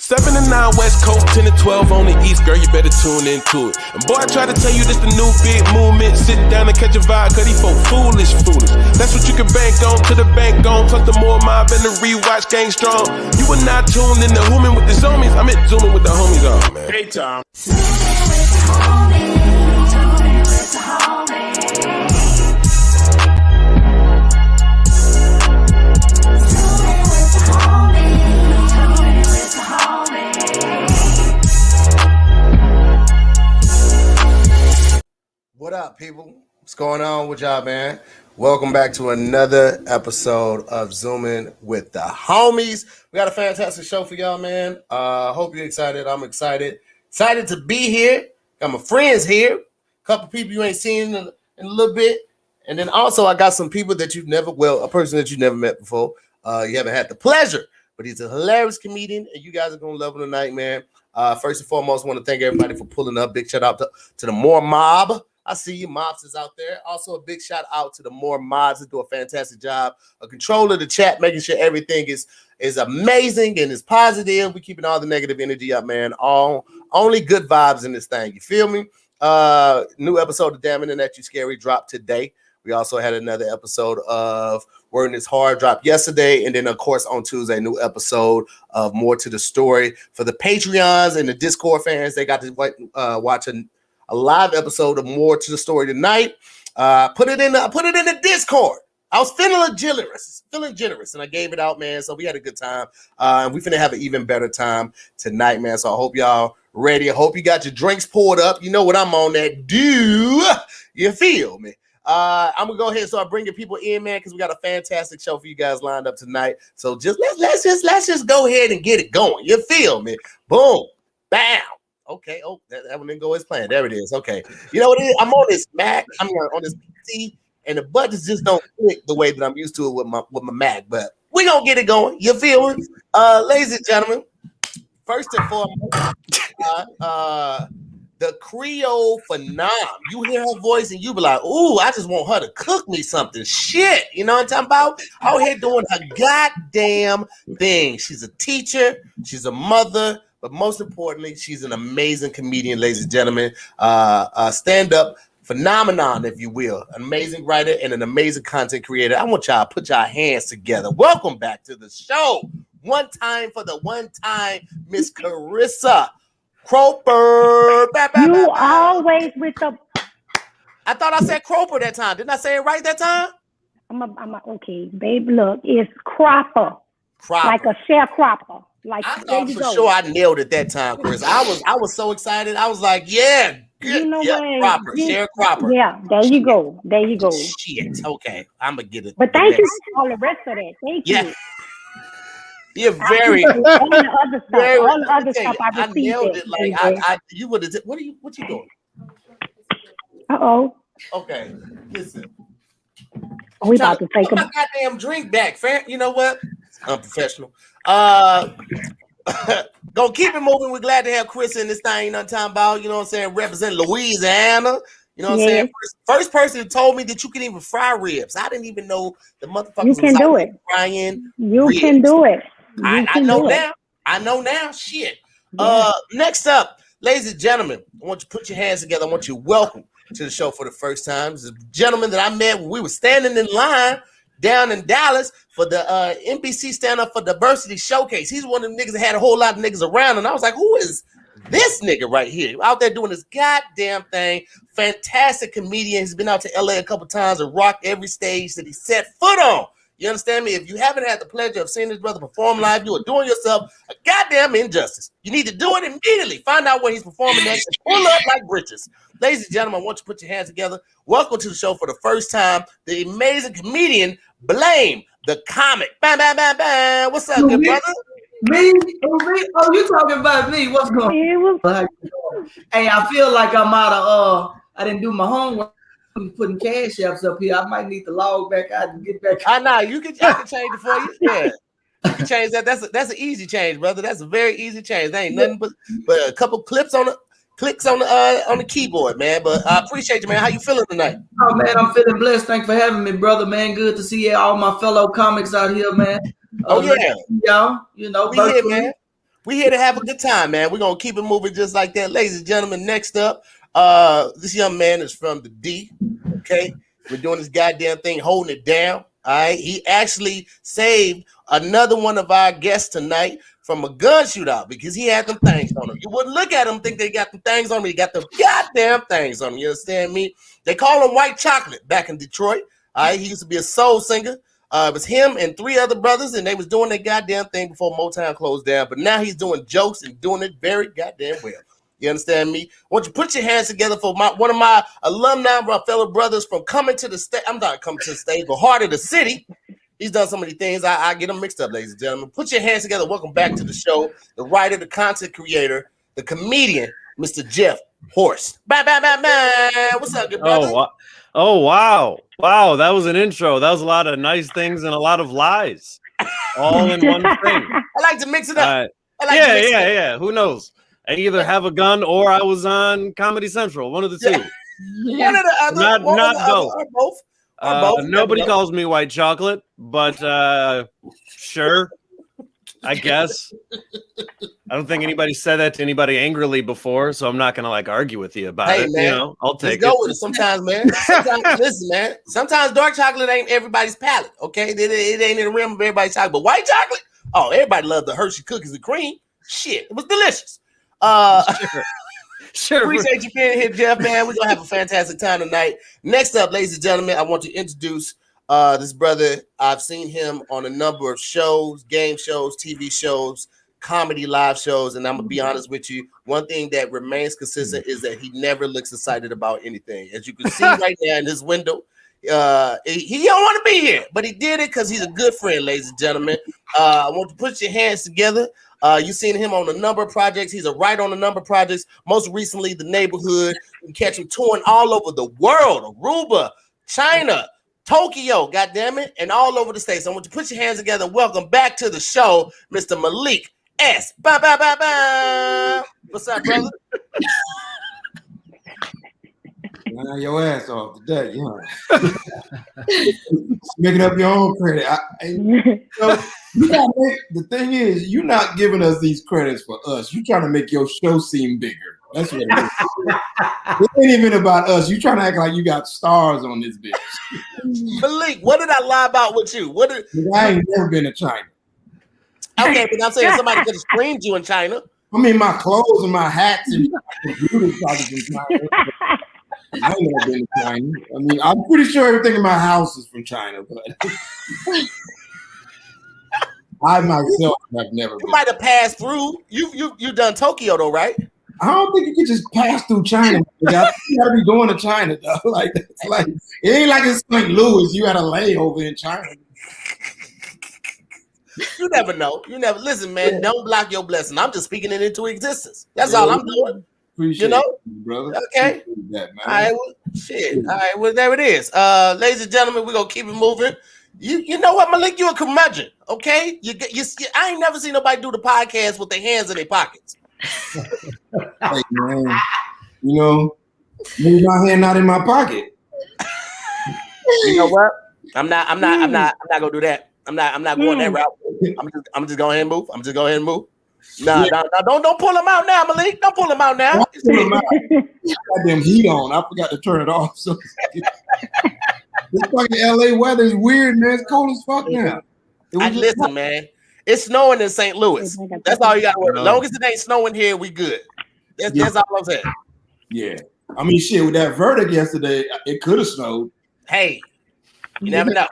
7 to 9 West Coast, 10 to 12 on the East, girl, you better tune into it. And boy, I try to tell you this the new big movement. Sit down and catch a vibe, cause these folk foolish. That's what you can bank on, to the bank on. Plus the more mob and the rewatch gang strong. You are not tuned in the Zooming with the zoomies. I'm at zooming with the homies on, man. Hey, Tom. What up, people? What's going on with y'all, man? Welcome back to another episode of Zooming with the Homies. We got a fantastic show for y'all, man. Hope you're excited. I'm excited. Excited to be here. Got my friends here. A couple people you ain't seen in a little bit. And then also I got some people that you've never, a person that you've never met before. You haven't had the pleasure, but he's a hilarious comedian, and you guys are going to love him tonight, man. First and foremost, I want to thank everybody for pulling up. Big shout out to the MooreMods. I see you, Mops is out there. Also, a big shout out to the MooreMods that do a fantastic job of controlling the chat, making sure everything is amazing and is positive. We keeping all the negative energy up, man. Only good vibes in this thing. You feel me? New episode of Damn Internet You Scary dropped today. We also had another episode of Word Is Hard dropped yesterday. And then, of course, on Tuesday, new episode of More to the Story. For the Patreons and the Discord fans, they got to watch a live episode of More to the Story tonight. Put it in the Discord. I was feeling generous, and I gave it out, man. So we had a good time. And we finna have an even better time tonight, man. So I hope y'all ready. I hope you got your drinks poured up. You know what I'm on that. Do you feel me? I'm gonna go ahead and start bringing people in, man, because we got a fantastic show for you guys lined up tonight. So just let's just go ahead and get it going. You feel me? Boom, bam. Okay, that one didn't go as planned. There it is. Okay, you know what it is? I'm on this Mac. I'm on this PC, and the buttons just don't click the way that I'm used to it with my Mac. But we gonna get it going. You feel me? Ladies and gentlemen, first and foremost, the Creole Phenom. You hear her voice and you be like, "Ooh, I just want her to cook me something." Shit, you know what I'm talking about? Out here doing a goddamn thing. She's a teacher. She's a mother. But most importantly, she's an amazing comedian, ladies and gentlemen. Stand-up phenomenon, if you will. An amazing writer and an amazing content creator. I want y'all to put y'all hands together. Welcome back to the show. One time for the one time, Miss Carissa Croper. You always with the... I thought I said Croper that time. Didn't I say it right that time? Okay, babe, look, it's Cropper. Like a sharecropper. Like I thought for sure I nailed it that time, Chris. I was so excited. I was like, yeah, good. You know what? Cropper, sharecropper. Yeah, there you go. Shit. Okay, I'm gonna get it. But thank you for all the rest of that. Thank you. You're very all the other stuff. All the other stuff I received. I nailed it. Like you would have. What you doing? Okay, listen. We about to take my goddamn drink back. Fair. You know what? Unprofessional. Gonna keep it moving. We're glad to have Chris in this thing. You know what I'm talking about? You know what I'm saying? Represent Louisiana. You know what I'm saying? First person who told me that you can even fry ribs. I didn't even know the motherfucker you can do it. Frying you ribs. Can do it. I know now. I know now. Shit. Yeah. Next up, ladies and gentlemen, I want you to put your hands together. I want you to welcome to the show for the first time. This is a gentleman that I met when we were standing in line down in Dallas for the NBC Stand Up for Diversity Showcase. He's one of them niggas that had a whole lot of niggas around, and I was like, who is this nigga right here? Out there doing this goddamn thing. Fantastic comedian. He's been out to LA a couple times and rocked every stage that he set foot on. You understand me? If you haven't had the pleasure of seeing this brother perform live, you are doing yourself a goddamn injustice. You need to do it immediately. Find out where he's performing next and pull up like britches. Ladies and gentlemen, I want you to put your hands together. Welcome to the show for the first time, the amazing comedian, Blame the Comic. Bam, bam, bam, bam. What's up, good brother? Me? Oh, you talking about me? What's going on? Hey, I feel like I'm out of, I didn't do my homework. Putting Cashapp up here. I might need to log back out and get back. I know you can change it for you. Yeah, you can change that. That's an easy change, brother. That's a very easy change. There ain't nothing but a couple clicks on the keyboard, man. But I appreciate you, man. How you feeling tonight? Oh man, I'm feeling blessed. Thanks for having me, brother. Man, good to see all my fellow comics out here, man. Yeah, y'all. You know, we here, man. We here to have a good time, man. We're gonna keep it moving just like that, ladies and gentlemen. Next up, this young man is from the D. Okay, we're doing this goddamn thing, holding it down. All right, he actually saved another one of our guests tonight from a gun shootout because he had them things on him. You wouldn't look at him and think they got them things on him. He got the goddamn things on him. You understand me? They call him White Chocolate back in Detroit. All right, he used to be a soul singer. It was him and 3 other brothers, and they was doing their goddamn thing before Motown closed down. But now he's doing jokes and doing it very goddamn well. You understand me? Won't you put your hands together for one of my alumni, my fellow brothers from coming to the state. I'm not coming to the stage, but Heart of the City. He's done so many things. I get them mixed up, ladies and gentlemen. Put your hands together. Welcome back to the show. The writer, the content creator, the comedian, Mr. Jeff Horst. Bye, bye, bye, bye. What's up, good brother? Oh, wow. Wow, that was an intro. That was a lot of nice things and a lot of lies. All in one thing. I like to mix it up. Yeah. Who knows? I either have a gun or I was on Comedy Central. One of the two. One or the other. Not both. Or both. Nobody calls me White Chocolate, but sure, I guess. I don't think anybody said that to anybody angrily before, so I'm not gonna argue with you about it. Man, you know, I'll take go with it sometimes, man. Listen, man. Sometimes dark chocolate ain't everybody's palate. Okay, it ain't in the rim of everybody's chocolate, but white chocolate. Oh, everybody loved the Hershey cookies and cream. Shit, it was delicious. Sure. Appreciate you being here, Jeff, man. We're gonna have a fantastic time tonight. Next up, ladies and gentlemen, I want to introduce this brother. I've seen him on a number of shows, game shows, TV shows, comedy live shows, and I'm gonna be honest with you. One thing that remains consistent is that he never looks excited about anything. As you can see right now in this window, he don't want to be here, but he did it because he's a good friend, ladies and gentlemen. I want to put your hands together. You've seen him on a number of projects. He's a writer on a number of projects. Most recently, The Neighborhood. You can catch him touring all over the world. Aruba, China, Tokyo, goddammit, and all over the States. I want you to put your hands together and welcome back to the show, Mr. Malik S. Bye, bye, bye, bye. What's up, brother? Your ass off today, making up your own credit. The thing is, you're not giving us these credits for us. You're trying to make your show seem bigger. That's what it is. It ain't even about us. You're trying to act like you got stars on this bitch. Malik, what did I lie about with you? I ain't never been to China. Okay, but I'm saying somebody could have screamed you in China. I mean, my clothes and my hats and beauty products in China. I ain't never been to China. I mean, I'm pretty sure everything in my house is from China, but I myself have never been. You might have passed through. You done Tokyo though, right? I don't think you can just pass through China. You gotta be going to China though. It ain't like it's St. Louis. You had a layover in China. You never know. You never listen, man. Don't block your blessing. I'm just speaking it into existence. That's all I'm doing. Appreciate you, brother. Okay. That, man. All right. Well, shit. All right. Well, there it is. Ladies and gentlemen, we're gonna keep it moving. You know what, Malik? You a curmudgeon, okay? I ain't never seen nobody do the podcast with their hands in their pockets. Hey, man. Move my hand not in my pocket. You know what? I'm not gonna do that. I'm not going that route. I'm just going ahead and move. No, don't pull him out now, Malik. Don't pull him out now. Goddamn heat on. I forgot to turn it off. So this fucking LA weather is weird, man. It's cold as fuck now. Listen, man. It's snowing in St. Louis. That's all you got to worry. As long as it ain't snowing here, we good. That's all I'm saying. Yeah. I mean, shit, with that verdict yesterday, it could have snowed. Hey, you never know.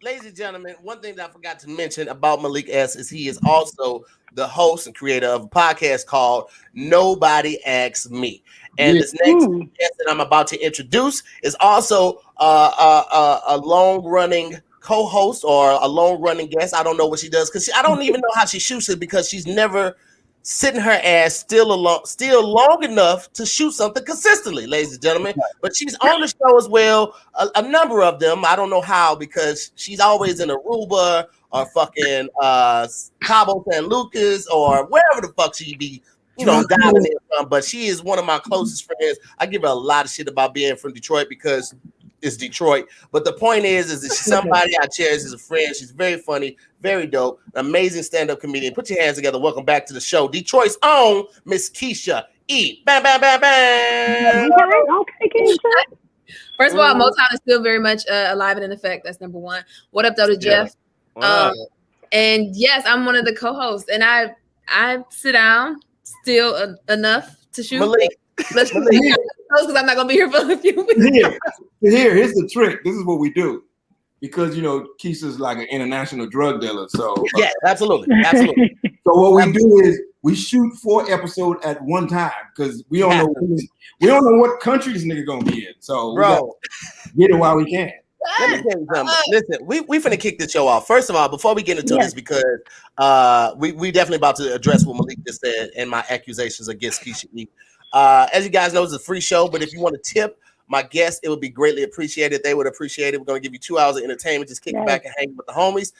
Ladies and gentlemen, one thing that I forgot to mention about Malik S is he is also the host and creator of a podcast called Nobody Asks Me. And this next guest that I'm about to introduce is also a long-running co-host or a long-running guest. I don't know what she does because I don't even know how she shoots it because she's never sitting her ass still long enough to shoot something consistently, ladies and gentlemen. But she's on the show as well, a number of them. I don't know how because she's always in Aruba or fucking Cabo San Lucas or wherever the fuck she be, diving in from. But she is one of my closest friends. I give her a lot of shit about being from Detroit because is Detroit. But the point is that she's somebody I cherish as a friend. She's very funny, very dope, amazing stand-up comedian. Put your hands together. Welcome back to the show. Detroit's own Miss Keisha E. Bam, bam, bam, bam. Okay, Keisha. First of all, Motown is still very much alive and in effect. That's number one. What up, though, to Jeff? And yes, I'm one of the co-hosts, and I sit down still enough to shoot. Malik. Let's because I'm not gonna be here for a few weeks. Here's the trick. This is what we do, because Keisha's like an international drug dealer. So yeah, absolutely. So what we do is we shoot 4 episodes at one time because we don't know what country this nigga gonna be in. So bro, get it while we can. Let me tell you something. Listen, we finna kick this show off. First of all, before we get into this, because we definitely about to address what Malik just said and my accusations against Keisha E. As you guys know, it's a free show, but if you want to tip my guests, it would be greatly appreciated. They would appreciate it. We're going to give you 2 hours of entertainment, just kicking back and hanging with the homies.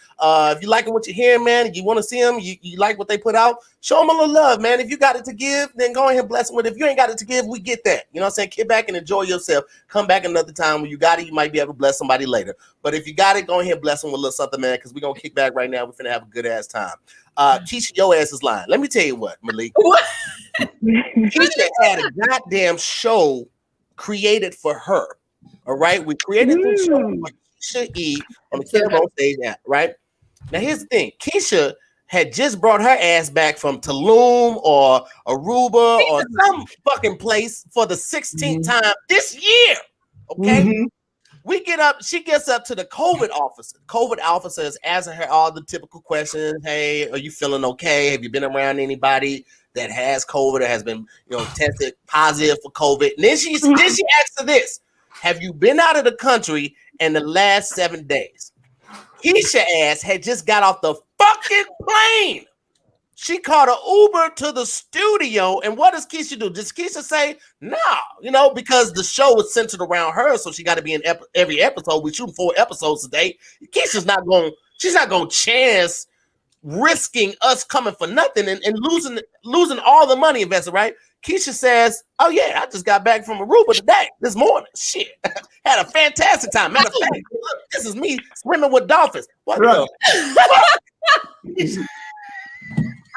If you liking what you're hearing, man, you want to see them, you like what they put out, show them a little love, man. If you got it to give, then go ahead and bless them with it. If you ain't got it to give, we get that. You know what I'm saying? Kick back and enjoy yourself. Come back another time when you got it. You might be able to bless somebody later. But if you got it, go ahead and bless them with a little something, man, because we're going to kick back right now. We're finna have a good-ass time. Keisha, your ass is lying. Let me tell you what, Malik. What? Keisha had a goddamn show created for her. All right, we created this show for Keisha E on the TahirMoore stage app, right? Now, here's the thing. Keisha had just brought her ass back from Tulum or Aruba or some fucking place for the 16th time this year, okay? We get up, she gets up to the COVID officer. COVID officer is asking her all the typical questions. Hey, are you feeling okay? Have you been around anybody that has COVID or has been, tested positive for COVID? And then she asks her this. Have you been out of the country in the last 7 days? Keisha ass had just got off the fucking plane. She called an Uber to the studio. And what does Keisha do? Does Keisha say, no, because the show was centered around her. So she got to be in every episode. We shoot 4 episodes a day. Keisha's not going to chance risking us coming for nothing and losing all the money invested, right? Keisha says, oh yeah, I just got back from Aruba this morning. Shit. Had a fantastic time. Matter of fact, look, this is me swimming with dolphins. What the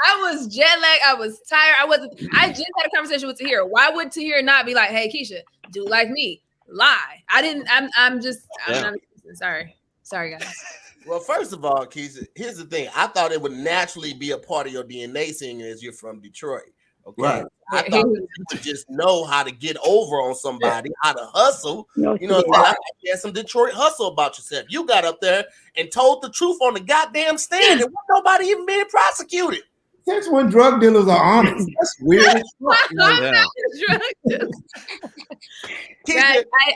I was jet lagged. I was tired. I just had a conversation with Tahir. Why would Tahir not be like, hey, Keisha, do like me? Lie. I didn't. I'm not. Sorry, guys. Well, first of all, Keisha, here's the thing. I thought it would naturally be a part of your DNA seeing as you're from Detroit. Okay. Right. I thought you would just know how to get over on somebody, how to hustle. I thought you had some Detroit hustle about yourself. You got up there and told the truth on the goddamn stand, and nobody even being prosecuted. That's when drug dealers are honest. That's weird. I'm not a drug dealer.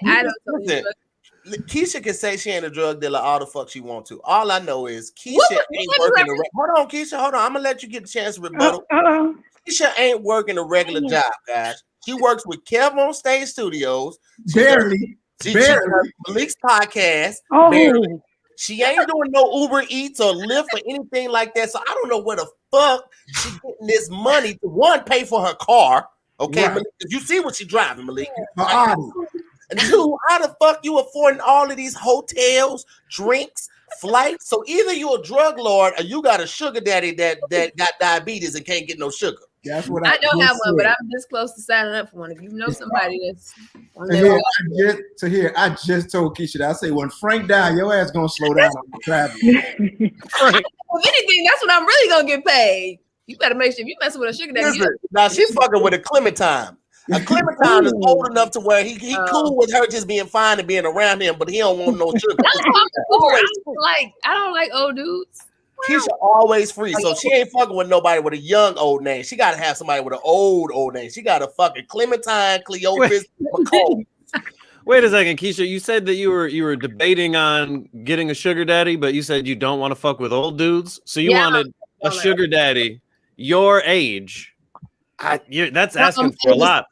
I don't know. Keisha can say she ain't a drug dealer all the fuck she want to. All I know is Keisha ain't working. Hold on, Keisha. Hold on. I'm gonna let you get a chance to rebuttal. Keisha ain't working a regular job, guys. She works with Kev on Stage Studios. Barely. Malik's podcast. Barely. She ain't doing no Uber Eats or Lyft or anything like that. So I don't know where the fuck she getting this money to, one, pay for her car. Okay, right. Malik, you see what she driving, Malik. And 2, how the fuck you affording all of these hotels, drinks, flights? So either you a drug lord or you got a sugar daddy that got diabetes and can't get no sugar. That's what I don't have one, but I'm this close to signing up for one. If you know somebody that's I just told Keisha that. I say when Frank died, your ass gonna slow down on the traffic. If anything, that's when I'm really gonna get paid. You better make sure if you messing with a sugar daddy. Now she's fucking with a Clementine. A Clementine is old enough to where he cool with her just being fine and being around him, but he don't want no sugar. I don't like old dudes. Keisha always free, so she ain't fucking with nobody with a young old name. She gotta have somebody with an old name. She got a fucking Clementine, Cleopas, McCall. Wait a second, Keisha. You said that you were debating on getting a sugar daddy, but you said you don't want to fuck with old dudes. So you wanted a sugar daddy your age. That's asking for a lot.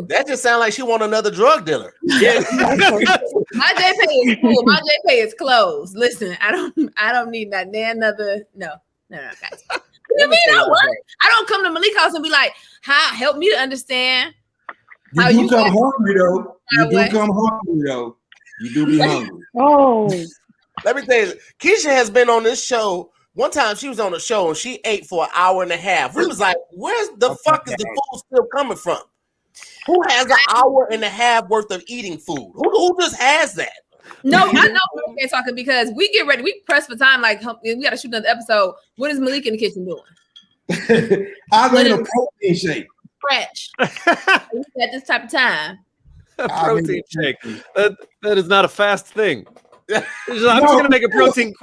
That just sounds like she want another drug dealer. Yeah. My JPay is cool. My JPay is closed. Listen, I don't need another. No, guys. What do you mean? I don't come to Malik's house and be like, help me to understand. You do come hungry though. You do be hungry. Oh. Let me tell you, Keisha has been on this show. One time she was on the show and she ate for an hour and a half. We was like, where's the fuck is the food still coming from? Who has an hour and a half worth of eating food? Who just has that? No, I know we're talking because we get ready. We press for time. Like we got to shoot another episode. What is Malik in the kitchen doing? I made a protein shake. Scratch. At this type of time. A protein shake. That is not a fast thing. I'm just gonna make a protein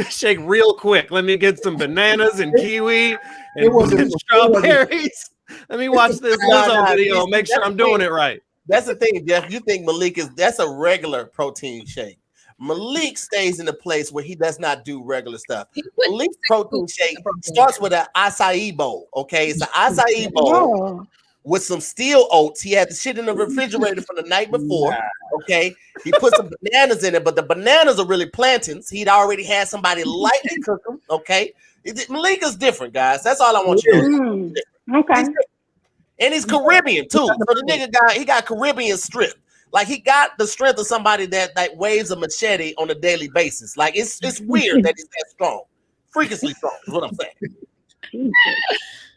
shake real quick. Let me get some bananas and kiwi and strawberries. Let me watch this Lizzo video. Make sure I'm doing it right. That's the thing, Jeff. You think Malik that's a regular protein shake. Malik stays in a place where he does not do regular stuff. Malik's protein shake starts with an acai bowl. Okay, it's an acai bowl with some steel oats. He had the shit in the refrigerator from the night before. Okay, he put some bananas in it, but the bananas are really plantains. He'd already had somebody lightly cook them. Okay, Malik is different, guys. That's all I want you to know. Okay. And he's Caribbean too. So the nigga he got Caribbean strength. Like he got the strength of somebody that waves a machete on a daily basis. Like it's weird that he's that strong. Freakishly strong is what I'm saying.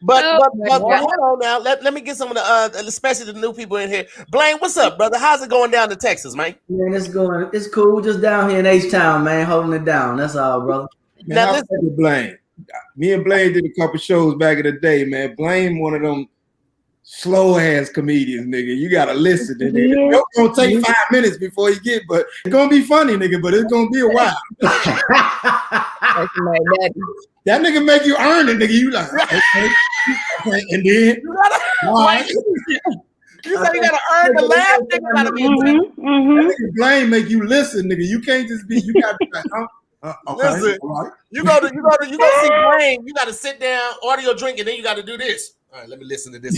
But hold on now. Let me get some of the especially the new people in here. Blaine, what's up, brother? How's it going down to Texas, man? Man, it's cool. Just down here in H-Town, man, holding it down. That's all, brother. Man, now listen, Blaine. Me and Blaine did a couple shows back in the day, man. Blaine, one of them slow ass comedians, nigga. You gotta listen to nigga. It's gonna take 5 minutes before you get, but it's gonna be funny, nigga. But it's gonna be a while. That nigga make you earn it, nigga. You like, okay. And then you say you gotta earn the laugh. Nigga gotta be that nigga Blaine make you listen, nigga. You can't just be. You gotta be like, okay. Listen, right. you go see Blaine. You gotta sit down, order your drink, and then you gotta do this. All right, let me listen to this.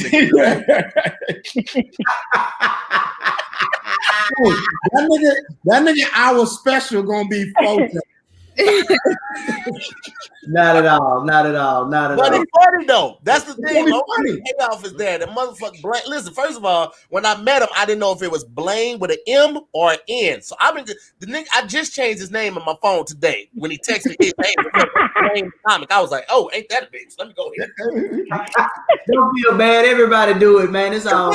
that nigga hour special gonna be focused. Not at all. But it's funny though. That's the thing. The payoff is there. The motherfucker Blaine. Listen, first of all, when I met him, I didn't know if it was Blaine with an M or an N. So the nigga. I just changed his name on my phone today. When he texted me his name, Blaine comic, I was like, "Oh, ain't that a bitch? Let me go here." Don't feel bad. Everybody do it, man. It's all.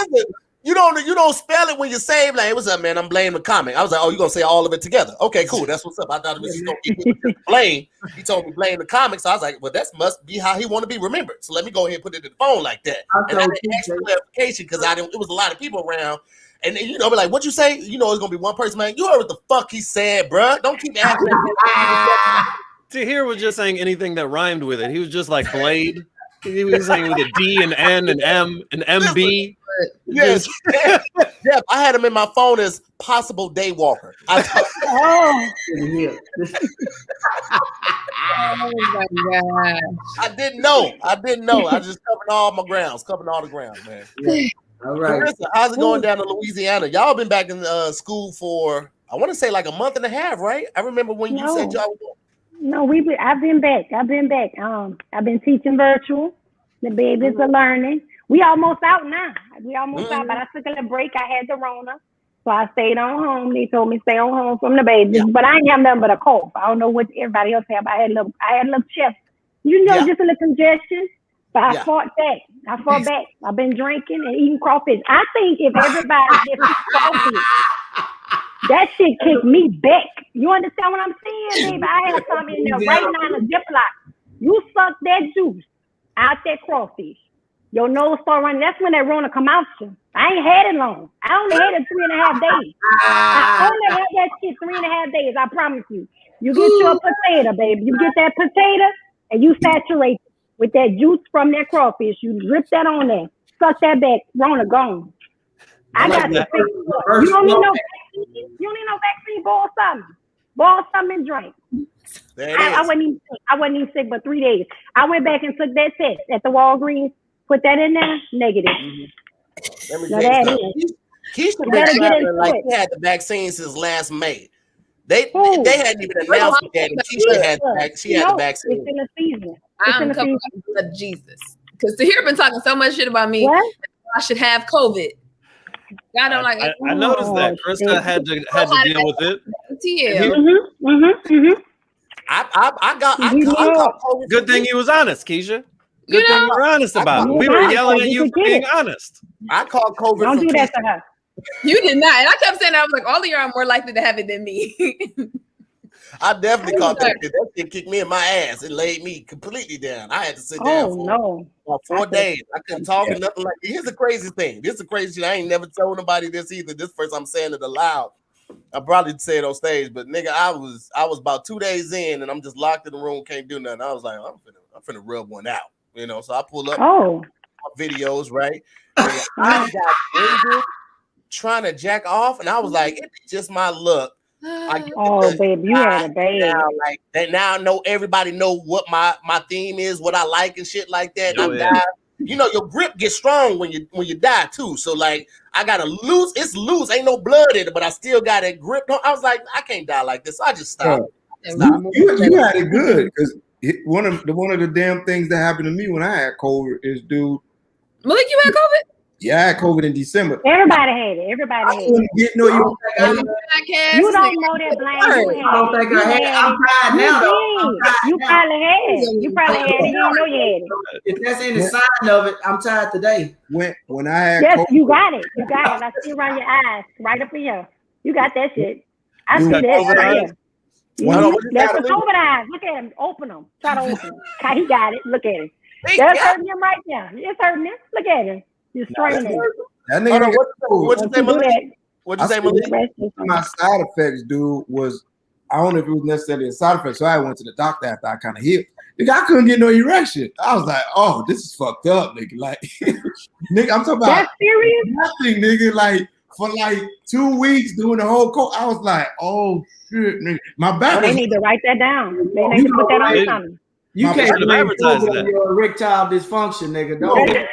You don't spell it when you say like, "Hey, what's up, man? I'm Blaine the comic." I was like, "Oh, you gonna say all of it together?" Okay, cool. That's what's up. I thought it was just gonna be Blaine. He told me Blaine the comic, so I was like, "Well, that must be how he want to be remembered." So let me go ahead and put it in the phone like that. And I didn't ask for clarification because it was a lot of people around, and be like, "What you say?" It's gonna be one person, man. You heard what the fuck he said, bro. Don't keep asking. Tahir was just saying anything that rhymed with it. He was just like Blade. He was saying with a D and N and M and MB. Yes, Jeff. I had him in my phone as possible day walker. Oh my god! I didn't know. I just covered all the grounds, man. Yeah. All right. Carissa, how's it going down to Louisiana? Y'all been back in school for I want to say like a month and a half, right? I remember when you said y'all. No, I've been back. I've been teaching virtual. The babies are learning. We almost out now. Out, but I took a little break. I had the Rona, so I stayed on home. They told me stay on home from the babies, but I ain't have nothing but a cough. I don't know what everybody else have. I had a little chest, just a little congestion. But I fought back. I've been drinking and eating crawfish. I think if everybody gets crawfish, that shit kicked me back. You understand what I'm saying, baby? I have something in there right now in a Ziploc. You suck that juice out that crawfish. Your nose start running. That's when that Rona come out you. I ain't had it long. I only had it 3.5 days. I only had that shit 3.5 days. I promise you. You get your potato, baby. You get that potato and you saturate it with that juice from that crawfish. You drip that on there. Suck that back. Rona gone. I got to fix it. You don't need no vaccine. You don't need no vaccine. Boil something and drink. I wasn't even sick but 3 days. I went back and took that test at the Walgreens. Put that in there, negative. Keisha been like she had the vaccine since last May. They hadn't even announced that Keisha had the vaccine. It's in the season. I'm coming of Jesus. Because Tahir been talking so much shit about me. What? I should have COVID. Y'all don't like. I noticed that Krista had to deal with it. TL. I caught COVID. Good thing you was honest, Keisha. Good thing you were honest about it. We were yelling at you for being honest. I caught COVID. Don't do that to her. You did not, and I kept saying, I was like, all of y'all are more likely to have it than me. I definitely caught that shit. That shit kicked me in my ass. It laid me completely down. I had to sit down for 4 days. I couldn't talk or nothing like that. Here's the crazy thing. This is the crazy shit. I ain't never told nobody this either. This first I'm saying it aloud. I probably say it on stage, but nigga, I was about 2 days in and I'm just locked in the room, can't do nothing. I was like, I'm finna rub one out, you know. So I pull up videos, right? I got injured trying to jack off, and I was like, it's just my luck. Baby, you had a baby. Now, like that. Now I know everybody know what my theme is, what I like and shit like that. And you know, your grip gets strong when you die too. So like, I gotta loose. It's loose. Ain't no blood in it, but I still got that grip. I was like, I can't die like this. So I just stopped. You had it good because one of the damn things that happened to me when I had COVID is, dude. Malik, you had COVID? Yeah, I had COVID in December. Everybody had it. Everybody had it. You don't know that, Blaine. I don't think I had it. I'm tired now, though. You probably had it. You probably had it. You don't know you had it. If that's any sign of it, I'm tired today. When I had yes, COVID, you got it. You got it. I see around your eyes, right up in here. You got that shit. I see that right here. That's the COVID eyes. Look at him. Open them. Try to open them. He got it. Look at him. That's hurting him right now. It's hurting him. Look at him. You're straining. That nigga. What'd you say, Malik? What'd you say, Malik? My side effects, dude, was I don't know if it was necessarily a side effect. So I went to the doctor after I kind of healed. Nigga, I couldn't get no erection. I was like, oh, this is fucked up, nigga. Like, nigga, I'm talking about that's serious? Nothing, nigga. Like for like 2 weeks doing the whole coat. I was like, oh shit, nigga. My back. They need to write that down. They need to put that on something. You can't advertise that. Your erectile dysfunction, nigga. Don't.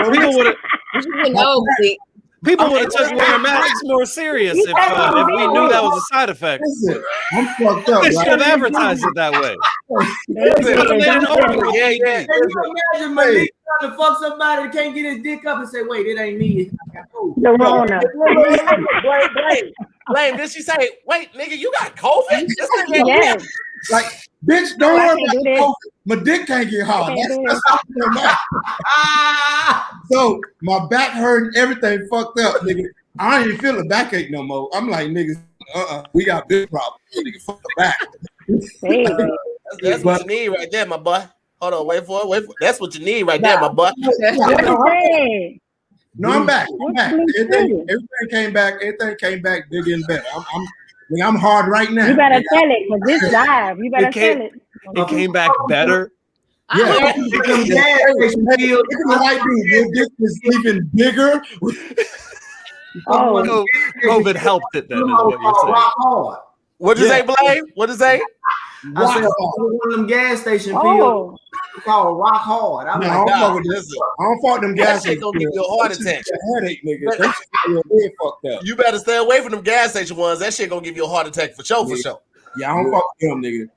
People would have took MooreMods more serious if we knew that was a side effect. Listen, I'm fucked up. They should have advertised it that way. Yeah. Can you imagine Malik trying to fuck somebody that can't get his dick up and say, "Wait, it ain't me." The Rona. Blame. Did she say, "Wait, nigga, you got COVID"? Yes. Like, bitch, don't worry about COVID. My dick can't get hard. So my back hurt and everything fucked up, nigga. I don't even feel a backache no more. I'm like, niggas, we got big problems. Nigga, fuck the back. That's what you need right there, my boy. Hold on, wait for it. That's what you need right there, my boy. No, I'm back. Everything came back. Everything came back bigger and better. I'm hard right now. You better tell it for this live. You better tell it. It came back better. Yeah. Your dick is even bigger. COVID helped it then, is what you're saying. What'd you say, Blaine? What'd you say? I said, one of them gas station pills called Rock Hard. I'm like, I don't fuck them gas stations. Gonna give you a heart attack. Headache, nigga. That shit fucked up. You better stay away from them gas station ones. That shit gonna give you a heart attack for sure. Yeah, I don't fuck with them, nigga.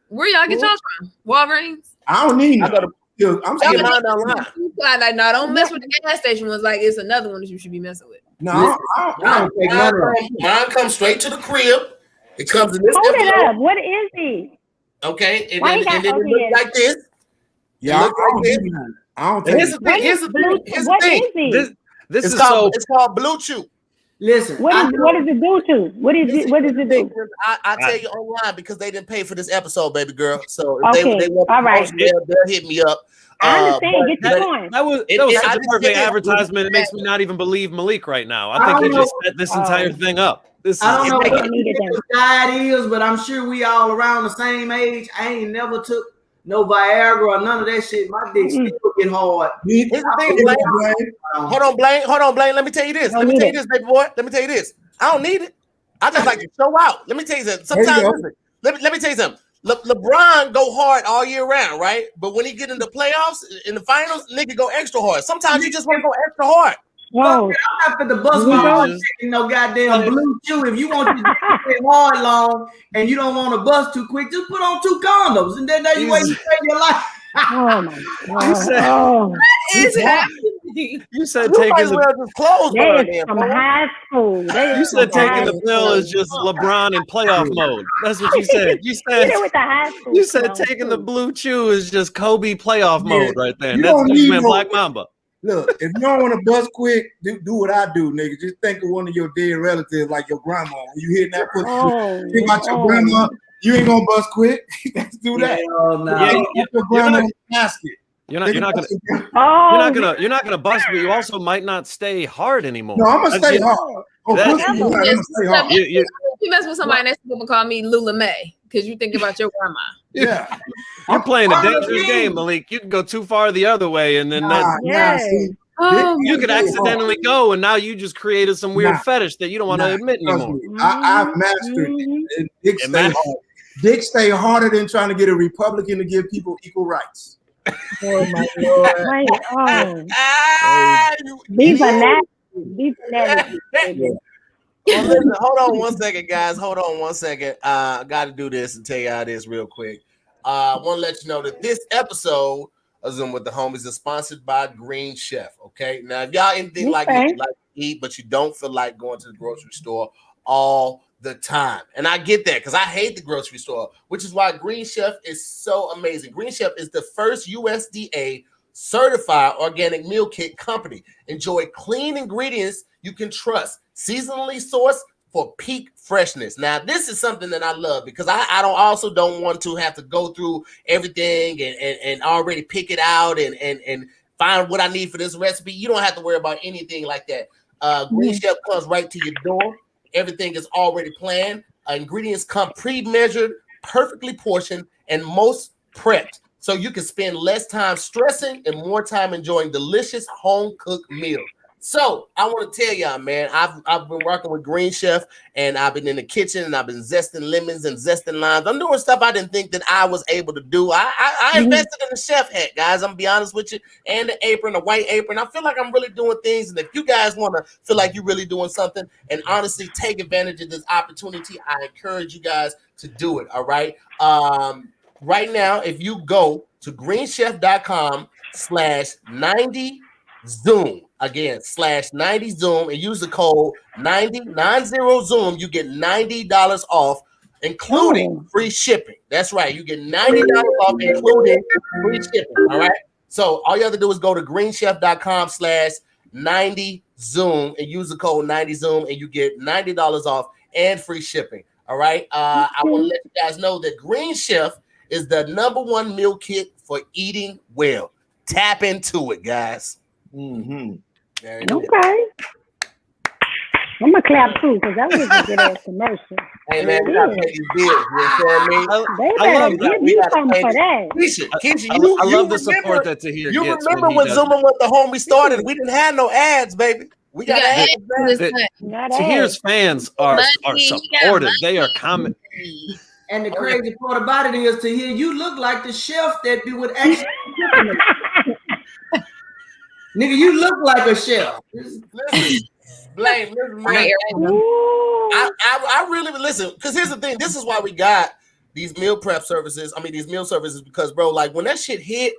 Where y'all get yours from? Walgreens? I don't need. I'm sticking mine online. Like, no, don't mess with the gas station ones. Like, it's another one that you should be messing with. No, I don't take mine comes straight to the crib. It comes in this Hold envelope. it up. What is it? Okay, and then it looks like this. Yeah, I don't take it. Here's the thing. This is it's called Bluetooth. Listen, what does it do to? What does it do? I tell you online because they didn't pay for this episode, baby girl. So if they want all right, they'll hit me up. I understand. Get your point. That was such a perfect advertisement. It makes me not even believe Malik right now. I think he just set this entire thing up. I don't know what diet is, but I'm sure we all around the same age. I ain't never took no Viagra or none of that shit. My dick still get hard. Here's the thing, Blaine. Hold on, Blaine. Let me tell you this. Baby boy. Let me tell you this. I don't need it. I just like to show out. Let me tell you something. Sometimes, let me tell you something. LeBron go hard all year round, right? But when he get in the playoffs, in the finals, nigga go extra hard. Sometimes you just want to go extra hard. Whoa. I'm not for the bus my no goddamn blue chew. If you want to get hard long and you don't want to bust too quick, just put on 2 condoms and then you wait to save your life. Oh my God. You said, Oh, Is happening? you said You might taking as the well just close they one is then, from bro. high school. They you is said from taking high the pill is school. just LeBron in playoff mode. That's what you said. You Get said it with the high school. you said clown, taking the too. blue chew is just Kobe playoff Yeah, mode right there. you And that's don't you just need went no- Black Mamba. Look, if you don't want to bust quick, do what I do, nigga. Just think of one of your dead relatives, like your grandma. When you hitting that pussy, Oh, think about your grandma. You ain't gonna bust quick. Let's do that. Hell no. Yeah, Put your grandma in the basket. You're not gonna Oh, you're not gonna bust, but you also might not stay hard anymore. No, I'm gonna That's stay just- hard. Oh, that- pussy, I'm gonna stay hard. You mess with somebody next to them and call me Lula May because you think about your grandma. Yeah. You're playing a I'm dangerous the game, Malik. You can go too far the other way, and then yeah. see, Oh, you could accidentally go, and now you just created some weird Nah. fetish that you don't want to admit trust anymore. me, I've mastered it. And Dick And stay master- hard. Dick stay harder than trying to get a Republican to give people equal rights. Oh my Lord. Right. Oh, Ah, you these are idiot. nasty. These are nasty. baby. Well, listen, hold on one second, guys. Hold on one second. I got to do this and tell y'all this real quick. I want to let you know that this episode of Zoom with the Homies is sponsored by Green Chef. Okay, now if y'all anything like me, you like to eat, but you don't feel like going to the grocery store all the time, and I get that because I hate the grocery store, which is why Green Chef is so amazing. Green Chef is the first USDA certified organic meal kit company. Enjoy clean ingredients you can trust, seasonally sourced for peak freshness. Now, this is something that I love because I don't want to have to go through everything and already pick it out and find what I need for this recipe. You don't have to worry about anything like that. Green Chef comes right to your door. Everything is already planned. Ingredients come pre-measured, perfectly portioned, and most prepped. So you can spend less time stressing and more time enjoying delicious home-cooked meals. So I want to tell y'all, man, I've been working with Green Chef, and I've been in the kitchen, and I've been zesting lemons and zesting limes. I'm doing stuff I didn't think that I was able to do. I invested in the chef hat, guys. I'm gonna be honest with you, and the apron, the white apron. I feel like I'm really doing things, and if you guys want to feel like you're really doing something and honestly take advantage of this opportunity, I encourage you guys to do it. All right. Right now, if you go to greenchef.com/90Zoom, again, /90Zoom, and use the code 90Zoom, you get $90 off, including free shipping. That's right. You get $90 off, including free shipping. All right. So all you have to do is go to greenchef.com/90Zoom and use the code 90Zoom, and you get $90 off and free shipping. All right. I want to let you guys know that Green Chef is the #1 meal kit for eating well. Tap into it, guys. Mm-hmm. There you go. Okay. I'm gonna clap too because that was a good ass commercial. Hey man, we gotta pay these bills. You understand me? They I better love give that. We you gotta something pay for this. that. Keisha, I you love the remember, support that Tahir you gets. remember when he does Zooming with the homie started? We didn't have no ads, baby. We got ads. Not Tahir's fans are Money, supportive. They are comment. And the crazy part about it is, to hear you look like the chef that would actually. Nigga, you look like a chef. Listen, Blame, listen, man. I really listen, because here's the thing. This is why we got these meal prep services. I mean, these meal services, because bro, like when that shit hit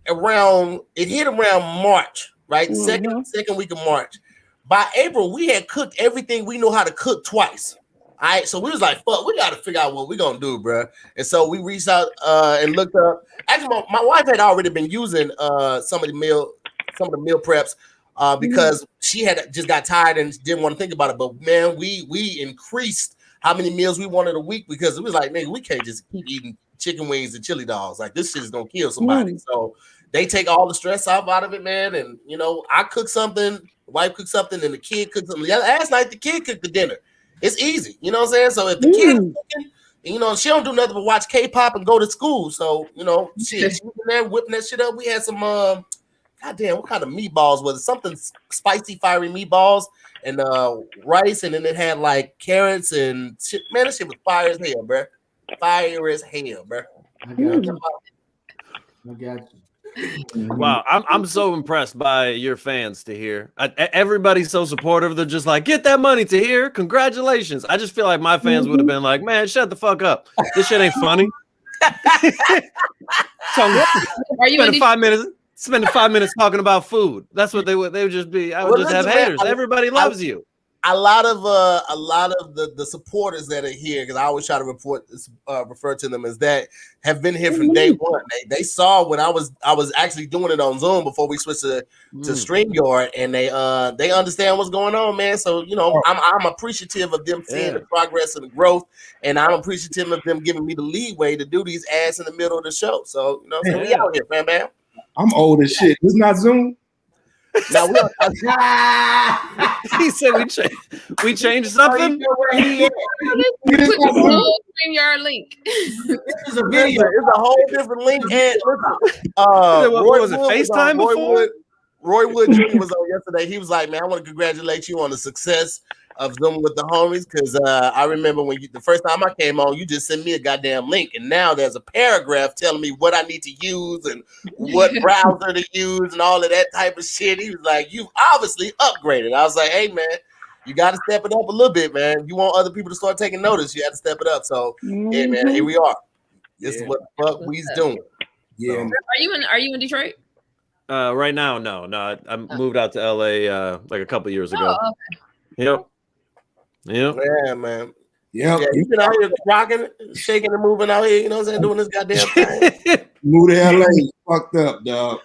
around March, right? Second week of March. By April, we had cooked everything we know how to cook twice. All right, so we was like, fuck, we got to figure out what we're gonna do, bro. And so we reached out and looked up. Actually, my wife had already been using some of the meal preps because she had just got tired and didn't want to think about it. But man, we increased how many meals we wanted a week because it was like, nigga, we can't just keep eating chicken wings and chili dogs. Like this shit is gonna kill somebody. So they take all the stress out of it, man. And you know, I cook something, the wife cooked something, and the kid cooked something. Last night the kid cooked the dinner. It's easy, you know what I'm saying? So if the kid is cooking, you know, she don't do nothing but watch K-pop and go to school. So, you know, she was in there whipping that shit up. We had some goddamn, what kind of meatballs was it? Something spicy, fiery meatballs and rice, and then it had like carrots and shit. Man, that shit was fire as hell, bro. Fire as hell, bro. I got you. Wow, I'm so impressed by your fans, Tahir. Everybody's so supportive. They're just like, get that money, Tahir. Congratulations. I just feel like my fans would have been like, man, shut the fuck up. This shit ain't funny. Are you spending 5 minutes talking about food? That's what they would just be. I would just have haters. Everybody loves you. A lot of the supporters that are here, because I always try to refer to them as that, have been here from day one. They saw when I was actually doing it on Zoom before we switched to StreamYard, and they understand what's going on, man. So I'm appreciative of them seeing the progress and the growth, and I'm appreciative of them giving me the leeway to do these ads in the middle of the show. So so we out here, man. I'm old as shit. It's not Zoom. Now we are. He said we changed something. StreamYard link. This is a video. It's a whole different link. And what was it? FaceTime before? Roy Wood Jr. was on yesterday. He was like, "Man, I want to congratulate you on the success of Zoom with the homies." Because I remember when the first time I came on, you just sent me a goddamn link, and now there's a paragraph telling me what I need to use and what browser to use and all of that type of shit. He was like, "You've obviously upgraded." I was like, "Hey, man, you got to step it up a little bit, man. You want other people to start taking notice, you have to step it up." So, yeah, man, here we are. This is what the fuck we's doing. Yeah. Are you in Detroit? Right now, no. I moved out to LA like a couple years ago. Oh, okay. Yep. Yeah, man. Yeah, you've been out here rocking, shaking and moving out here, you know what I'm saying, doing this goddamn thing. Move to LA, fucked up, dog.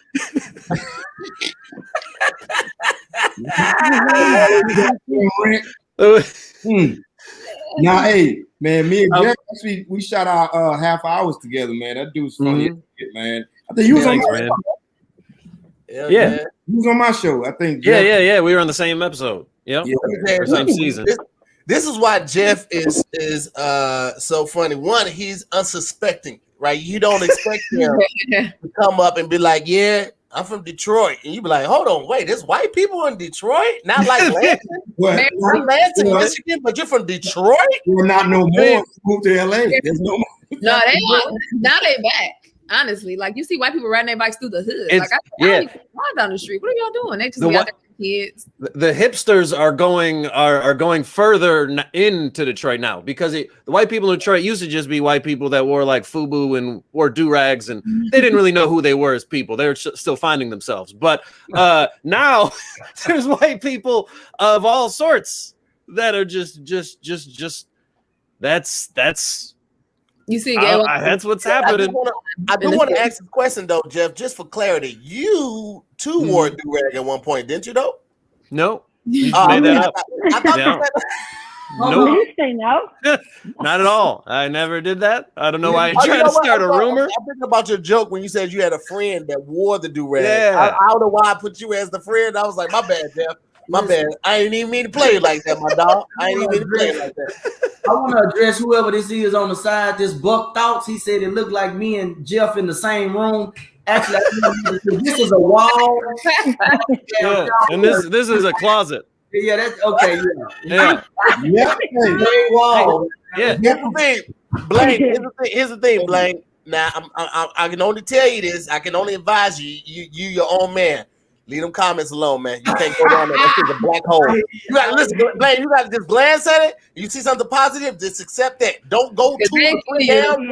Now, hey, man, me and Jeff, actually, we shot our half hours together, man. That dude's funny, man. I think he was on my show. Yeah, he was on my show. I think. Jeff, yeah. We were on the same episode. Yep. Yeah. Same season. This is why Jeff is so funny. One, he's unsuspecting, right? You don't expect him to come up and be like, "Yeah, I'm from Detroit," and you be like, "Hold on, wait, there's white people in Detroit, not like Lansing, not Lansing, Michigan, but you're from Detroit." We're not no more. Move to LA. There's no more. No, they want. Now they back. Honestly, like you see white people riding their bikes through the hood. Like I don't even ride down the street. What are y'all doing? They just got their kids. The hipsters are going further into Detroit now, because the white people in Detroit used to just be white people that wore like FUBU and wore do-rags, and they didn't really know who they were as people. They were still finding themselves. But now there's white people of all sorts that are just that's. You see, that's what's happening. I do want to ask a question though, Jeff, just for clarity. You too wore a do-rag at one point, didn't you though? No. You made that up. I thought no. You say no? Not at all. I never did that. I don't know why you trying to start a rumor. I'm thinking about your joke when you said you had a friend that wore the do-rag. Yeah. I don't know why I put you as the friend. I was like, my bad, Jeff. My bad. I ain't even mean to play like that, my dog. I ain't even mean to play like that. I want to address whoever this is on the side. This Buck Thoughts. He said it looked like me and Jeff in the same room. Actually, this is a wall. Yeah. And this is a closet. Yeah, that's okay. Yeah. Wall. Yeah. Here's the thing, Blaine. Here's the thing, Blaine. Now, I can only tell you this. I can only advise you. You your own man. Leave them comments alone, man. You can't go down there. That's just a black hole. You got to listen, Blaine. You got to just glance at it. You see something positive, just accept that. Don't go too down.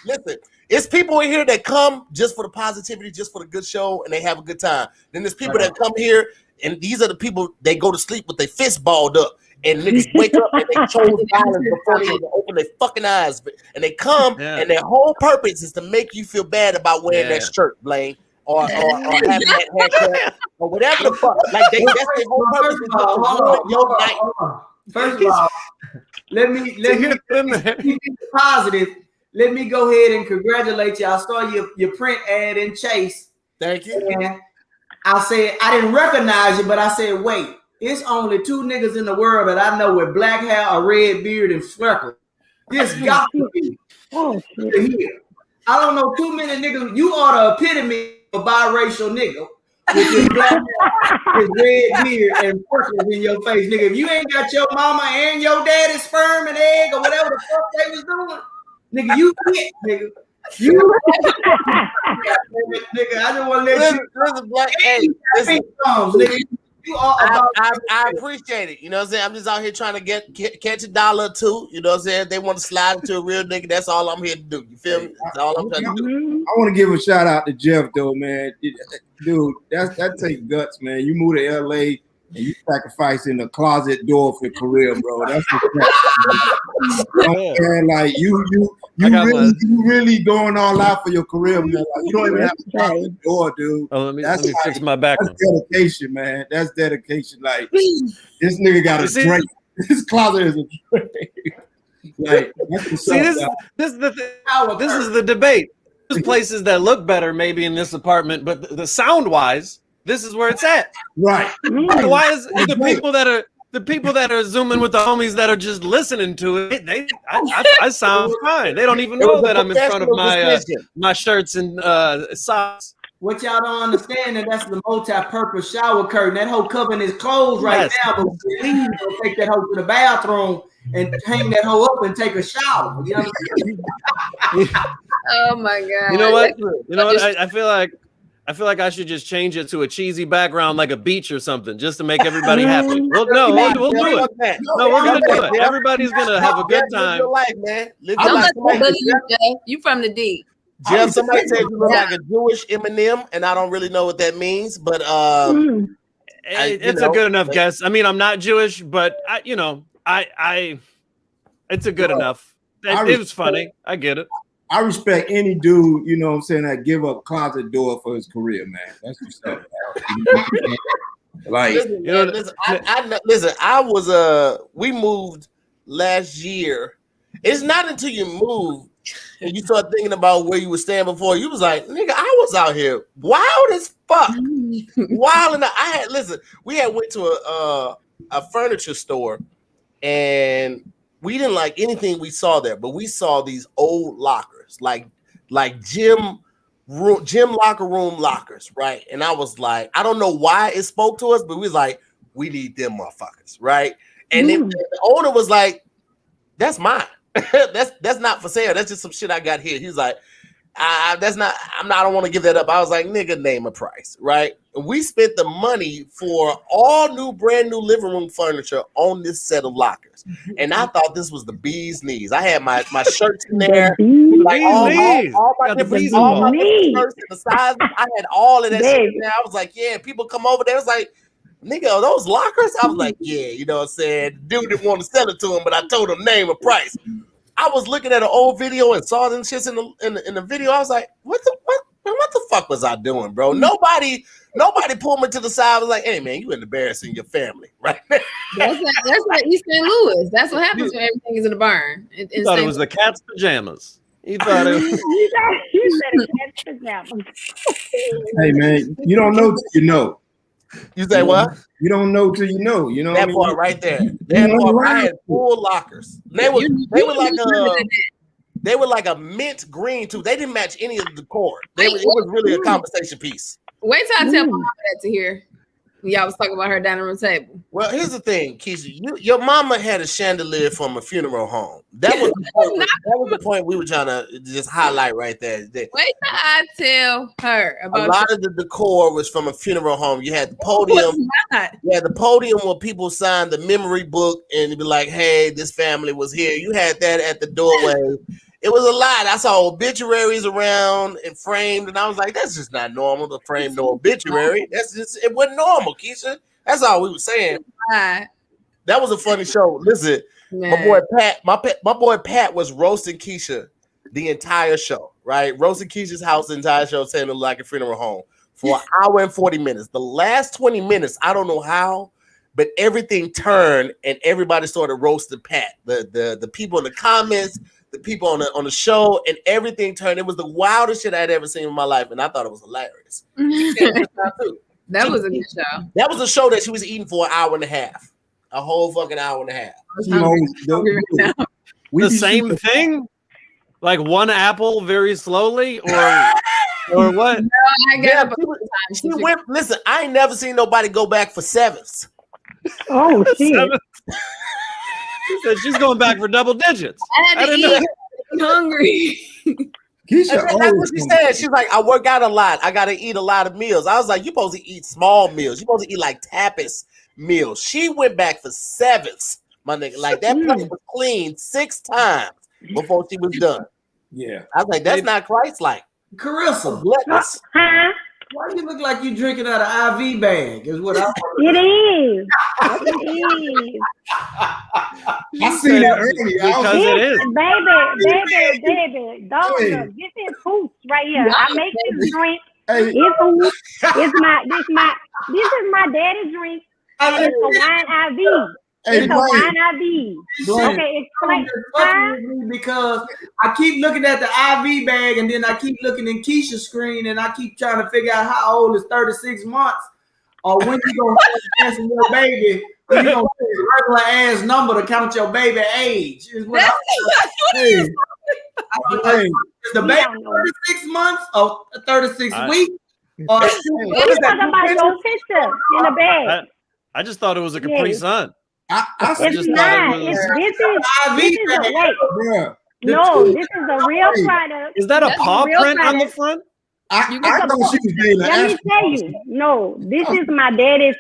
Listen, it's people in here that come just for the positivity, just for the good show, and they have a good time. Then there's people that come here, and these are the people, they go to sleep with their fists balled up, and niggas wake up and they chose violence before they even open their fucking eyes. And they come, and their whole purpose is to make you feel bad about wearing that shirt, Blaine. Or having that haircut, or whatever the fuck. Like that's their whole purpose. First of all, let me be positive. Let me go ahead and congratulate you. I saw your print ad in Chase. Thank you. And I said I didn't recognize you, but I said, wait, it's only two niggas in the world that I know with black hair, a red beard, and freckles. This got to be here. I don't know too many niggas. You are the epitome of biracial nigga with your black hair, his red beard, and freckles in your face, nigga. If you ain't got your mama and your daddy's sperm and egg or whatever the fuck they was doing, nigga, you quit, nigga. You nigga, I just want to let you listen, black, hey, listen, nigga. You are about I appreciate it. You know what I'm saying? I'm just out here trying to catch a dollar or two. You know what I'm saying? If they want to slide into a real nigga, that's all I'm here to do. You feel me? That's all I'm trying to do. I want to give a shout out to Jeff though, man. Dude, that takes guts, man. You move to LA and you sacrificing the closet door for your career, bro. That's like you really going all out for your career, man. Like, you don't even have to close the door, dude. Oh, let me fix my background. That's dedication, man. That's dedication. Like this nigga got a drink. This closet is a drink. Like see, this is the thing. This is the debate. There's places that look better maybe in this apartment, but the sound wise, this is where it's at. Right. Why is the people that are zooming with the homies that are just listening to it? I sound fine. They don't even know that I'm in front of my shirts and socks. What y'all don't understand that that's the multi-purpose shower curtain. That whole covering is closed right now, but please don't take that hoe to the bathroom and hang that hoe up and take a shower. You know what I'm saying? Oh my god! You know what? I feel like I should just change it to a cheesy background, like a beach or something, just to make everybody happy. We'll do it. No, we're gonna do it. Everybody's gonna have a good time. Live your life, man. Don't let them bully you, Jeff. You from the D. Jeff, somebody said you look like a Jewish Eminem, and I don't really know what that means, but it's a good enough guess. I mean, I'm not Jewish, but it's a good enough. It was funny. I get it. I respect any dude, you know what I'm saying, that give up closet door for his career, man. That's what's up. Like, we moved last year. It's not until you move and you start thinking about where you were staying before. You was like, nigga, I was out here wild as fuck. Wild. We had went to a furniture store and we didn't like anything we saw there, but we saw these old lockers, like gym locker room lockers, right? And I was like, I don't know why it spoke to us, but we was like, we need them motherfuckers, right? And then the owner was like, that's mine. that's not for sale. That's just some shit I got here. He was like, I don't want to give that up. I was like, nigga, name a price, right? And we spent the money for all brand new living room furniture on this set of lockers. And I thought this was the bee's knees. I had my shirts in there, like all my different shirts and the sizes. I had all of that shit in there. I was like, yeah, people come over there. It was like, nigga, are those lockers? I was like, yeah, you know what I'm saying? The dude didn't want to sell it to him, but I told him name a price. I was looking at an old video and saw them shits in the video. I was like, what the fuck was I doing, bro? Nobody pulled me to the side. I was like, hey man, you embarrassing your family, right? That's like East St. Louis. That's what happens when everything is in a barn. He thought it was the cat's pajamas. He thought it was. You said cat's pajamas. Hey man, you don't know till you know. You say what? You don't know till you know. You know that part right there. That part. I had full lockers. They were like a mint green too. They didn't match any of the decor. It was really a conversation piece. Wait till I tell Mama that to hear. Y'all was talking about her dining room table. Well, here's the thing, Keisha. Your mama had a chandelier from a funeral home. That was the point we were trying to just highlight right there. Wait till I tell her about a lot of the decor was from a funeral home. You had the podium. You had the podium where people signed the memory book and it'd be like, hey, this family was here. You had that at the doorway. It was a lot. I saw obituaries around and framed, and I was like, that's just not normal to frame no obituary. It wasn't normal, Keisha. That's all we were saying. That was a funny show. Listen, my boy Pat was roasting Keisha the entire show, right? Roasting Keisha's house the entire show, saying it looked like a funeral home for an hour and 40 minutes. The last 20 minutes, I don't know how, but everything turned and everybody started roasting Pat. The people in the comments, the people on the show, and everything turned. It was the wildest shit I'd ever seen in my life, and I thought it was hilarious. That was a good show. That was a show that she was eating for an hour and a half, a whole fucking hour and a half. The same thing, like one apple very slowly, or what? No, I got she went. Listen, I ain't never seen nobody go back for sevenths. Oh shit. She said she's going back for double digits. I had to eat. I'm hungry. Keisha, That's what she said. She's like, I work out a lot. I gotta eat a lot of meals. I was like, you supposed to eat small meals. You supposed to eat like tapas meals. She went back for 7s, my nigga. Like that plate was cleaned 6 times before she was done. Yeah. I was like, that's not Christ-like. Carissa, Huh? why do you look like you drinking out of IV bag? Is what I. It is. It is. I seen it earlier. Because it is. Baby. Dog, look, this is hoops right here. I make this drink. Hey. It's hoops. This is my daddy's drink. And it's a wine IV. It's a wine IV. Okay, explain. Because I keep looking at the IV bag and then I keep looking in Keisha's screen and I keep trying to figure out how old is 36 months or when you gonna start dancing your baby. You gonna pick a regular ass number to count your baby age. Is what is the baby 36 months or 36 weeks? Or what you talking about your picture in the bag? I just thought it was a Capri Sun. It's not. This is a real product. Is that a paw print on the front? I thought she was being an Let me tell you. No, this is my daddy's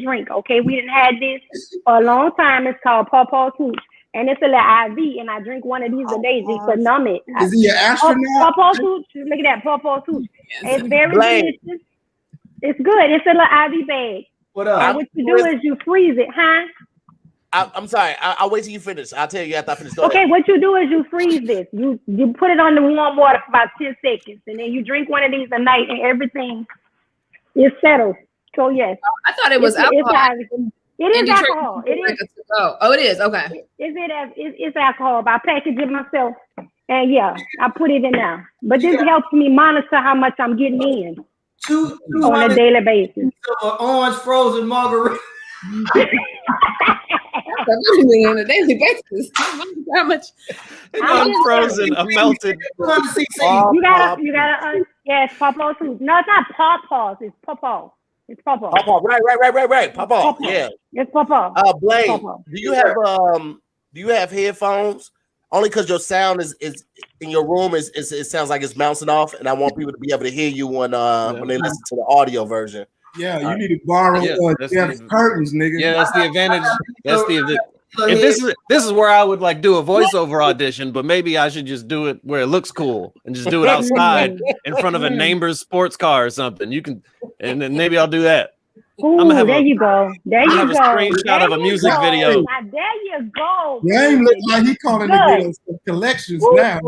drink. Okay, we didn't have this for a long time. It's called Pawpaw Tooch, and it's a little IV. And I drink one of these a day just to numb it. Is he an astronaut? Pawpaw Tooch. Look at that Pawpaw Tooch. It's very delicious. It's good. It's a little IV bag. What up? And what you do is you freeze it, huh? I'm sorry. I'll wait till you finish. I'll tell you after I finish. Okay, what you do is you freeze this. You put it on the warm water for about 10 seconds, and then you drink one of these a night, and everything is settled. So yes, I thought it was alcohol. It is alcohol. It is. Oh, it is. Okay. It's alcohol. I package it myself, and yeah, I put it in now. But this helps me monitor how much I'm getting in on a daily basis. Orange frozen margarita. On a daily basis. How much? Unfrozen, a melted. You gotta. Yes, Pawpaw Tooch. No, it's not Pawpaws. It's Pawpaw. It's Pawpaw. Pawpaw. Right. Pawpaw. Yeah. It's Pawpaw. Blaine, do you have headphones? Only because your sound is in your room it sounds like it's bouncing off, and I want people to be able to hear you when they listen to the audio version. Yeah, you need to borrow Jeff's curtains, nigga. Yeah, that's the advantage. That's the if this is where I would like do a voiceover audition, but maybe I should just do it where it looks cool and just do it outside in front of a neighbor's sports car or something. You can, and then maybe I'll do that. Ooh, there you go. There you go. A screenshot of a music video. Now, there you go. Game look like he calling the some collections now.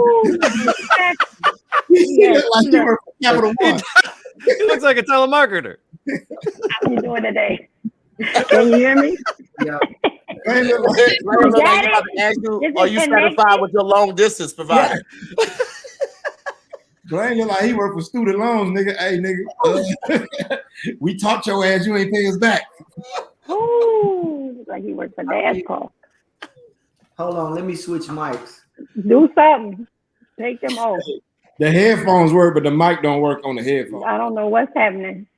He look like he work for Capital One. He looks like a telemarketer. How you doing today? Can you hear me? Yeah. Are you satisfied with your long distance provider? Blaine look like he work for student loans, nigga. Hey, nigga, we taught your ass, you ain't pay us back. Ooh, looks like he worked for NASCAR. Hold on, let me switch mics. Do something. Take them off. The headphones work, but the mic don't work on the headphones. I don't know what's happening.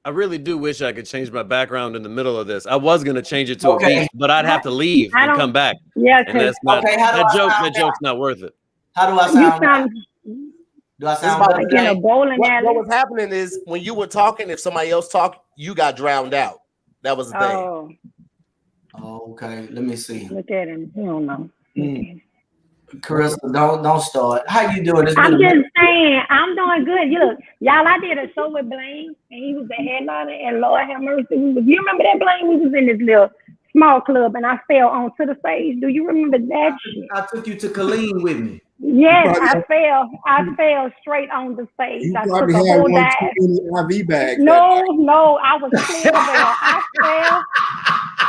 I really do wish I could change my background in the middle of this. I was gonna change it to a beat, but I'd have to leave and come back. Yeah, and that's not that joke's not worth it. How do I sound? Do I sound like in a bowling alley? What was happening is when you were talking, if somebody else talked, you got drowned out. That was the thing. Oh, okay. Let me see. Look at him. He don't know. Carissa, don't start. How you doing? I'm just saying, I'm doing good. Look, y'all, I did a show with Blaine, and he was the headliner, and Lord have mercy. You remember that, Blaine? We was in this little small club, and I fell onto the stage. Do you remember that? I took you to Colleen with me. Yes, I fell straight on the stage. You I took probably a had whole one dive. too many IV bags. No, I was clear there. I fell.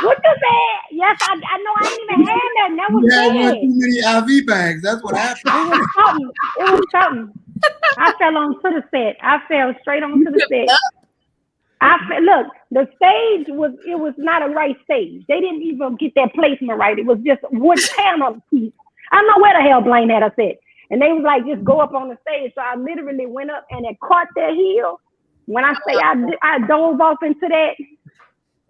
What you said? Yes, I know. I didn't even have that. That was you had one too many IV bags. That's what happened. It was something. I fell onto the set. I fell straight onto the set. Look, the stage was not a right stage. They didn't even get that placement right. It was just wood panel piece. I don't know where the hell Blaine had us at. And they was like, just go up on the stage. So I literally went up and it caught their heel. When I say I dove off into that.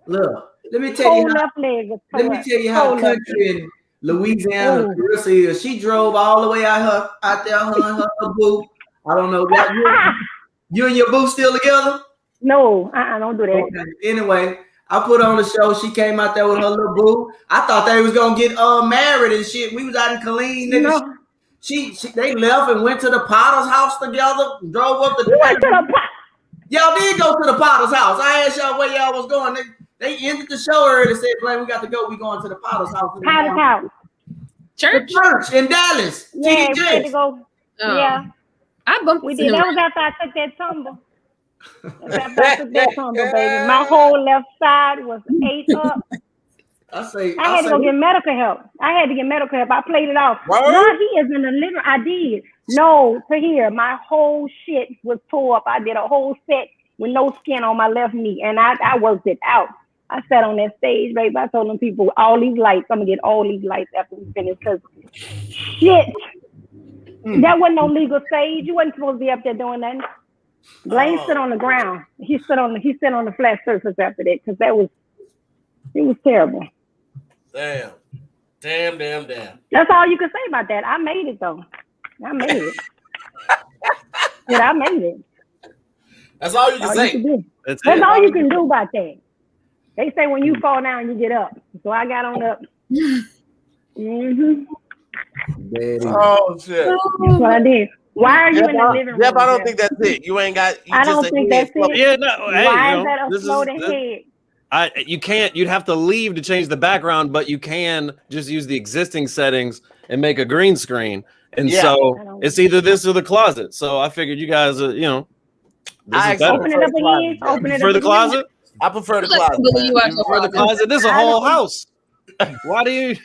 Look, let me tell you how country in Louisiana Carissa is. She drove all the way out there on her boot. I don't know. You and your boo still together? No, don't do that. Okay. Anyway, I put on the show. She came out there with her little boo. I thought they was gonna get married and shit. We was out in Killeen. No. They left and went to the Potter's house together. Drove up You went to the Y'all did go to the Potter's house. I asked y'all where y'all was going. They ended the show early and said, "Blaine, we got to go. We going to the Potter's house." Potter's house. Church? The church in Dallas. Yeah, we had to go. Oh. Yeah. I bumped We into did. him. That was after I took that tumble. Baby. My whole left side was ate up. I had to go get medical help. I played it off. What? No, he is in the living. I did. No, Tahir, my whole shit was tore up. I did a whole set with no skin on my left knee, and I worked it out. I sat on that stage, baby. I told them people, all these lights, I'm gonna get all these lights after we finish, because shit, that wasn't no legal stage. You wasn't supposed to be up there doing nothing. Blaine stood on the ground. He stood on the flat surface after that, because it was terrible. Damn. That's all you can say about that. I made it though. I made it. Yeah, I made it. That's all you can say. That's all you can do about that. They say when you fall down, you get up. So I got on up. Mm-hmm. Oh shit. That's what I did. Why are you in the living room? Jeff, I don't think that's it. You ain't got. I don't think that's it. Yeah, no. Hey, why is that a floating head? You can't. You'd have to leave to change the background, but you can just use the existing settings and make a green screen. And so it's either this or the closet. So I figured you guys, this is better. Open it up again. Open it For up the again. closet? I prefer the closet. For the closet, this is a whole house. Why do you?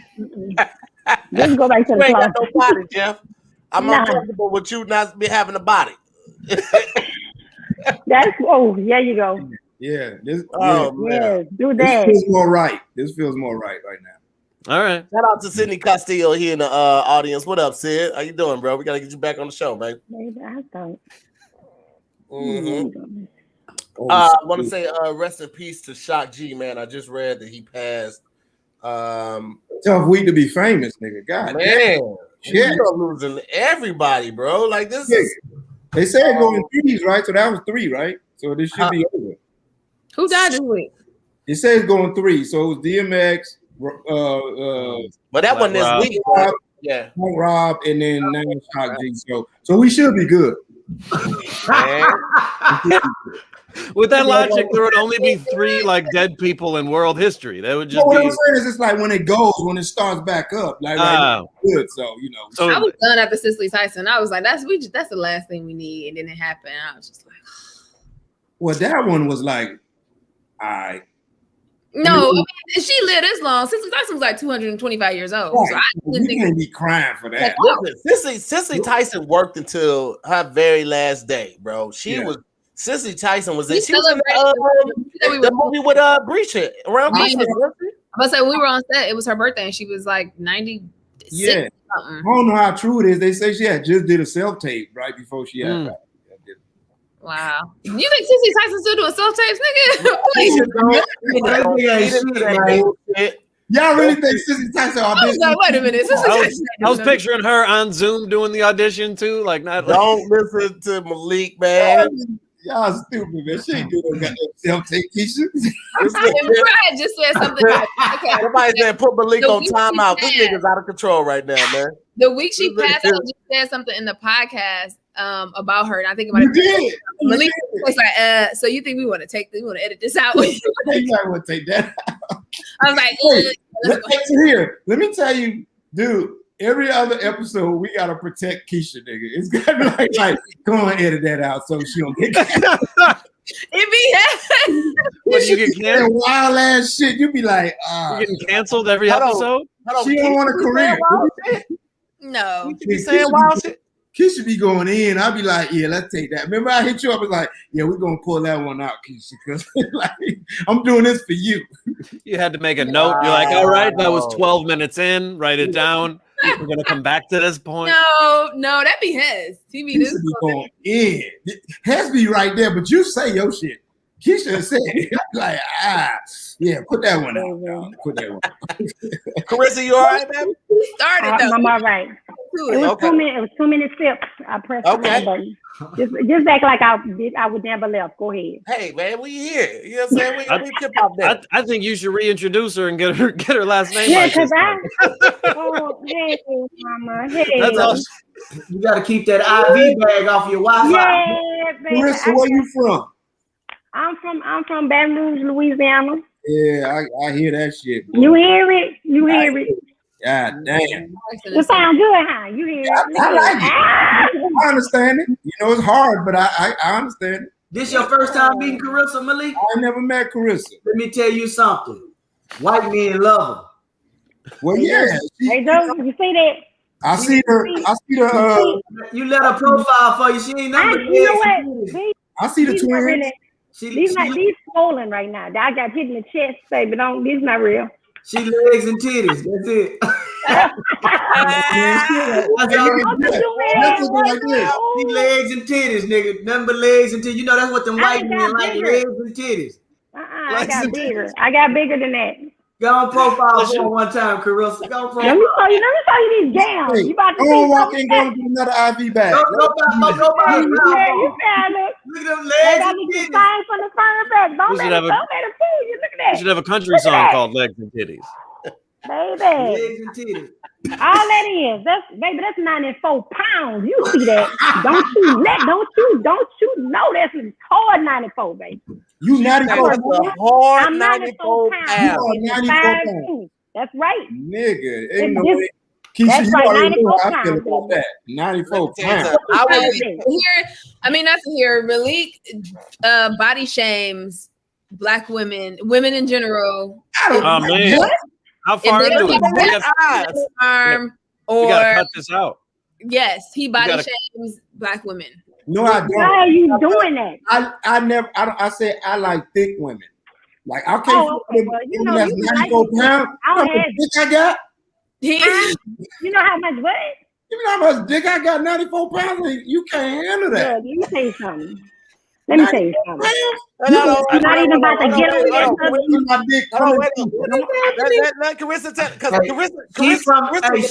Let's go back to the You ain't closet. got no body, Jeff. I'm uncomfortable with you not be having a body. There you go. Yeah. Yes, do This that. feels more right. This feels more right now. All right. Shout out to Sydney Castillo here in the audience. What up, Sid? How you doing, bro? We gotta get you back on the show, man. Maybe I thought. I want to say rest in peace to Shock G, man. I just read that he passed. Tough week to be famous, nigga. God man, shit. You're losing everybody, bro. Like this is. They said going threes, right? So that was 3, right? So this should be over. Who died this week? It says going 3. So it was DMX, but that wasn't this week. Rob, yeah, Rob, and then now Shock G. So we should be good. With that logic, there would only be 3 like dead people in world history. That would just what be. I'm saying is, it's like when it starts back up, like good. So you know. So I was done after Cicely Tyson. I was like, that's the last thing we need, and then it happened. I was just like, well, that one was like, all right. No, I mean, she lived this long. Cicely Tyson was like 225 years old. Right. So I didn't think can't be crying for that. Listen, Cicely Tyson worked until her very last day, bro. She was. Cicely Tyson was in. She was in the movie with Breacher around Christmas. I say when we were on set, it was her birthday, and she was like 96. Yeah, I don't know how true it is. They say she had just did a self tape right before she had. Wow, you think Cicely Tyson still doing self tapes, nigga? Y'all really think Cicely Tyson auditioned? Like, wait a minute, I was picturing her on Zoom doing the audition too. Like, not. Don't listen to Malik, man. Y'all stupid, man. She ain't doing no goddamn self-tape, Keisha. I just said something. Okay. Somebody said put Malik on timeout. This nigga's out of control right now, man. The week she passed, I just said something in the podcast about her, and I think about it. Malik was like, so you think we want to edit this out? You might want to take that out. I was like, here, let me tell you, dude. Every other episode, we gotta protect Keisha, nigga. It's gotta be like, come on, edit that out so she don't get canceled. But you get canceled. Wild ass shit. You be like, you getting canceled every episode. She don't want a career. No, you be saying wild shit. Keisha be going in. I'll be like, yeah, let's take that. Remember, I hit you up and like, yeah, we're gonna pull that one out, Keisha, because like, I'm doing this for you. You had to make a note. You're like, all right, that was 12 minutes in. Write it down. We're gonna come back to this point. No, that'd be Hez. He be this going in. Hez be right there, but you say your shit. Keisha said it. Like, yeah, put that one out. Y'all. Put that one. Carissa, you all right, man? He started though. I'm all right. It was 2 minutes. It was 2 minute sips. I pressed the wrong button. Just act like I would never left. Go ahead. Hey man, we here. You know what I'm saying? We tip out there. I think you should reintroduce her and get her last name. Yeah, right because this oh, hey, mama, hey. That's all. You got to keep that IV bag off your Wi-Fi. Yeah, baby. Carissa, where you from? I'm from Baton Rouge, Louisiana. Yeah, I hear that shit. Boy. You hear it? You hear it? God damn. It sound good, huh? You hear it? I like it. I understand it. You know, it's hard, but I understand it. This your first time meeting Carissa, Malik? I never met Carissa. Let me tell you something. White men love her. Well, yeah. Hey, Joe, you see that? I see her. You let her profile for you. She ain't nothing. You know what? I see the twins. Really, these swollen right now. I got hit in the chest, baby. These not real. She legs and titties. That's it. She legs and titties, nigga. Nothing but legs and titties. You know that's what them white men like, legs and titties. I got bigger. I got bigger than that. Go on profile for one time, Carissa. Go on profile. Let me show you these gowns. Hey, You about to don't walk in going to get another IV bag. Go back. Look at them legs and titties. Sign from the front back. Don't let it fool you. Look at that. You should have a country song called Legs and Titties. Baby. Legs and titties. All that is, that's 94 pounds. You see that? Don't you know that's hard 94, baby. You 94 That's a hard I'm 94 pounds. You are 94 pounds. That's right. Nigga, ain't no way. Keisha, That's you right, already know 94 how I feel pounds, about that. 94 pounds. Not to hear Malik body shames black women in general. Oh man. What? How far into it? We gotta cut this out. Yes, he body shames black women. No, I don't. Why are you doing that? I said I like thick women. Like I can't well, you know, that's 94 pounds. How much dick I got? You know how much what? You know how much dick I got? 94 pounds. You can't handle that. Let me tell you something. You're not even about to get on that. Carissa's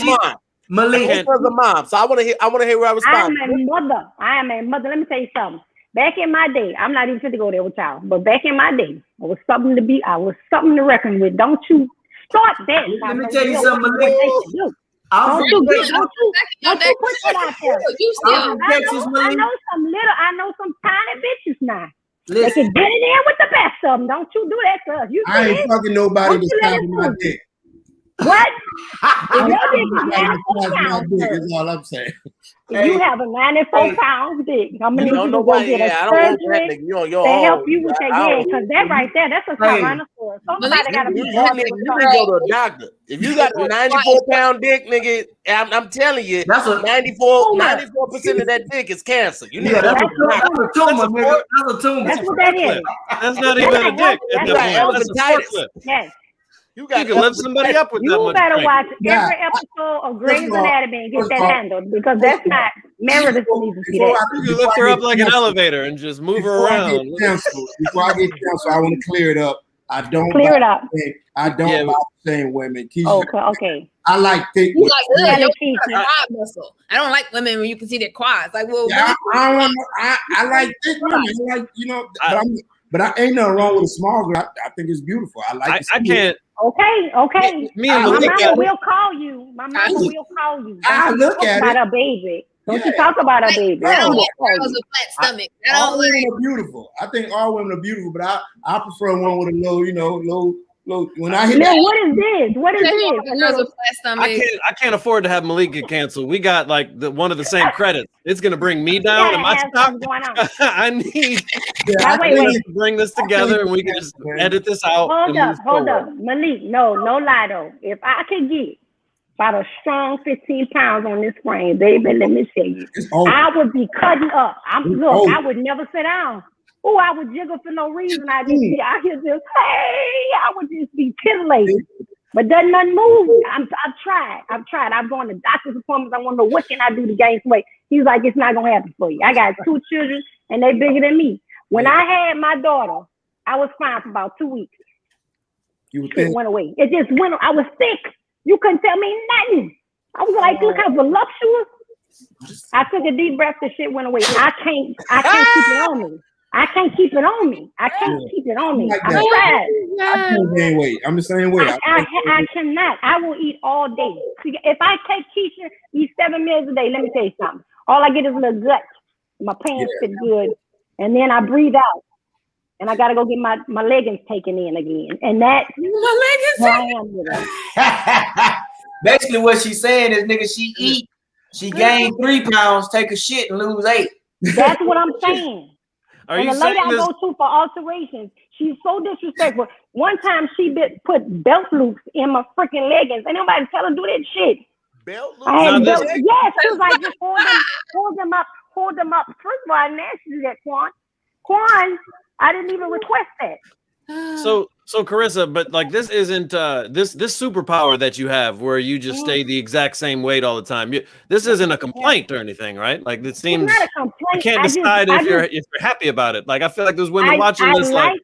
a mom. Malik was a mom, so I want to hear where I respond. I am a mother. Let me tell you something. Back in my day, I'm not even going to go there with y'all, but back in my day, I was something to reckon with. Don't you start that. Let me tell you something, Malik. Don't you put that out there. I know some tiny bitches now. They can get in there with the best of them. Don't you do that to us. I ain't fucking nobody to stop my dick. What? Is all I'm saying. If you have a 94 pound dick, how many people go get a surgery to help you with that? Because that right there, that's a tyrannosaurus. Somebody got to be. You go to a doctor. If you got a 94-pound dick, nigga, I'm telling you, that's a 94% of that dick is cancer. You need that's a tumor, nigga. That's a tumor. That's what that is. That's not even a dick. Yes. You can lift somebody up with that much. You better watch every episode of Grey's Anatomy and get that handled, because that's not Meredith needs to see that. You can lift her up like an elevator and just move her around. Before I get canceled, I want to clear it up. I don't clear it up. I don't like the same women. Okay. I like thick women. Quad muscle. I don't like women when you can see their quads. Like, well, I like thick women. Like, but I ain't nothing wrong with a small girl. I think it's beautiful. I can't. Okay. Me and my mama will call you. My mama will call you. I look at about her baby. Don't you talk about her baby? I don't like girls with flat stomach. All women are beautiful. I think all women are beautiful, but I prefer one with a low. When I hear that, what is this? What is this? Girls with flat stomach. I can't afford to have Malik get canceled. We got like one of the same credits. It's gonna bring me down and my stock. I need to bring this together and we can just edit this out. Hold up, Malik. No lie though. If I could get about a strong 15 pounds on this frame, baby, let me tell you, I would be cutting up. I would never sit down. Oh, I would jiggle for no reason. I would just be titillated. But doesn't nothing move. I've tried. I'm going to doctor's appointments. I want to know what can I do to gain weight. He's like, it's not gonna happen for you. I got 2 children and they bigger than me. When I had my daughter, I was fine for about 2 weeks. It went away. It just went. I was sick. You couldn't tell me nothing. I was like, look how voluptuous. I took a deep breath. The shit went away. I can't keep it on me. I can't keep it on me. I can't keep it on me. Like I'm that. tired. I can't gain weight. I'm the same way. I cannot. I will eat all day. If I take Keisha, eat 7 meals a day, let me tell you something. All I get is a little gut. My pants fit good. And then I breathe out. And I got to go get my leggings taken in again. And that. My leggings. Basically, what she's saying is, nigga, she gained 3 pounds, take a shit, and lose 8. That's what I'm saying. Are and you the lady I saying go to for alterations, she's so disrespectful. One time she put belt loops in my freaking leggings. Ain't nobody tell her to do that shit. Belt loops? I had No, belt. Yes, she was like, just hold them up. First of all, I didn't ask you that, Quan, I didn't even request that. So Carissa, but like this isn't this superpower that you have where you just stay the exact same weight all the time. This isn't a complaint or anything, right? Like it seems it's not a complaint. you can't decide if you're happy about it. Like I feel like there's women watching this like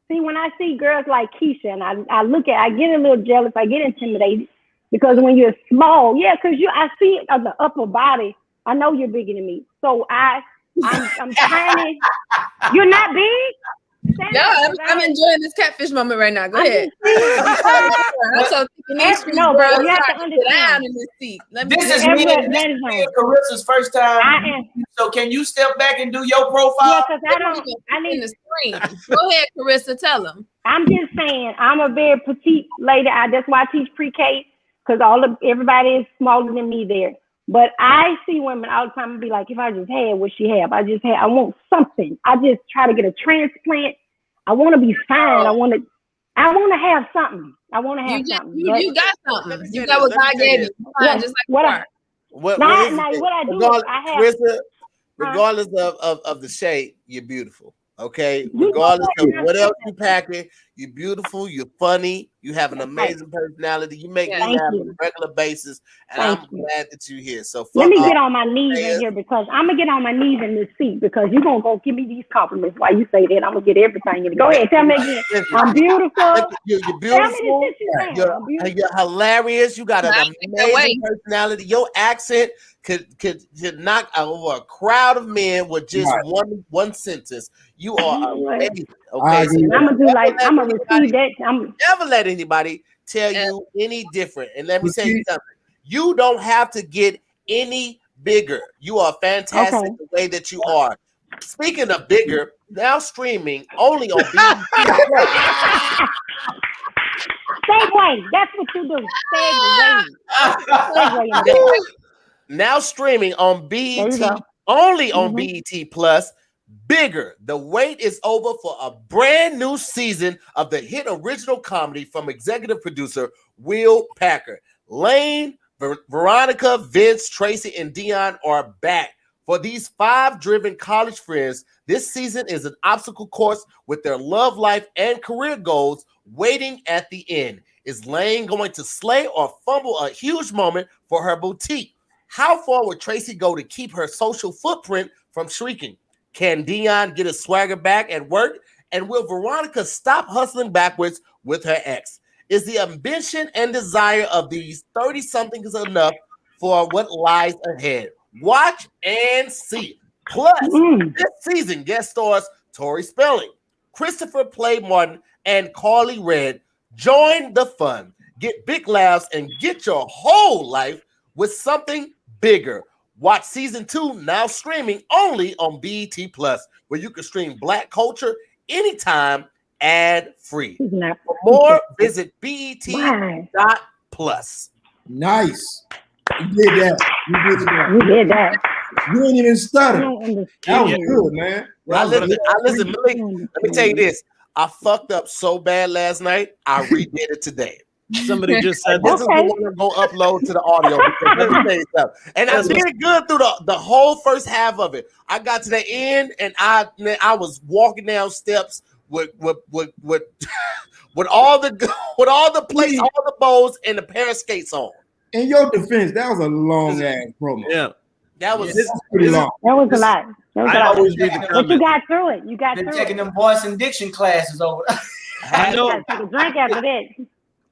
see when I see girls like Keisha and I get a little jealous, I get intimidated because when you're small, because I see the upper body, I know you're bigger than me. So I'm tiny. You're not big? Yeah, I'm enjoying this catfish moment right now. Go ahead. I'm so thinking no, bro, you have to understand. In this seat. This is me and Carissa's first time. So can you step back and do your profile? Yeah, because I need the screen. Go ahead, Carissa, tell them. I'm just saying, I'm a very petite lady. That's why I teach pre-K, because everybody is smaller than me there. But I see women all the time and be like, if I just had what she have, I want something. I just try to get a transplant. I want to be fine. I want to have something. I want to have something. You got something. You got what God gave you. Fine, just like what I do is I have. Carissa, regardless of the shape, you're beautiful. Okay, regardless of what else you packing, you're beautiful, you're funny, you have an amazing personality, you make me laugh on a regular basis, and I'm glad that you're here. So let me get on my knees in here because I'm gonna get on my knees in this seat because you're gonna go give me these compliments while you say that. I'm gonna get everything in. Go ahead, tell me again. I'm beautiful. You're beautiful. You're hilarious. You got an amazing personality. Your accent could knock over a crowd of men with just one sentence. You are amazing. Okay, so I'm gonna receive that. Never let anybody tell you any different. And let me tell you something. You don't have to get any bigger. You are fantastic the way that you are. Speaking of bigger, now streaming only on BET. Segway. That's what you do. Segway. Now streaming on BET, only on BET Plus. Bigger. The wait is over for a brand new season of the hit original comedy from executive producer Will Packer. Lane, Veronica, Vince, Tracy, and Dion are back. For these 5 driven college friends, this season is an obstacle course with their love life and career goals waiting at the end. Is Lane going to slay or fumble a huge moment for her boutique? How far would Tracy go to keep her social footprint from shrinking? Can Dion get a swagger back at work? And will Veronica stop hustling backwards with her ex? Is the ambition and desire of these 30-somethings enough for what lies ahead? Watch and see. Plus, this season guest stars Tori Spelling, Christopher Play Martin, and Carly Red. Join the fun. Get big laughs and get your whole life with something bigger. Watch season 2 now streaming only on BET Plus, where you can stream Black culture anytime ad-free. For more, visit BET.plus. Nice. You did that. You ain't even stutter. That was good, man. Listen, let me tell you this. I fucked up so bad last night, I redid it today. Somebody just said this is the one I'm going to upload to the audio. Let me tell you something. And I did good through the whole first half of it. I got to the end, and I was walking down steps with all the plates, all the bowls, and the pair of skates on. In your defense, that was a long ass promo. Yeah, that was pretty long. That was a lot. I always read the But comments. you got through it. You got They're through taking it. them voice and diction classes over. I know. Take a drink after that.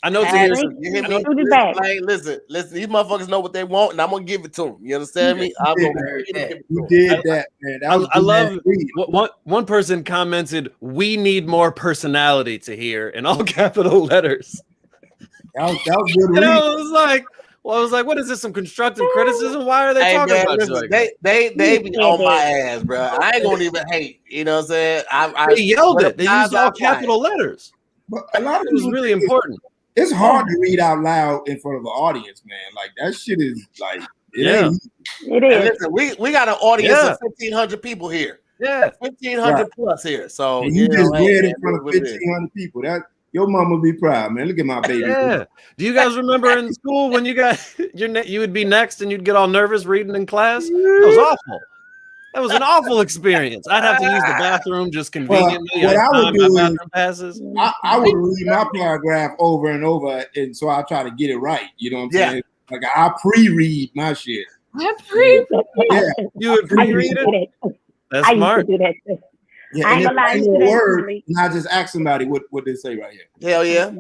I know. Hey, Drink, you hear me? shoot it back. Listen. These motherfuckers know what they want, and I'm gonna give it to them. You understand me? I'm gonna give it to You them. did that, man. That was I love good. one person commented, "We need more personality to hear," in all capital letters. That was good. And read. I was like, what is this? Some constructive criticism? Why are they Hey, talking man, about listen, you like that? they be on my ass, bro. I ain't gonna even hate. You know what I'm saying? They yelled it. They guys used all are quiet. capital letters. But a lot of It was people really think important. It's hard to read out loud in front of an audience, man. Like that shit is like it ain't. It And is. listen, we got an audience of 1,500 people here. Yeah, 1,500 plus here. So And you just hey, read man, in front of what it is. 1,500 people. That your mama be proud, man. Look at my baby. yeah. Do you guys remember in school when you got you would be next and you'd get all nervous reading in class? That was awful. That was an awful experience. I'd have to use the bathroom just conveniently. What I would do my is bathroom passes. I would read my paragraph over and over, and so I try to get it right. You know what I'm saying? Like I pre-read my shit. I pre. Yeah, You would pre-read it. That's I smart. used to do that. yeah. I And ain't if gonna lie, I I used know to do a that word, too. and I just ask somebody what they say right here. Hell yeah.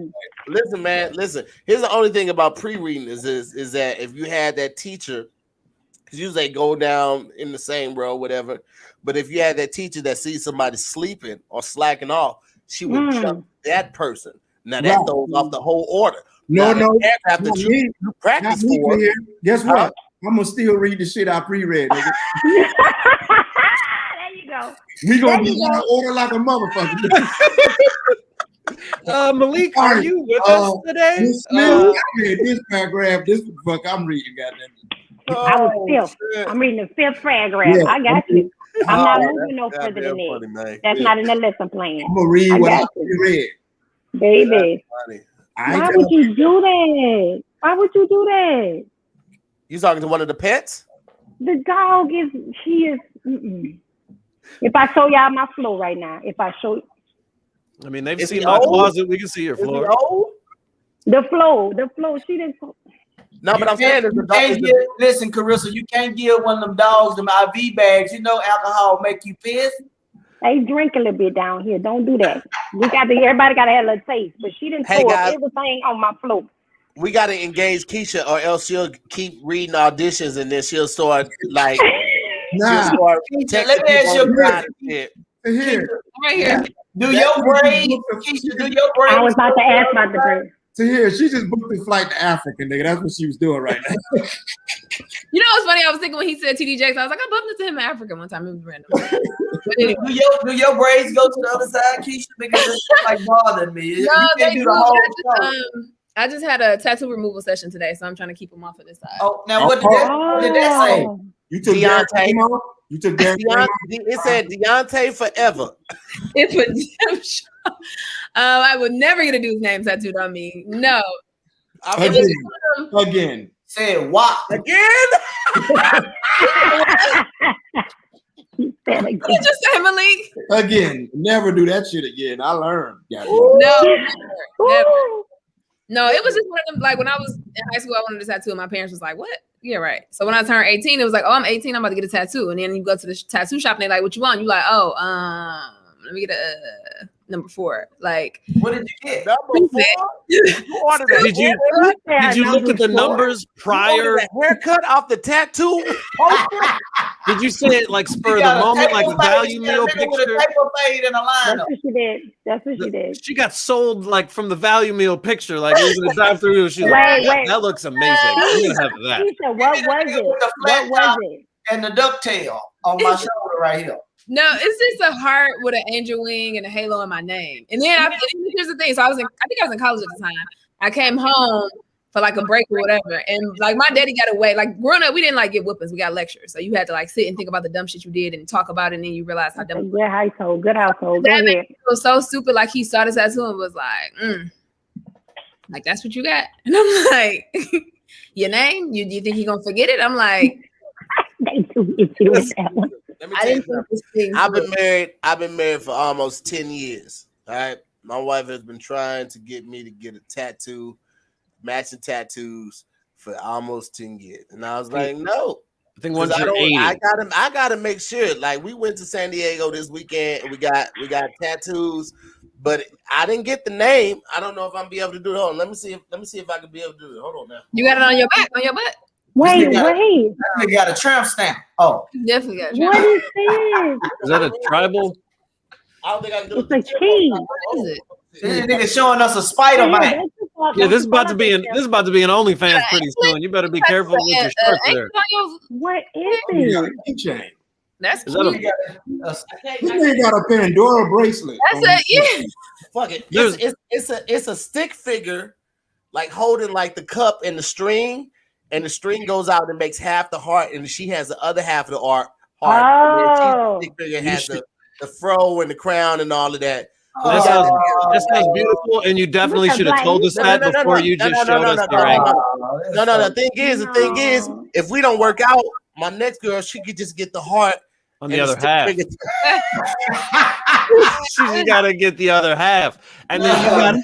Listen, man, listen. Here's the only thing about pre-reading is that if you had that teacher, because usually they go down in the same row, whatever. But if you had that teacher that sees somebody sleeping or slacking off, she would jump that person. Now that throws off the whole order. No, now, no. after you practice Not me for here. Guess what? I'm gonna still read the shit I pre-read, nigga. There you go. We gonna There be you out go. of order like a motherfucker. Malik, are you with us today? Miss Smith, I read this paragraph. This fuck I'm reading, goddamn. I was fifth. I'm reading the fifth paragraph. Yeah. I got you. I'm not moving no that's further than goddamn that. funny, man. That's not in the lesson plan. I'm gonna read what I got you. read. Baby. Funny. Why would you do that? Why would you do that? You talking to one of the pets? The dog is. If I show y'all my floor right now, I mean, they've Is seen he my old? closet. We can see your Is he floor. old? the floor, she didn't. No, but I'm saying is the dog. Listen, Carissa, you can't give one of them dogs them IV bags. You know alcohol make you piss. They drink a little bit down here. Don't do that. Everybody got to have a little taste. But she didn't throw up everything on my floor. We got to engage Keisha, or else she'll keep reading auditions, and then she'll start like. Nah. Keisha, let me ask you a question. Here. Right here. Do your brain, Keisha, do your brain? I was about to ask about the brain. So here, she just booked the flight to Africa, nigga. That's what she was doing right now. You know what's funny? I was thinking when he said TD Jakes, I was like, I bumped into him in Africa one time. It was random. But anyway. Do your braids go to the other side, Keisha? Because it's like bothering me. No, you they do do. the whole show. I just had a tattoo removal session today, so I'm trying to keep them off of this side. Oh, now what did that say? You took Deontay. You took Deontay. It said Deontay forever. It's redemption. I would never get a dude's name tattooed on me. No. Again. Say what? Again? What did you say, Malik? Again. Never do that shit again. I learned. No, never. No, it was just one of them. Like when I was in high school, I wanted a tattoo, and my parents was like, "What? Yeah, right." So when I turned 18, it was like, "Oh, I'm 18. I'm about to get a tattoo." And then you go to the tattoo shop, and they're like, "What you want?" You like, "Oh, let me get a number 4." Like, what did you get? Number 4? You ordered a Did you look at the numbers prior? Haircut off the tattoo? Did you say it like spur of the moment, like a value meal picture? That's what she did. She got sold like from the value meal picture, like it was in the drive-through. She's like, that looks amazing. I'm gonna have that. She said, "What was it? What was it?" And the ducktail on my shoulder right here. No, it's just a heart with an angel wing and a halo in my name. And then here's the thing. So I think I was in college at the time. I came home for like a break or whatever. And like my daddy got away. Like growing up, we didn't like get whoopings. We got lectures. So you had to like sit and think about the dumb shit you did and talk about it. And then you realize how dumb. Good household. Good household. Go ahead. It was so stupid. Like he saw this tattoo and was like, like that's what you got. And I'm like, your name? You think he gonna forget it? I'm like, they too itchy with that one. Let me tell you something. I've been married for almost 10 years. All right. My wife has been trying to get me to get a tattoo, matching tattoos for almost 10 years. And I was like, no. I think once you're 80. I gotta make sure. Like we went to San Diego this weekend and we got tattoos, but I didn't get the name. I don't know if I'm be able to do it. Hold on, let me see if I can be able to do it. Hold on now. You got it on your back, on your butt? Wait. They got a tramp stamp. Oh, Definitely got a tramp. What is this? Is that a tribal? I don't think I can do it. It's a key. What is it? this nigga showing us a spider man. Yeah, this is about to be an OnlyFans pretty soon. You better be careful with your shirt there. What is it? Keychain. That's Is that cute. This nigga got a Pandora bracelet. That's it. Yeah. Fuck it. It's a stick figure, like holding like the cup and the string goes out and makes half the heart, and she has the other half of the heart. Oh. The stick figure has the fro and the crown and all of that. That sounds beautiful, and you definitely should have told us that before you just showed us your ankle. No. The thing is, if we don't work out, my next girl, she could just get the heart on the other half. She just gotta get the other half, and then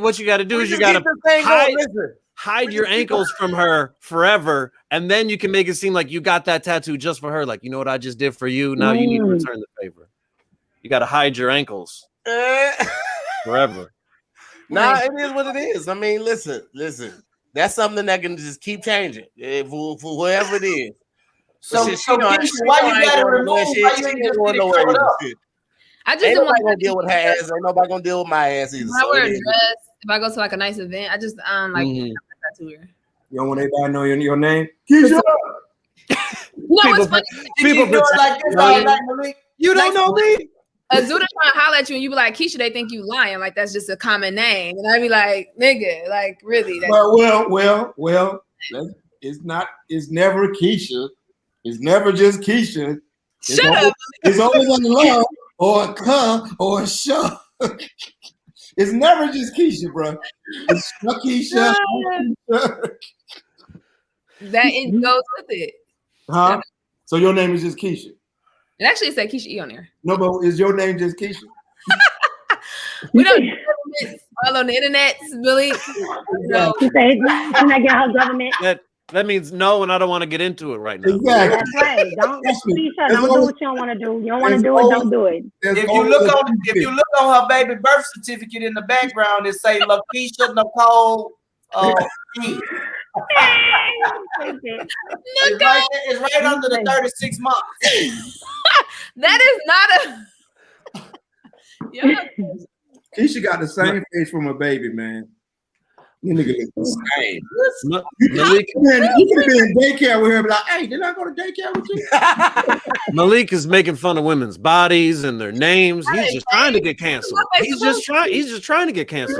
what you gotta do is you gotta hide your ankles from her forever, and then you can make it seem like you got that tattoo just for her. Like, you know what I just did for you? Now you need to return the favor. You gotta hide your ankles forever. Nah, it is what it is. I mean, listen. That's something that can just keep changing for whoever it is. So why you got to remove? Why you ain't just get it up? I just ain't don't nobody want gonna deal with her ass. Ain't nobody gonna deal with my ass either. If I wear a dress, if I go to like a nice event, I just like tattoo her. You don't want everybody to know your name? Keisha. People like this all night, Malik. You don't know me? A dude trying to holler at you and you be like, Keisha, they think you lying. Like, that's just a common name. And I be like, nigga, like, really? Well, it's never Keisha. It's never just Keisha. Shut up. It's always a love or a cuh or a show. It's never just Keisha, bro. It's Keisha. That it goes with it. Huh? So your name is just Keisha? It actually said Keisha E on there. No, but is your name just Keisha? We don't do government all on the internet, Billy. No. She's not getting her government. That means no, and I don't want to get into it right now. Exactly. That's right. Don't do what you don't want to do. You don't want to do it, don't do it. If you look on her baby birth certificate in the background, it say LaKeisha Nicole E. It's right under the 36 months. That is not a. Yeah. Keisha got the same face from a baby, man. You nigga look the same. Malik, you could be in daycare with her, be like, "Hey, did I go to daycare with you?" Malik is making fun of women's bodies and their names. He's just trying to get canceled. He's just trying to get canceled.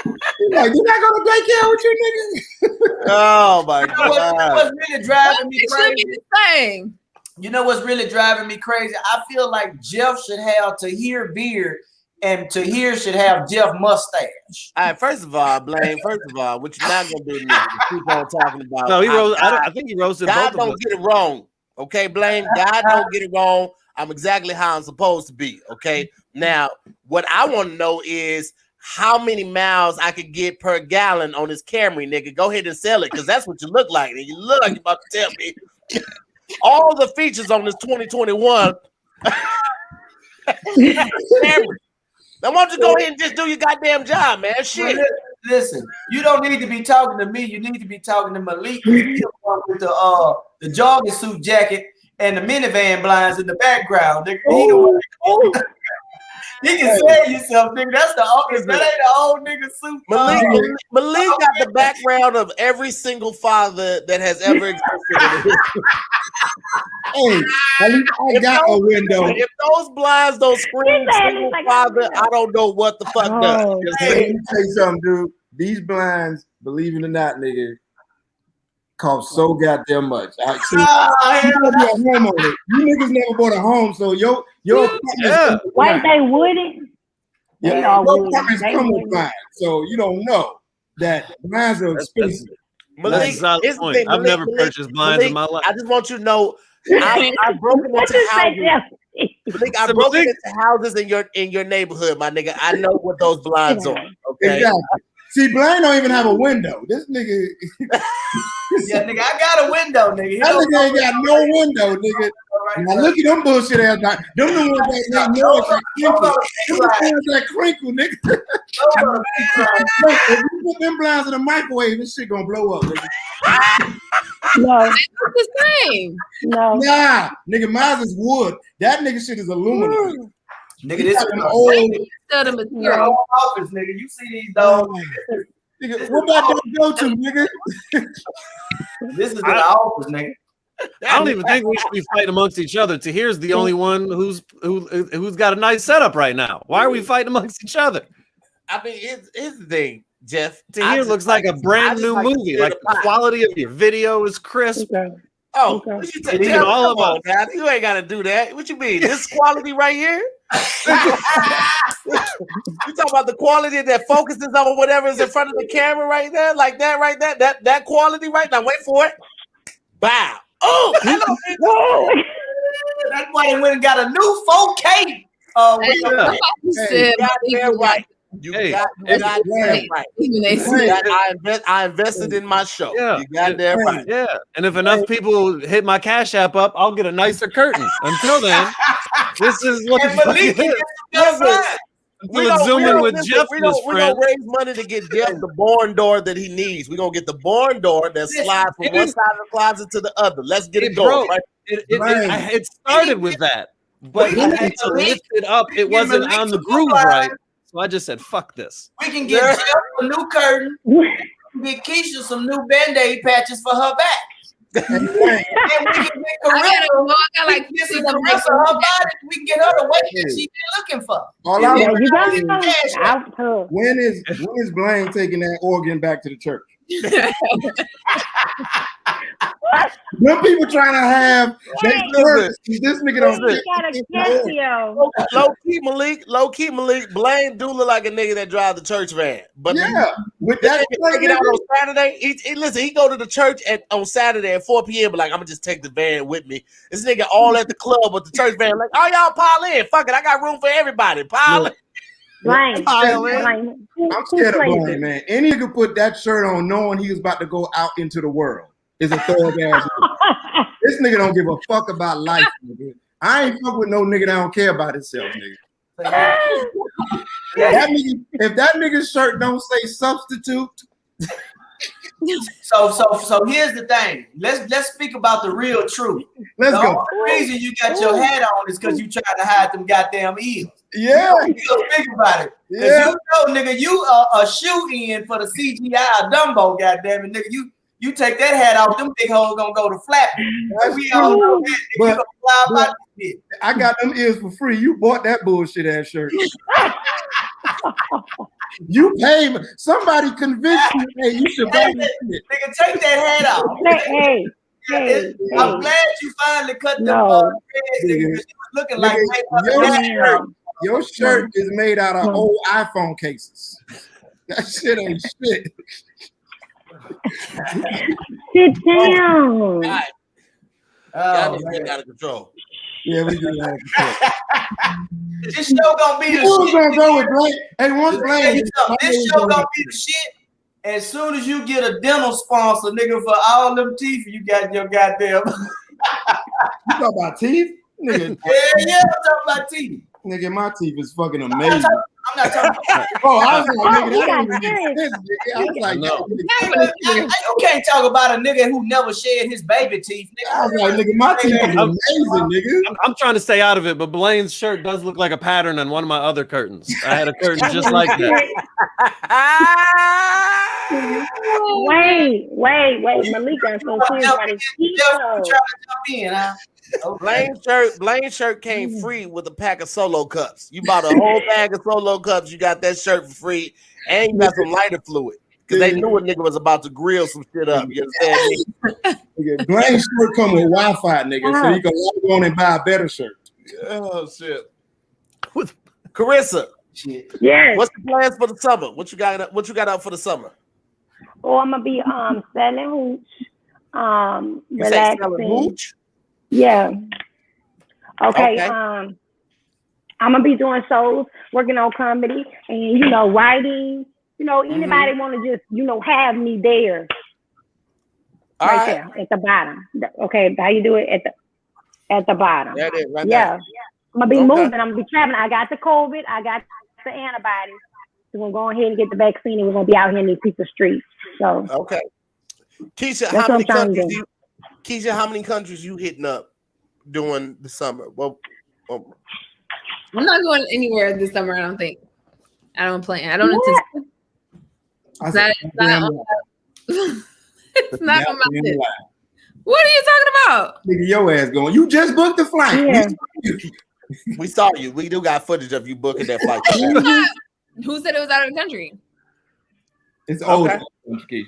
He's like, did I go to daycare with you, nigga? Oh my God! What's really driving me crazy? You know what's really driving me crazy? I feel like Jeff should have Tahir beard, and Tahir should have Jeff mustache. All right, first of all, Blaine. What you're not gonna do is keep on talking about. No, I think he roasted. God both of don't us. get it wrong, okay, Blaine. God don't get it wrong. I'm exactly how I'm supposed to be, okay. Now, what I want to know is how many miles I could get per gallon on this Camry, nigga. Go ahead and sell it, because that's what you look like. And you look like you're about to tell me all the features on this 2021 Camry. Now, why don't you go ahead and just do your goddamn job, man? Shit. Listen, you don't need to be talking to me. You need to be talking to Malik. He's the one with the jogging suit jacket and the minivan blinds in the background. Nigga. He can say you something, nigga. That's the oldest. That ain't the old nigga suit. Malik got the background of every single father that has ever existed. Hey, I got a window. If those blinds don't scream single father, I don't know what the fuck does. Hey, let me tell you something, dude. These blinds, believe it or not, nigga, cost so goddamn much. You niggas never bought a home, so your Why they wouldn't? Yeah, your apartments come with blinds, so you don't know that blinds are expensive. That's not the point. I've never purchased blinds in my life. I just want you to know I've broken into houses. I've broken into houses in your neighborhood, my nigga. I know what those blinds are. Okay. Exactly. See, Blaine don't even have a window. This nigga Yeah, nigga, I got a window, nigga. That nigga ain't got no window, nigga. Now look at them bullshit ass. Them the ones that make noise like crinkle. Them the ones that crinkle, nigga. If you put them blinds in the microwave, this shit gonna blow up, nigga. No, It's the same. no. Nah, nigga, mine is wood. That nigga shit is aluminum. Nigga, this is an old Still the material. office, nigga. You see these dogs? nigga. What about that go to, nigga? This is the office, nigga. I don't even think we should be fighting amongst each other. Tahir's the only one who's got a nice setup right now. Why are we fighting amongst each other? I mean, here's the thing, Jeff. Tahir looks like a brand new movie. Like the quality of your video is crisp. Okay. Oh, Okay. what you Even Jeff, all come of on, man. You ain't gotta do that. What you mean? This quality right here? You talking about the quality that focuses on whatever is in front of the camera right there, like that right there, that quality right now. Wait for it. Bow. Oh, hello. Whoa. That's why they went and got a new 4K. You said, Goddamn right. You Hey, got goddamn right. even they said, I invested in my show. Yeah. You goddamn right. Yeah, and if enough people hit my Cash App up, I'll get a nicer curtain. Until then, this is what And the fuck Malik it is. Until it's zooming with Jeff and his We're friend. gonna raise money to get Jeff the barn door that he needs. We're gonna get the barn door that slides from one side of the closet to the other. Let's get it going. Right? It started with that, but I had to lift it up. It wasn't on the groove right. So I just said, fuck this. We can get Jeff a new curtain. Get Keisha some new Band-Aid patches for her back. And we can get I got like this is the rest of her body. We can get her the weight that she's been looking for. All Yeah, I you got want to when is Blaine taking that organ back to the church? Them people trying to have this nigga don't You gotta catch you. Low key Malik, Blaine do look like a nigga that drive the church van. But yeah, with that that take it out on Saturday. He go to the church on Saturday at 4 p.m. But like, I'm gonna just take the van with me. This nigga all at the club with the church van. Like, oh y'all pile in. Fuck it, I got room for everybody. Pile in. Blind. I'm scared of Blaine, man. Any nigga put that shirt on knowing he was about to go out into the world is a thug ass. This nigga don't give a fuck about life, nigga. I ain't fuck with no nigga that don't care about himself, nigga. If that nigga's shirt don't say substitute. So here's the thing. Let's speak about the real truth. Let's go. The reason you got your hat on is because you trying to hide them goddamn eels. Yeah. Think about it. Yeah. You know, nigga, you are a shoe-in for the CGI Dumbo, goddamn it, nigga. You take that hat off, them big hoes gonna go to flapping. We all know that. Nigga, you gonna fly about this shit. I got them ears for free. You bought that bullshit ass shirt. You pay me. Somebody convinced you, hey, you should buy this shit. Nigga, take that hat off. Hey. I'm glad you finally cut them dreads, nigga, 'cause you was looking like your shirt is made out of old iPhone cases. That shit ain't shit. Sit down. Y'all just getting out of control. Yeah, we get out of control. This show gonna be the Who's shit. gonna go with Blake? Hey, once Blake, This show gonna be the shit. As soon as you get a dental sponsor, nigga, for all them teeth you got in your goddamn. You talk about teeth? Nigga, yeah, I'm talking about teeth. Nigga, my teeth is fucking amazing. I'm not talking about. Oh, I was like, nigga, that don't even make sense, nigga. I was like, you can't talk about a nigga who never shed his baby teeth. Nigga. I was like, nigga, my teeth is amazing, nigga. I'm trying to stay out of it, but Blaine's shirt does look like a pattern on one of my other curtains. I had a curtain just like that. Wait. Malik got some serious about his teeth. Trying to jump in, huh? Blaine's shirt came free with a pack of Solo cups. You bought a whole bag of Solo cups. You got that shirt for free, and you got some lighter fluid because they knew a nigga was about to grill some shit up. You understand me? Blaine's shirt come with Wi-Fi, nigga, so you can log on and buy a better shirt. Oh shit! Carissa, yes. What's the plans for the summer? What you got up for the summer? Oh, I'm gonna be selling hooch, relaxing. Hooch? Yeah. Okay. I'm gonna be doing shows, working on comedy, and writing. Anybody want to just have me there. Right there at the bottom. Okay, how you do it at the bottom? There it is, right yeah. there. I'm gonna be moving. I'm gonna be traveling. I got the COVID. I got the antibodies. So we're going to go ahead and get the vaccine, and we're gonna be out here in these piece of streets. So okay. Keisha, how many countries you hitting up during the summer? Well, I'm not going anywhere this summer. I don't think. I don't plan. I don't intend. It's not on my list. What are you talking about? Nigga, your ass going. You just booked the flight. Yeah. We saw you. We do got footage of you booking that flight. Who said it was out of the country? It's old. Okay.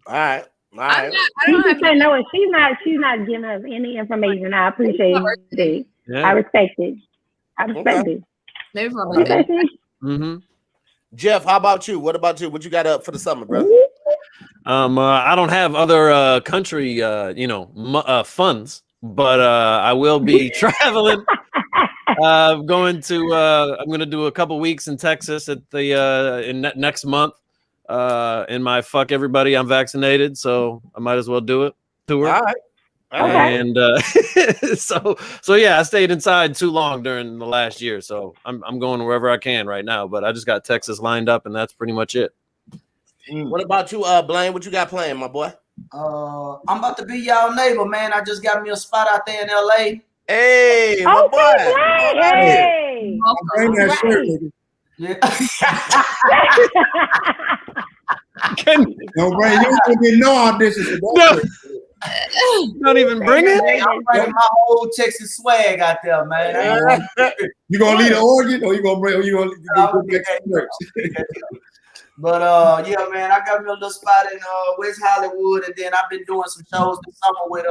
All right. I don't have to know it. She's not giving us any information. I appreciate it. Yeah. I respect it. Maybe for my birthday. Mm-hmm. Jeff, how about you? What about you? What you got up for the summer, bro? I don't have other country, funds, but I will be traveling. I'm going to do a couple weeks in Texas at the next month. In my fuck everybody, I'm vaccinated, so I might as well do it. Tour. All right. And so yeah, I stayed inside too long during the last year, so I'm going wherever I can right now. But I just got Texas lined up, and that's pretty much it. What about you, Blaine? What you got playing, my boy? I'm about to be y'all neighbor, man. I just got me a spot out there in LA. Hey, my boy. Hey. Bring that shirt, nigga. Yeah. No, Brian, you don't get no auditions. No. Don't even bring it. I'm bringing my whole Texas swag out there, man. You gonna leave the organ, or you gonna bring? Or you gonna get merch? But yeah, man, I got me a little spot in West Hollywood, and then I've been doing some shows this summer with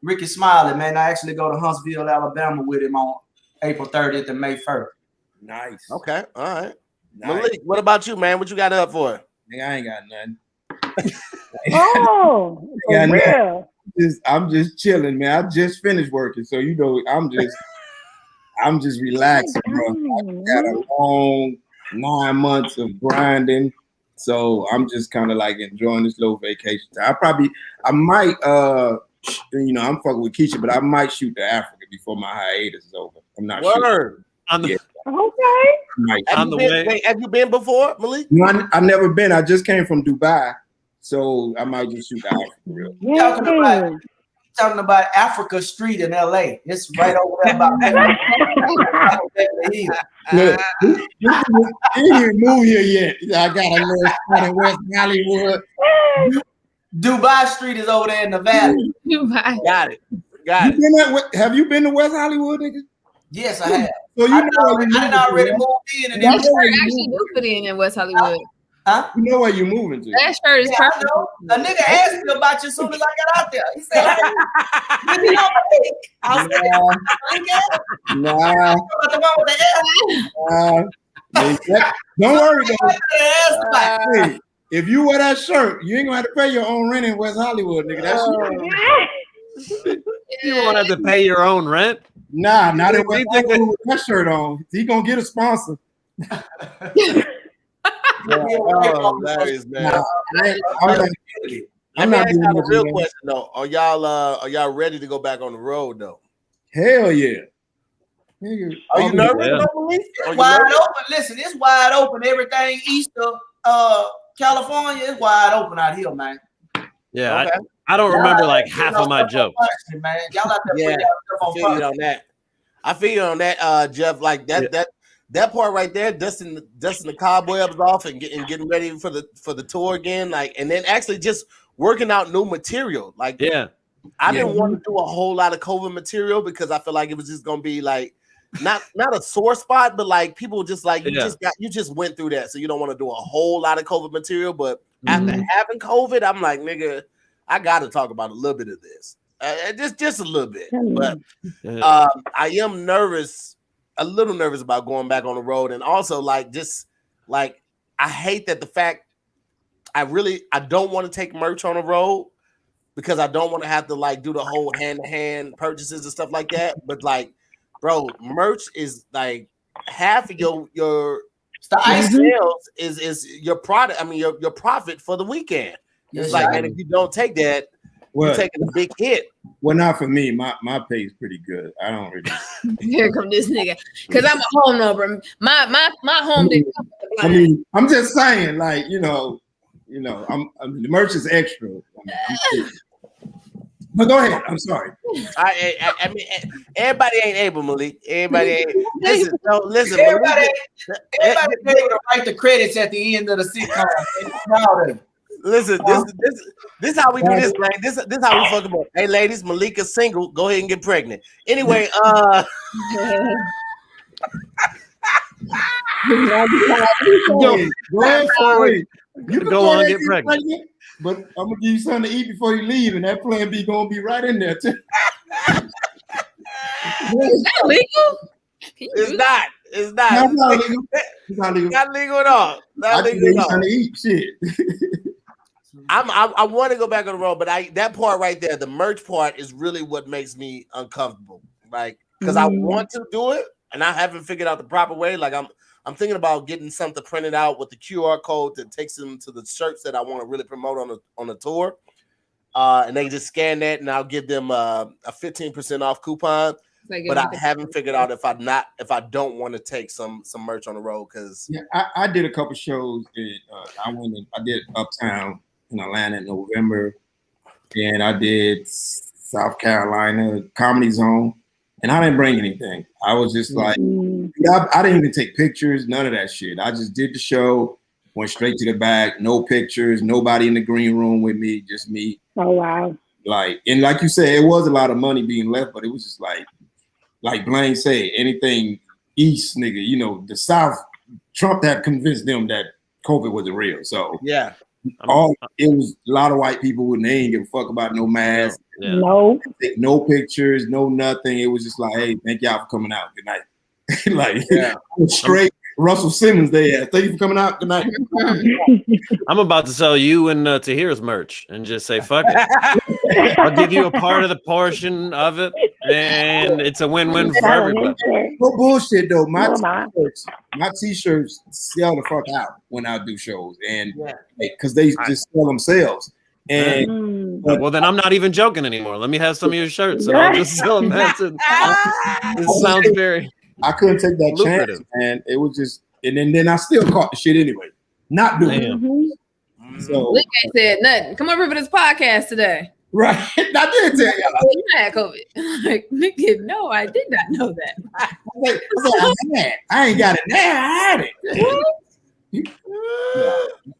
Ricky Smiley, man. I actually go to Huntsville, Alabama with him on April 30th and May 1st. Nice. Okay. All right. Nice. Malik, what about you, man? What you got up for? Nigga, I ain't got nothing. Oh, for real. I'm just chilling, man. I just finished working, so I'm just relaxing, bro. I got a long 9 months of grinding, so I'm just kind of like enjoying this little vacation time. I might, I'm fucking with Keisha, but I might shoot to Africa before my hiatus is over. I'm not sure. Okay. Have you been before, Malik? No, I've never been. I just came from Dubai, so I might just shoot to Africa. Talking about Africa Street in LA. It's right over there about Look, you didn't move here yet. I got a little spot in West Hollywood. Dubai Street is over there in the valley. Dubai. Got it. Have you been to West Hollywood, nigga? Yes, I have. So I already moved in. And that shirt actually do fit in West Hollywood. Huh? You know where you're moving to. That shirt is perfect. A nigga asked me about you as soon as I got out there. He said, Nah. Don't worry, though. Hey, if you wear that shirt, you ain't gonna have to pay your own rent in West Hollywood, nigga. You won't have to pay your own rent. Nah, not in West Hollywood with that shirt on. He gonna get a sponsor. That is, man. I'm not doing a real question though. Are y'all ready to go back on the road though? Hell yeah. Are you nervous? It's wide open. Listen, it's wide open. Everything east of California is wide open out here, man. Yeah, okay. I don't remember like half of my jokes. Man. Y'all out there I feel you on that. I feel you on that, Jeff. Like that part right there, dusting the cobwebs off and getting ready for the tour again, like, and then actually just working out new material. Like, I didn't want to do a whole lot of COVID material because I feel like it was just gonna be like not a sore spot, but like people just like you just went through that, so you don't want to do a whole lot of COVID material. But after having COVID, I'm like, nigga, I got to talk about a little bit of this, just a little bit. But I am nervous. A little nervous about going back on the road, and also I hate that the fact I don't want to take merch on the road because I don't want to have to like do the whole hand-to-hand purchases and stuff like that. But like, bro, merch is like half of your The ice sales is your product. I mean, your profit for the weekend. It's like, man, if you don't take that, you're taking a big hit. Well, not for me. My pay is pretty good. I don't really. Here come this nigga, because I'm a home number. My home didn't come with the blind. I mean, I'm just saying, like, you know, the merch is extra. But go ahead. I'm sorry. I mean, everybody ain't able, Malik. Everybody ain't. Listen. Everybody able to write the credits at the end of the sitcom. Listen, this how we do this, man. This how we fuck about. Hey, ladies, Malika's single. Go ahead and get pregnant. Anyway, go on and get pregnant. But I'm gonna give you something to eat before you leave, and that plan B gonna be right in there too. Is that legal? It's not. It's not. No, it's not legal. It's not legal. Not legal at all. Not legal at all. To eat shit. I want to go back on the road, but that part right there, the merch part, is really what makes me uncomfortable. Like, because I want to do it, and I haven't figured out the proper way. Like, I'm thinking about getting something printed out with the QR code that takes them to the shirts that I want to really promote on the tour, and they just scan that, and I'll give them a 15% off coupon. But I haven't figured out if I don't want to take some merch on the road, because I did a couple shows. I did Uptown in Atlanta in November, and I did South Carolina Comedy Zone, and I didn't bring anything. I was just like, I didn't even take pictures, none of that shit. I just did the show, went straight to the back, no pictures, nobody in the green room with me, just me. Oh wow! Like, and like you said, it was a lot of money being left, but it was just like Blaine said, anything East, nigga, you know, the South, Trump had convinced them that COVID wasn't real. So yeah. It was a lot of white people and they ain't give a fuck about no mask, no pictures, no nothing. It was just like, hey, thank y'all for coming out. Good night. Straight Russell Simmons there. Thank you for coming out. Good night. I'm about to sell you and TAHIR'S merch and just say fuck it. I'll give you a part of the portion of it, and it's a win-win for everybody. No bullshit though. My t-shirts sell the fuck out when I do shows, and because they just sell themselves. And well, then I'm not even joking anymore. Let me have some of your shirts, and I'll just sell them. This sounds very. I couldn't take that chance, and it was just, and then I still caught the shit anyway. Not doing it. So Lick ain't said nothing. Come over for this podcast today. Right. I did tell y'all. You had COVID. Like, nigga, no, I did not know that. I ain't got it now. I had it.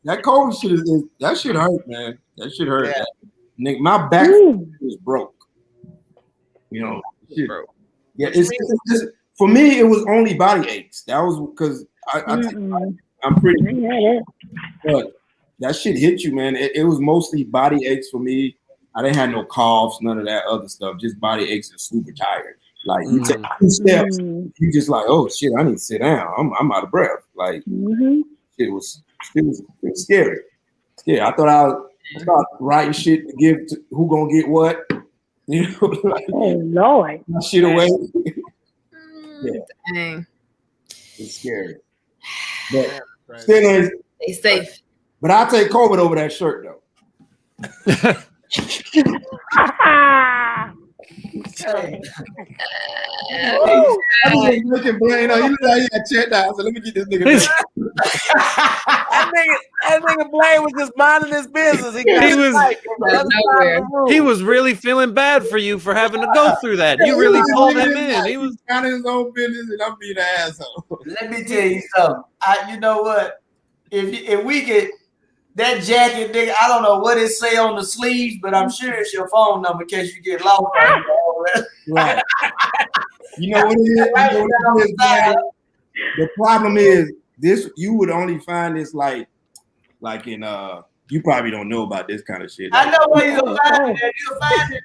That COVID shit that shit hurt, man. That shit hurt. Yeah. Nigga, my back was broke. You know, shit. Yeah, it's just, for me, it was only body aches. That was because I'm pretty. But that shit hit you, man. It was mostly body aches for me. I didn't have no coughs, none of that other stuff. Just body aches and super tired. Like you take 2 steps, you just like, oh shit, I need to sit down. I'm out of breath. Like it was scary. I thought I was about writing shit to give to who gonna get what. You know, like, oh Lord, my shit away. Dang. It's scary. But still, stay safe. But I'll take COVID over that shirt though. I'm looking Blaine. You look like you got checked out. So let me get this nigga. That nigga Blaine was just minding his business. He was really feeling bad for you for having to go through that. You really pulled him in. He was minding his own business, and I'm being an asshole. Let me tell you something. You know what? If we get that jacket, nigga, I don't know what it say on the sleeves, but I'm sure it's your phone number in case you get lost. Right. You know what it is? The problem is this. You would only find this like in you probably don't know about this kind of shit. I know where you'll find it. You'll find it.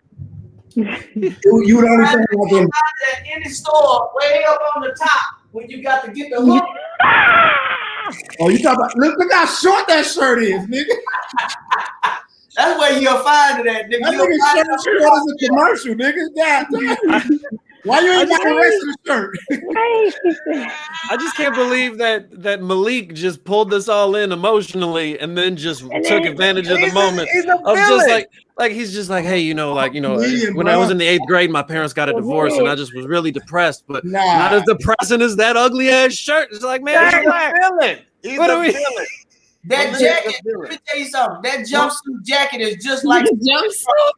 You would only find it in any store way up on the top when you got to get the hook. Oh, you talking about look how short that shirt is, nigga. That's where you'll find it at, nigga. That nigga shirt as a commercial, nigga. God damn. Why you ain't got the rest of the shirt? I just can't believe that Malik just pulled this all in emotionally and then just took advantage of the moment. Of just like he's just like, hey, when I was in the 8th grade, my parents got a divorce and I just was really depressed, but not as depressing as that ugly ass shirt. It's like, man, he's a villain. He's a villain. That jacket, let me tell you something. That jumpsuit jacket is just like a jumpsuit.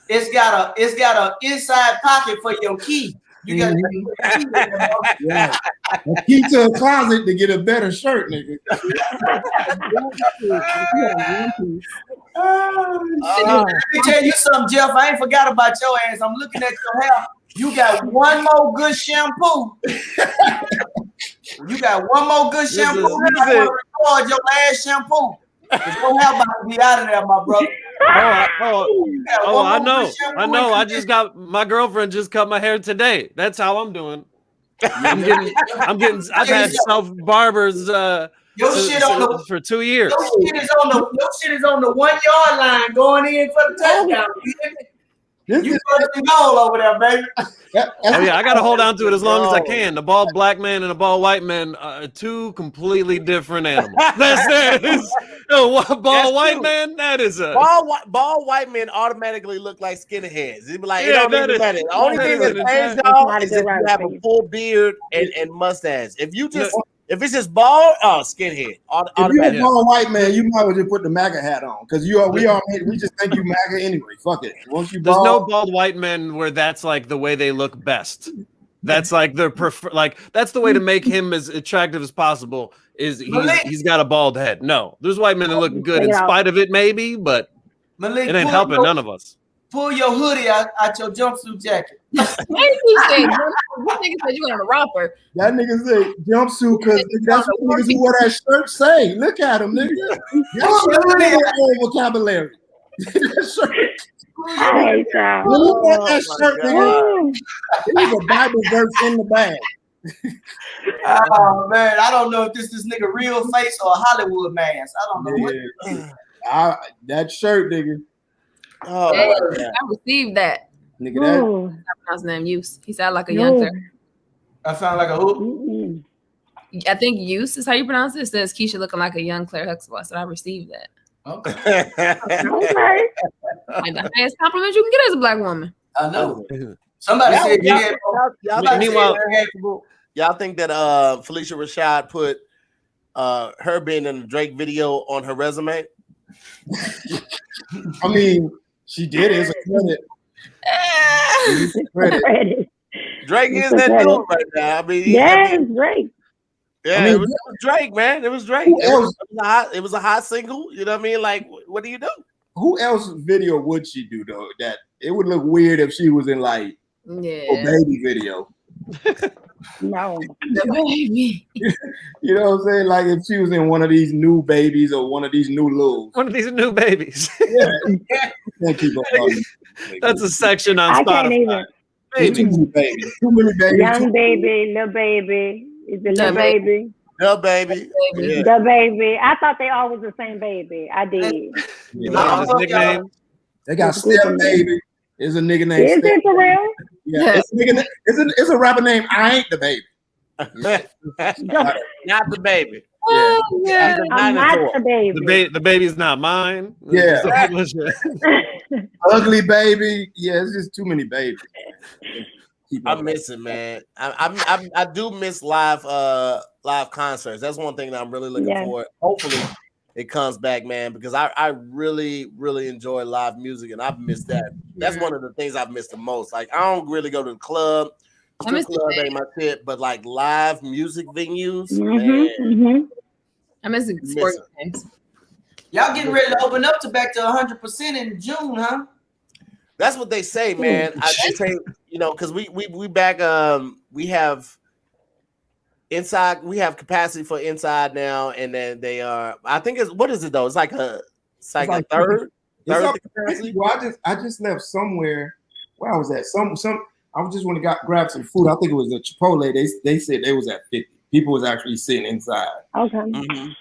It's got a inside pocket for your key. You got to a key to a closet to get a better shirt, nigga. Let me tell you something, Jeff. I ain't forgot about your ass. I'm looking at your hair. You got one more good shampoo. You got one more good shampoo. I want to record your last shampoo. Your hair about to be out of there, my brother. I know. I just got my girlfriend just cut my hair today. That's how I'm doing. I've had self barbers for 2 years. Your shit is on the 1 yard line going in for the touchdown. You first and goal over there, baby. I gotta hold on to it as long as I can. The bald black man and the bald white man are two completely different animals. Bald white man, that is a bald white men automatically look like skinheads. It'd be like, it don't even matter. The only thing that saves y'all is if you have a full beard and mustache. If it's just bald, skinhead. If you're a bald white man, you might as well just put the MAGA hat on because we just think you MAGA anyway. Fuck it. Once you There's no bald white men where that's like the way they look best. That's like their that's the way to make him as attractive as possible. He's got a bald head. No, there's white men that look good in spite of it, maybe, but Malik, it ain't helping none of us. Pull your hoodie out your jumpsuit jacket. Maybe he said, nigga said you want a romper. That nigga said jumpsuit because that's what niggas who wear that shirt say. Look at him, nigga. That vocabulary. Hey, child. Look at that shirt, nigga. There's a Bible verse in the bag. Oh man, I don't know if this nigga real face or a Hollywood mask. I don't know that shirt, nigga. Oh, I received that. Nigga, that. I pronounced his name Use. He sounded like a young Claire. I sound like a who? I think Use is how you pronounce it. It says Keisha looking like a young Claire Huxtable. So I received that. Okay. Like the highest compliment you can get as a black woman. I know. Somebody said, meanwhile, y'all think that Felicia Rashad put her being in the Drake video on her resume? I mean, she did. It's a credit. Drake is that dude right now. I mean, Drake. Yeah, it was Drake, man. It was Drake. It was a hot single. You know what I mean? Like, what do you do? Who else video would she do though? That it would look weird if she was in like a baby video. No, the baby. You know what I'm saying? Like if she was in one of these new babies or one of these new Lils. One of these new babies. Can't keep up. That's a section on Spotify. Too many babies. Young baby, little baby. Is it little baby? The baby. Yeah. The baby. I thought they all was the same baby. I did. Nickname. They got Step Baby. There's a nigga named Is Step. it for real? Yeah. It's a rapper named I Ain't the Baby. Not the baby. Oh, yeah. I'm not the baby. The baby's not mine. Yeah. Ugly baby. Yeah, it's just too many babies. I miss it, man. I do miss live concerts. That's one thing that I'm really looking for. Hopefully it comes back, man, because I really, really enjoy live music and I've missed that. That's one of the things I've missed the most. Like I don't really go to the club. Strip club ain't my shit, but like live music venues. I miss the sports games. Y'all getting ready to open up to back to 100% in June, huh? That's what they say, man. I say, because we back. We have inside. We have capacity for inside now, and then they are. I think it's what is it though? It's like a third capacity. Well, I just left somewhere. Where I was at some. I just want to grab some food. I think it was a Chipotle. They said they was at 50. People was actually sitting inside. Okay.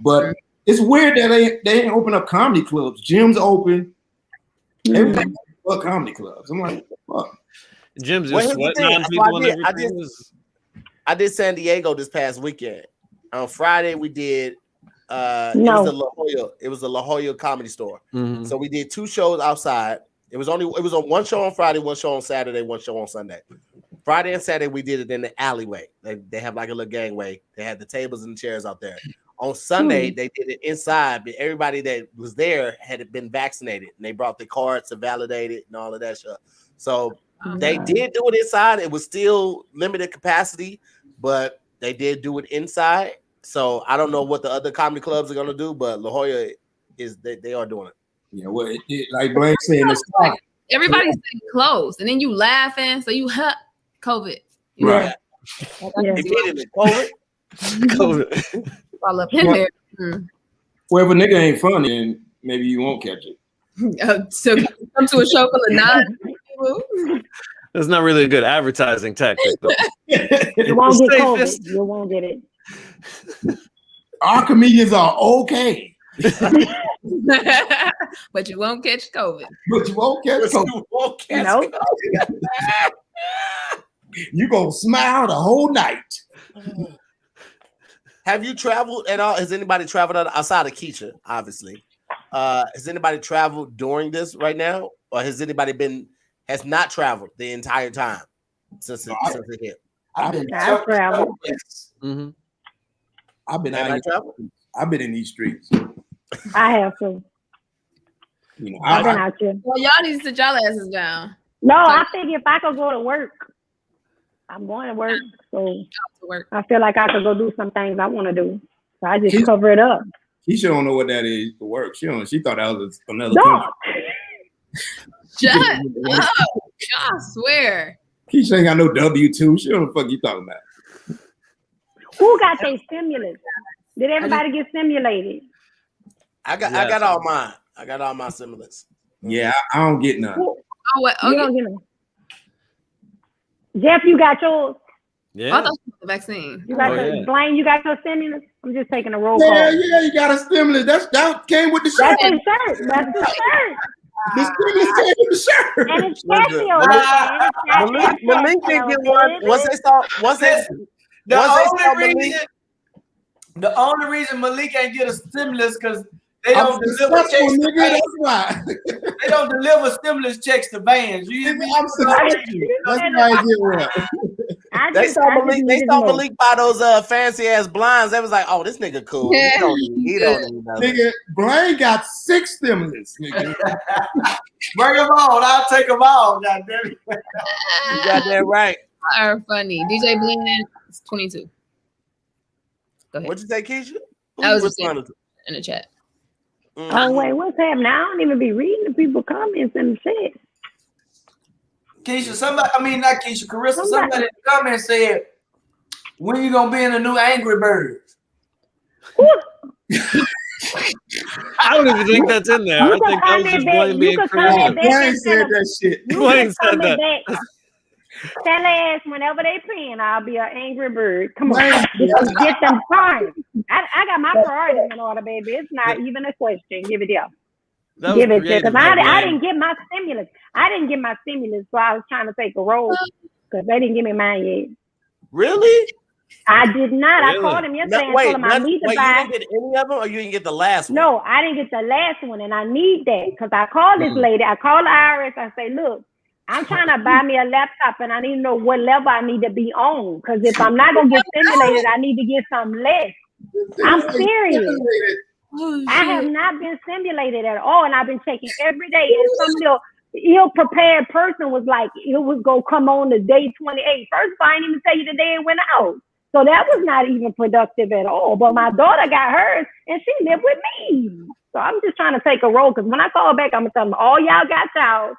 But it's weird that they ain't open up comedy clubs. Gyms open. Everything but comedy clubs. I'm like, fuck. Jim's just sweating on people and everything. I did San Diego this past weekend. On Friday we did it was the La Jolla Comedy Store. Mm-hmm. So we did 2 shows outside. It was on one show on Friday, one show on Saturday, one show on Sunday. Friday and Saturday we did it in the alleyway. They have like a little gangway. They had the tables and the chairs out there. On Sunday they did it inside, but everybody that was there had been vaccinated and they brought the cards to validate it and all of that stuff. So they did do it inside. It was still limited capacity, but they did do it inside. So I don't know what the other comedy clubs are gonna do, but La Jolla they are doing it. Yeah, well, like Blaine saying, it's like everybody's sitting close, and then you laughing, so you COVID. Right. COVID. COVID. All up in there. Well, if a nigga ain't funny, then maybe you won't catch it. So come to a show full of non-people. That's not really a good advertising tactic, though. You won't get COVID. You won't get it. Our comedians are okay. But you won't catch COVID. But you won't catch COVID. You gonna smile the whole night. Have you traveled at all? Has anybody traveled outside of Keisha, obviously? Has anybody traveled during this right now? Or has anybody has not traveled the entire time since it hit? I've traveled. Mm-hmm. I've been in these streets. I have to. You know, I've been out here. Well, y'all need to sit y'all asses down. No, I think if I could go to work, I'm going to work. So I feel like I could go do some things I want to do. So I just cover it up. Keisha don't know what that is to work. She thought that was another country. Shut up. I swear. Keisha ain't got no W-2. She don't know what the fuck you talking about. Who got their stimulus? Did everybody get stimulated? I got all mine. I got all my stimulus. Yeah, I don't get none. You don't get none. Jeff, you got yours? Yeah. I thought you got the vaccine. You got Blaine, you got your stimulus? I'm just taking a roll call. Yeah, you got a stimulus. That came with the shirt. That's the shirt. That's the shirt. The stimulus came with the shirt. And it's Casio. Malik didn't get one. The only reason Malik ain't get a stimulus because they don't deliver checks to vans. That's why. They don't deliver stimulus checks to vans. I'm surprised. That's why I get one. They saw Malik buy those fancy ass blinds. They was like, "Oh, this nigga cool. He don't need nigga, Blaine got 6 stimulus. Nigga. Bring them on. I'll take them all. Goddamn it. You got that right. Are funny. DJ Blaine is 22. Go ahead. What'd you say, Keisha? I was just in the chat. Oh wait, what's happening? I don't even be reading the people comments in the chat. Keisha, not Keisha, Carissa, somebody in the comments said, when you gonna be in the new Angry Birds? I don't even think that's in there. I think that was just Blaine being creative. Blaine said that shit. Blaine said that. Tell ass whenever they playing, I'll be an angry bird. Come on, get them primed. I got my priorities in order, baby. It's not even a question. Give it up. Give it because I didn't get my stimulus. I didn't get my stimulus, so I was trying to take a roll because they didn't give me mine yet. Really? I did not. Really? I called him yesterday and told him I need to buy. You didn't get any of them, or you didn't get the last one? No, I didn't get the last one, and I need that because I called this lady. I called the IRS. I say, look, I'm trying to buy me a laptop, and I need to know what level I need to be on. Because if I'm not gonna get stimulated, I need to get something less. I'm serious. I have not been stimulated at all, and I've been checking every day. And some little ill-prepared person was like, it was gonna come on the day 28. First of all, I didn't even tell you the day it went out. So that was not even productive at all. But my daughter got hers, and she lived with me. So I'm just trying to take a roll, because when I call back, I'm gonna tell them, all y'all got y'all.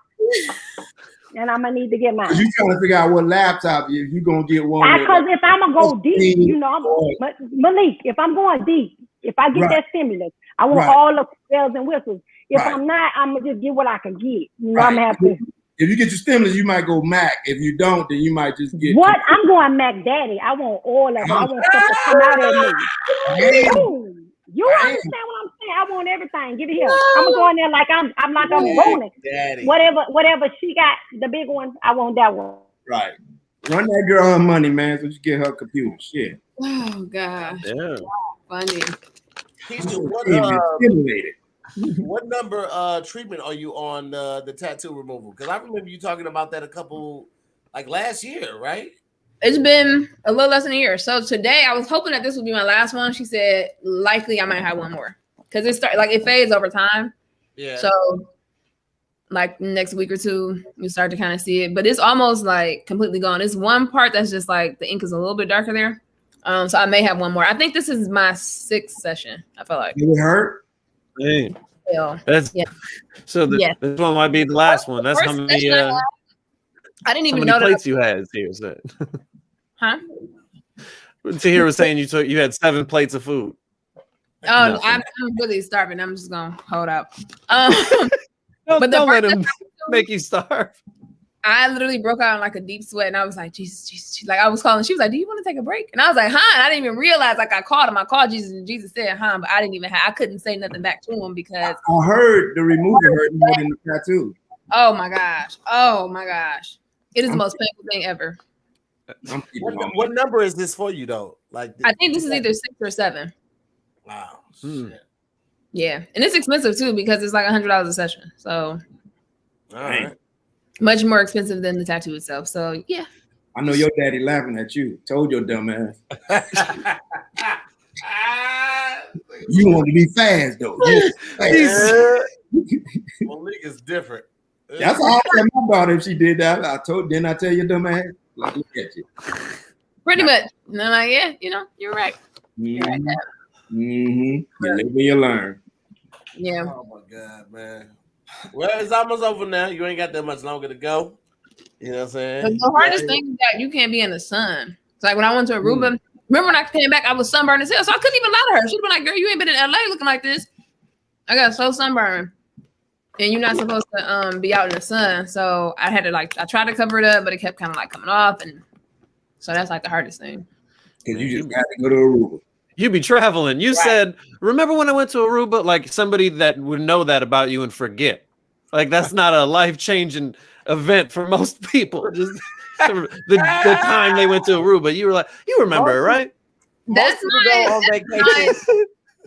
And I'm gonna need to get mine. You trying to figure out what laptop you gonna get one? Because if I'm gonna go deep, Malik, if I'm going deep, if I get that stimulus, I want all the bells and whistles. If I'm not, I'm gonna just get what I can get. You know, I'm happy. If you get your stimulus, you might go Mac. If you don't, then you might just get what? I'm going Mac Daddy. I want all of it. I want stuff to come out at me. You understand what I'm saying? I want everything. Give it here. I'm gonna go in there like I'm rolling. Daddy. Whatever she got, the big one, I want that one. Right. Run that girl her money, man, so she get her computer. Shit. Oh gosh. Yeah. Funny. What number treatment are you on the tattoo removal? Because I remember you talking about that a couple, like last year, right? It's been a little less than a year. So today I was hoping that this would be my last one. She said likely I might have one more because it fades over time. Yeah. So like next week or two, you start to kind of see it, but it's almost like completely gone. It's one part that's just like the ink is a little bit darker there. So I may have one more. I think this is my 6th session. I feel like. Did it hurt? Hey. Yeah. So this one might be the last one. That's how many I didn't even know plates you had. Tahir said. Huh? Tahir was saying you had 7 plates of food. Oh, I'm really starving. I'm just gonna hold out. But don't let him make you starve. I literally broke out in like a deep sweat, and I was like, Jesus. Like I was calling. She was like, "Do you want to take a break?" And I was like, "Huh?" And I didn't even realize like I called him. I called Jesus, and Jesus said, "Huh?" But I didn't even I couldn't say nothing back to him because I heard the removal hurt more than the tattoo. Oh my gosh! It is the most painful thing ever. What number is this for you though? Like I think this is either 6 or 7. Wow. Yeah, and it's expensive too because it's like $100 a session. So, all right, much more expensive than the tattoo itself. So yeah. I know your daddy laughing at you. Told your dumb ass. You want to be fast though. Malik is different. That's how I tell my daughter if she did that. Didn't I tell your dumb ass? Like, look at you. Pretty much. And I'm like, yeah, you're right. You live and you learn. Yeah. Oh my God, man. Well, it's almost over now. You ain't got that much longer to go. You know what I'm saying? The hardest thing is that you can't be in the sun. It's like when I went to Aruba, remember when I came back, I was sunburned as hell. So I couldn't even lie to her. She'd been like, girl, you ain't been in LA looking like this. I got so sunburned. And you're not supposed to be out in the sun. So I had to I tried to cover it up, but it kept kind of like coming off. And so that's like the hardest thing. Because you just got to go to Aruba. You be traveling. You said, remember when I went to Aruba? Like somebody that would know that about you and forget. Like that's not a life-changing event for most people. Just the time they went to Aruba. You were like, you remember it, right? That's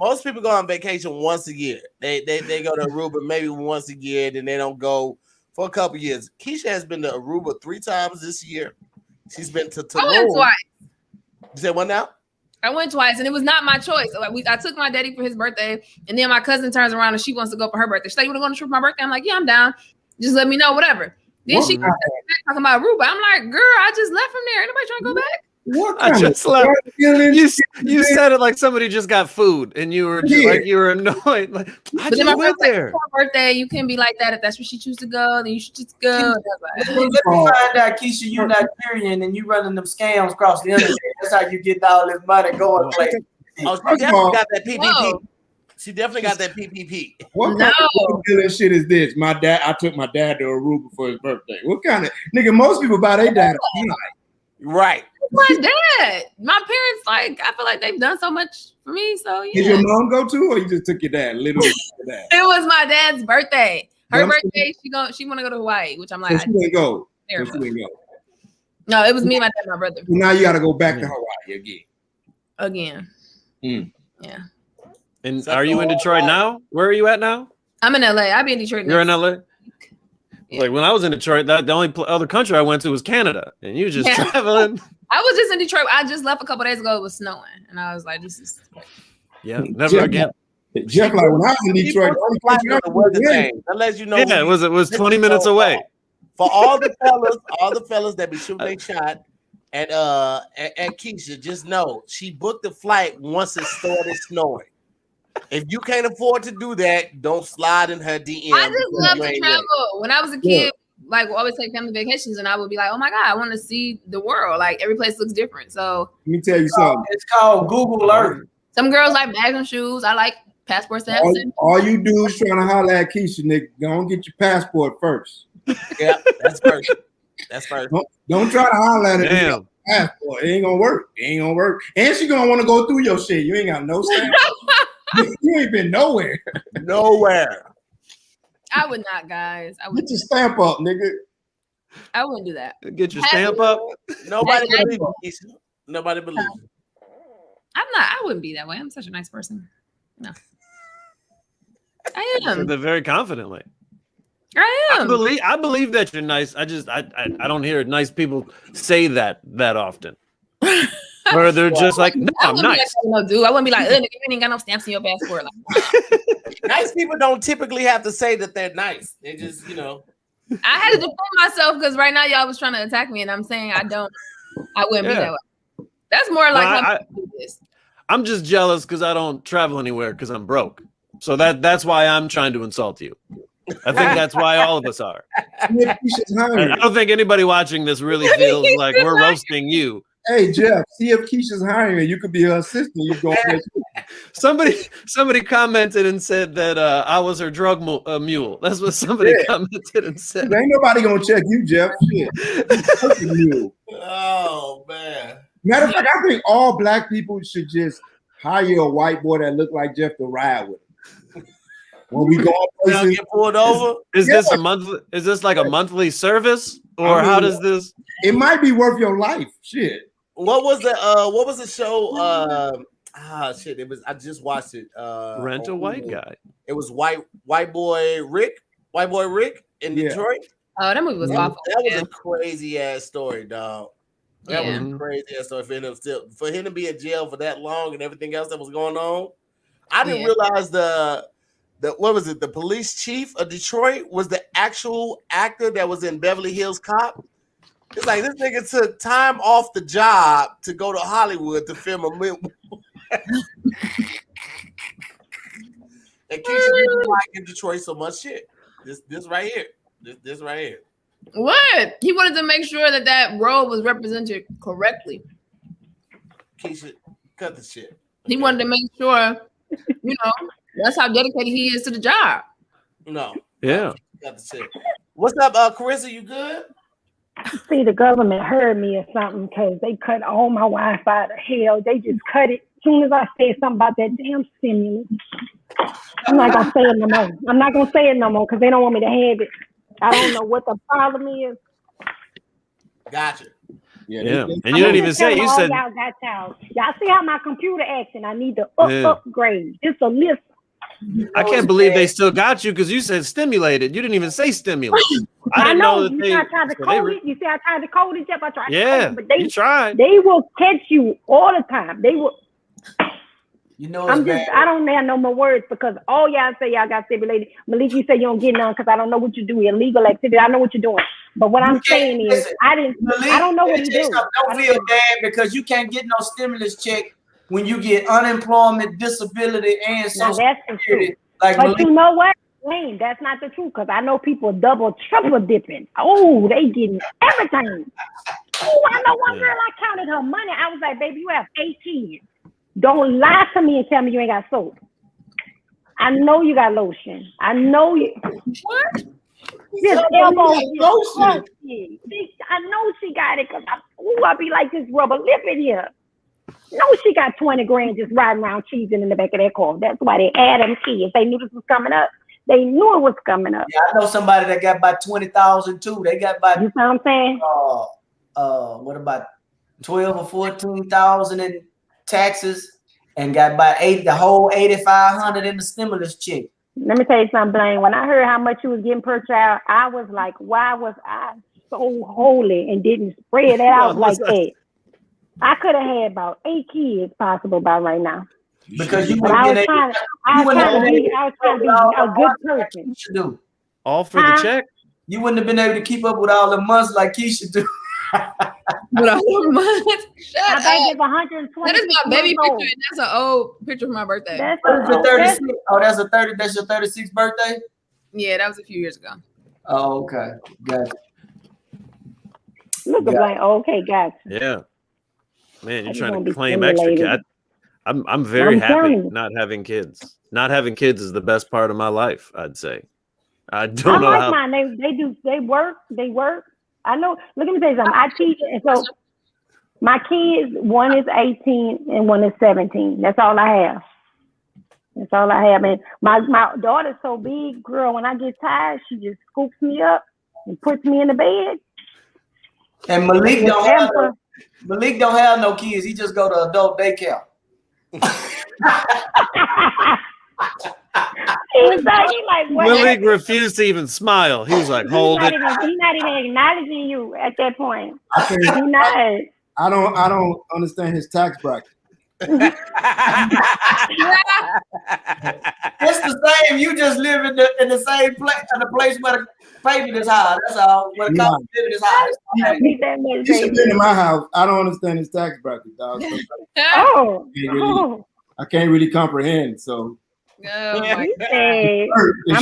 Most people go on vacation once a year. They go to Aruba maybe once a year, then they don't go for a couple years. Keisha has been to Aruba 3 times this year. She's been to Tulum. I went twice. You said what now? I went twice, and it was not my choice. I took my daddy for his birthday, and then my cousin turns around and she wants to go for her birthday. She's like, "You want to go on a trip for my birthday?" I'm like, "Yeah, I'm down. Just let me know, whatever." Then she comes back talking about Aruba. I'm like, "Girl, I just left from there. Anybody trying to go back?" I just left. You said it like somebody just got food, and you were just like you were annoyed. Like I just went there. Birthday, you can be like that if that's where she chooses to go. Then you should just go. Let me find out, Keisha, you Nigerian and you running them scams across the internet. That's how you get all this money going. Oh, she definitely got that PPP. She definitely got that PPP. What kind of shit is this? I took my dad to Aruba for his birthday. What kind of nigga? Most people buy their dad a flight. Right. My dad. My parents, I feel like they've done so much for me. So yeah. Did your mom go too, or you just took your dad? Literally, it was my dad's birthday. Her birthday, she want to go to Hawaii, which I'm like, she didn't go. No, it was me, my dad, and my brother. So now you got to go back to Hawaii again. Yeah. And are you in Detroit now? Where are you at now? I'm in LA. I'll be in Detroit. You're in LA. Yeah. Like when I was in Detroit, the only other country I went to was Canada, and you just traveling. I was just in Detroit. I just left a couple days ago. It was snowing, and I was like, "This is never again." Jeff, like when I was in Detroit, that lets you know. Yeah, it was 20 minutes away. For all the fellas that be shooting their shot, and Keisha, just know she booked the flight once it started snowing. If you can't afford to do that, don't slide in her DM. I just love to travel. When I was a kid, we'll always take family vacations, and I would be like, "Oh my God, I want to see the world. Like every place looks different." So let me tell you something. It's called Google Earth. Some girls like bags and shoes. I like passports. All you dudes trying to holler at Keisha, Nick, go and get your passport first. Yeah, that's first. That's first. Don't try to holler at her. Damn. Passport. It ain't gonna work. And she gonna want to go through your shit. You ain't got no stamp. You ain't been nowhere. Nowhere. I would not, guys. I would get your stamp up, nigga. I wouldn't do that. Get your stamp up. Nobody believes you. Nobody believes you. I'm not. I wouldn't be that way. I'm such a nice person. No, I am. They're very confidently. I am. I believe that you're nice. I don't hear nice people say that often. Or they're just like, no, I'm nice. No, dude. I wouldn't be like, you ain't got no stamps in your passport. Like, nice people don't typically have to say that they're nice. They just, you know. I had to defend myself because right now y'all was trying to attack me, and I'm saying I wouldn't be that way. That's more like I'm just jealous because I don't travel anywhere because I'm broke. So that's why I'm trying to insult you. I think that's why all of us are. I don't think anybody watching this really feels like we're roasting you. Hey Jeff, see if Keisha's hiring her. You could be her assistant. You go. Somebody commented and said that I was her drug mule. That's what somebody commented and said. Ain't nobody gonna check you, Jeff. Shit. Oh man. Matter of fact, I think all black people should just hire a white boy that look like Jeff to ride with him. When we go places, get pulled over. Is this a monthly? Is this like a monthly service, or how does this? It might be worth your life. Shit. What was the show? Shit. It was. I just watched it. Rent a white guy. It was white boy Rick in Detroit. Oh, that movie was awful. That was a crazy ass story, dog. That was a crazy ass story for him to be in jail for that long and everything else that was going on. I didn't realize the what was it? The police chief of Detroit was the actual actor that was in Beverly Hills Cop. It's like this nigga took time off the job to go to Hollywood to film a movie. And Keisha didn't like in Detroit so much shit. This right here. This right here. What? He wanted to make sure that role was represented correctly. Keisha, cut the shit. He wanted to make sure, that's how dedicated he is to the job. No. Yeah. Cut the shit. What's up, Carissa? You good? See, the government heard me or something because they cut all my Wi-Fi to hell. They just cut it as soon as I said something about that damn stimulus. I'm not going to say it no more. I'm not going to say it no more because they don't want me to have it. I don't know what the problem is. Gotcha. Yeah. And you didn't even say, you said. Y'all see how my computer acting. I need to upgrade. It's a list. I can't believe they still got you because you said stimulated. You didn't even say stimulus. I didn't know that I tried to code it. You see, I tried to code it, Jeff. I tried to code it, but you tried. They will catch you all the time. They will. I don't have no more words because all y'all say y'all got stimulated. Malik, you say you don't get none because I don't know what you do. Illegal activity. I know what you're doing. But what I'm saying is, I don't know what he do. Don't feel bad because you can't get no stimulus check when you get unemployment, disability, and social security. But Malik, you know what? Wayne, that's not the truth because I know people double, triple dipping. Oh, they getting everything. Oh, I know one girl, I counted her money. I was like, baby, you have 8 kids. Don't lie to me and tell me you ain't got soap. I know you got lotion. I know you. What? This elbow lotion. I know she got it because I be like this rubber lip in here. No, she got 20 grand just riding around cheesing in the back of that car. That's why they had them kids. They knew this was coming up. They knew it was coming up. Yeah, I know somebody that got about 20,000 too. They got about. You know what I'm saying? What about 12 or 14,000 in taxes, and got about the whole 8,500 in the stimulus check. Let me tell you something, Blaine. When I heard how much you was getting per child, I was like, why was I so holy and didn't spread that out like that? I could have had about 8 kids possible by right now. Because you I was trying to be a good person. All for the check? You wouldn't have been able to keep up with all the months like Keisha do. With all the months? My baby's 120. That is my baby picture, and that's an old picture for my birthday. That's a 30. That's your 36th birthday? Yeah, that was a few years ago. Oh, okay. Gotcha. Look at Blaine. Okay, gotcha. Yeah. Man, you're trying to claim extra. I'm very happy not having kids. Not having kids is the best part of my life, I'd say. I don't know like how. Mine. They work. I know. Look, let me tell you something. I teach, and so my kids, one is 18 and one is 17. That's all I have. And my daughter's so big, girl. When I get tired, she just scoops me up and puts me in the bed. And Malik don't have no kids. He just go to adult daycare. He's like, what? Malik refused to even smile. He was like, hold it. He's not even acknowledging you at that point. I don't understand his tax bracket. It's the same. You just live in the same place, in the place where the payment is high. That's all. Where the cost of living is high. You should be in my house. I don't understand his tax bracket, dog. So I can't really comprehend. So I'm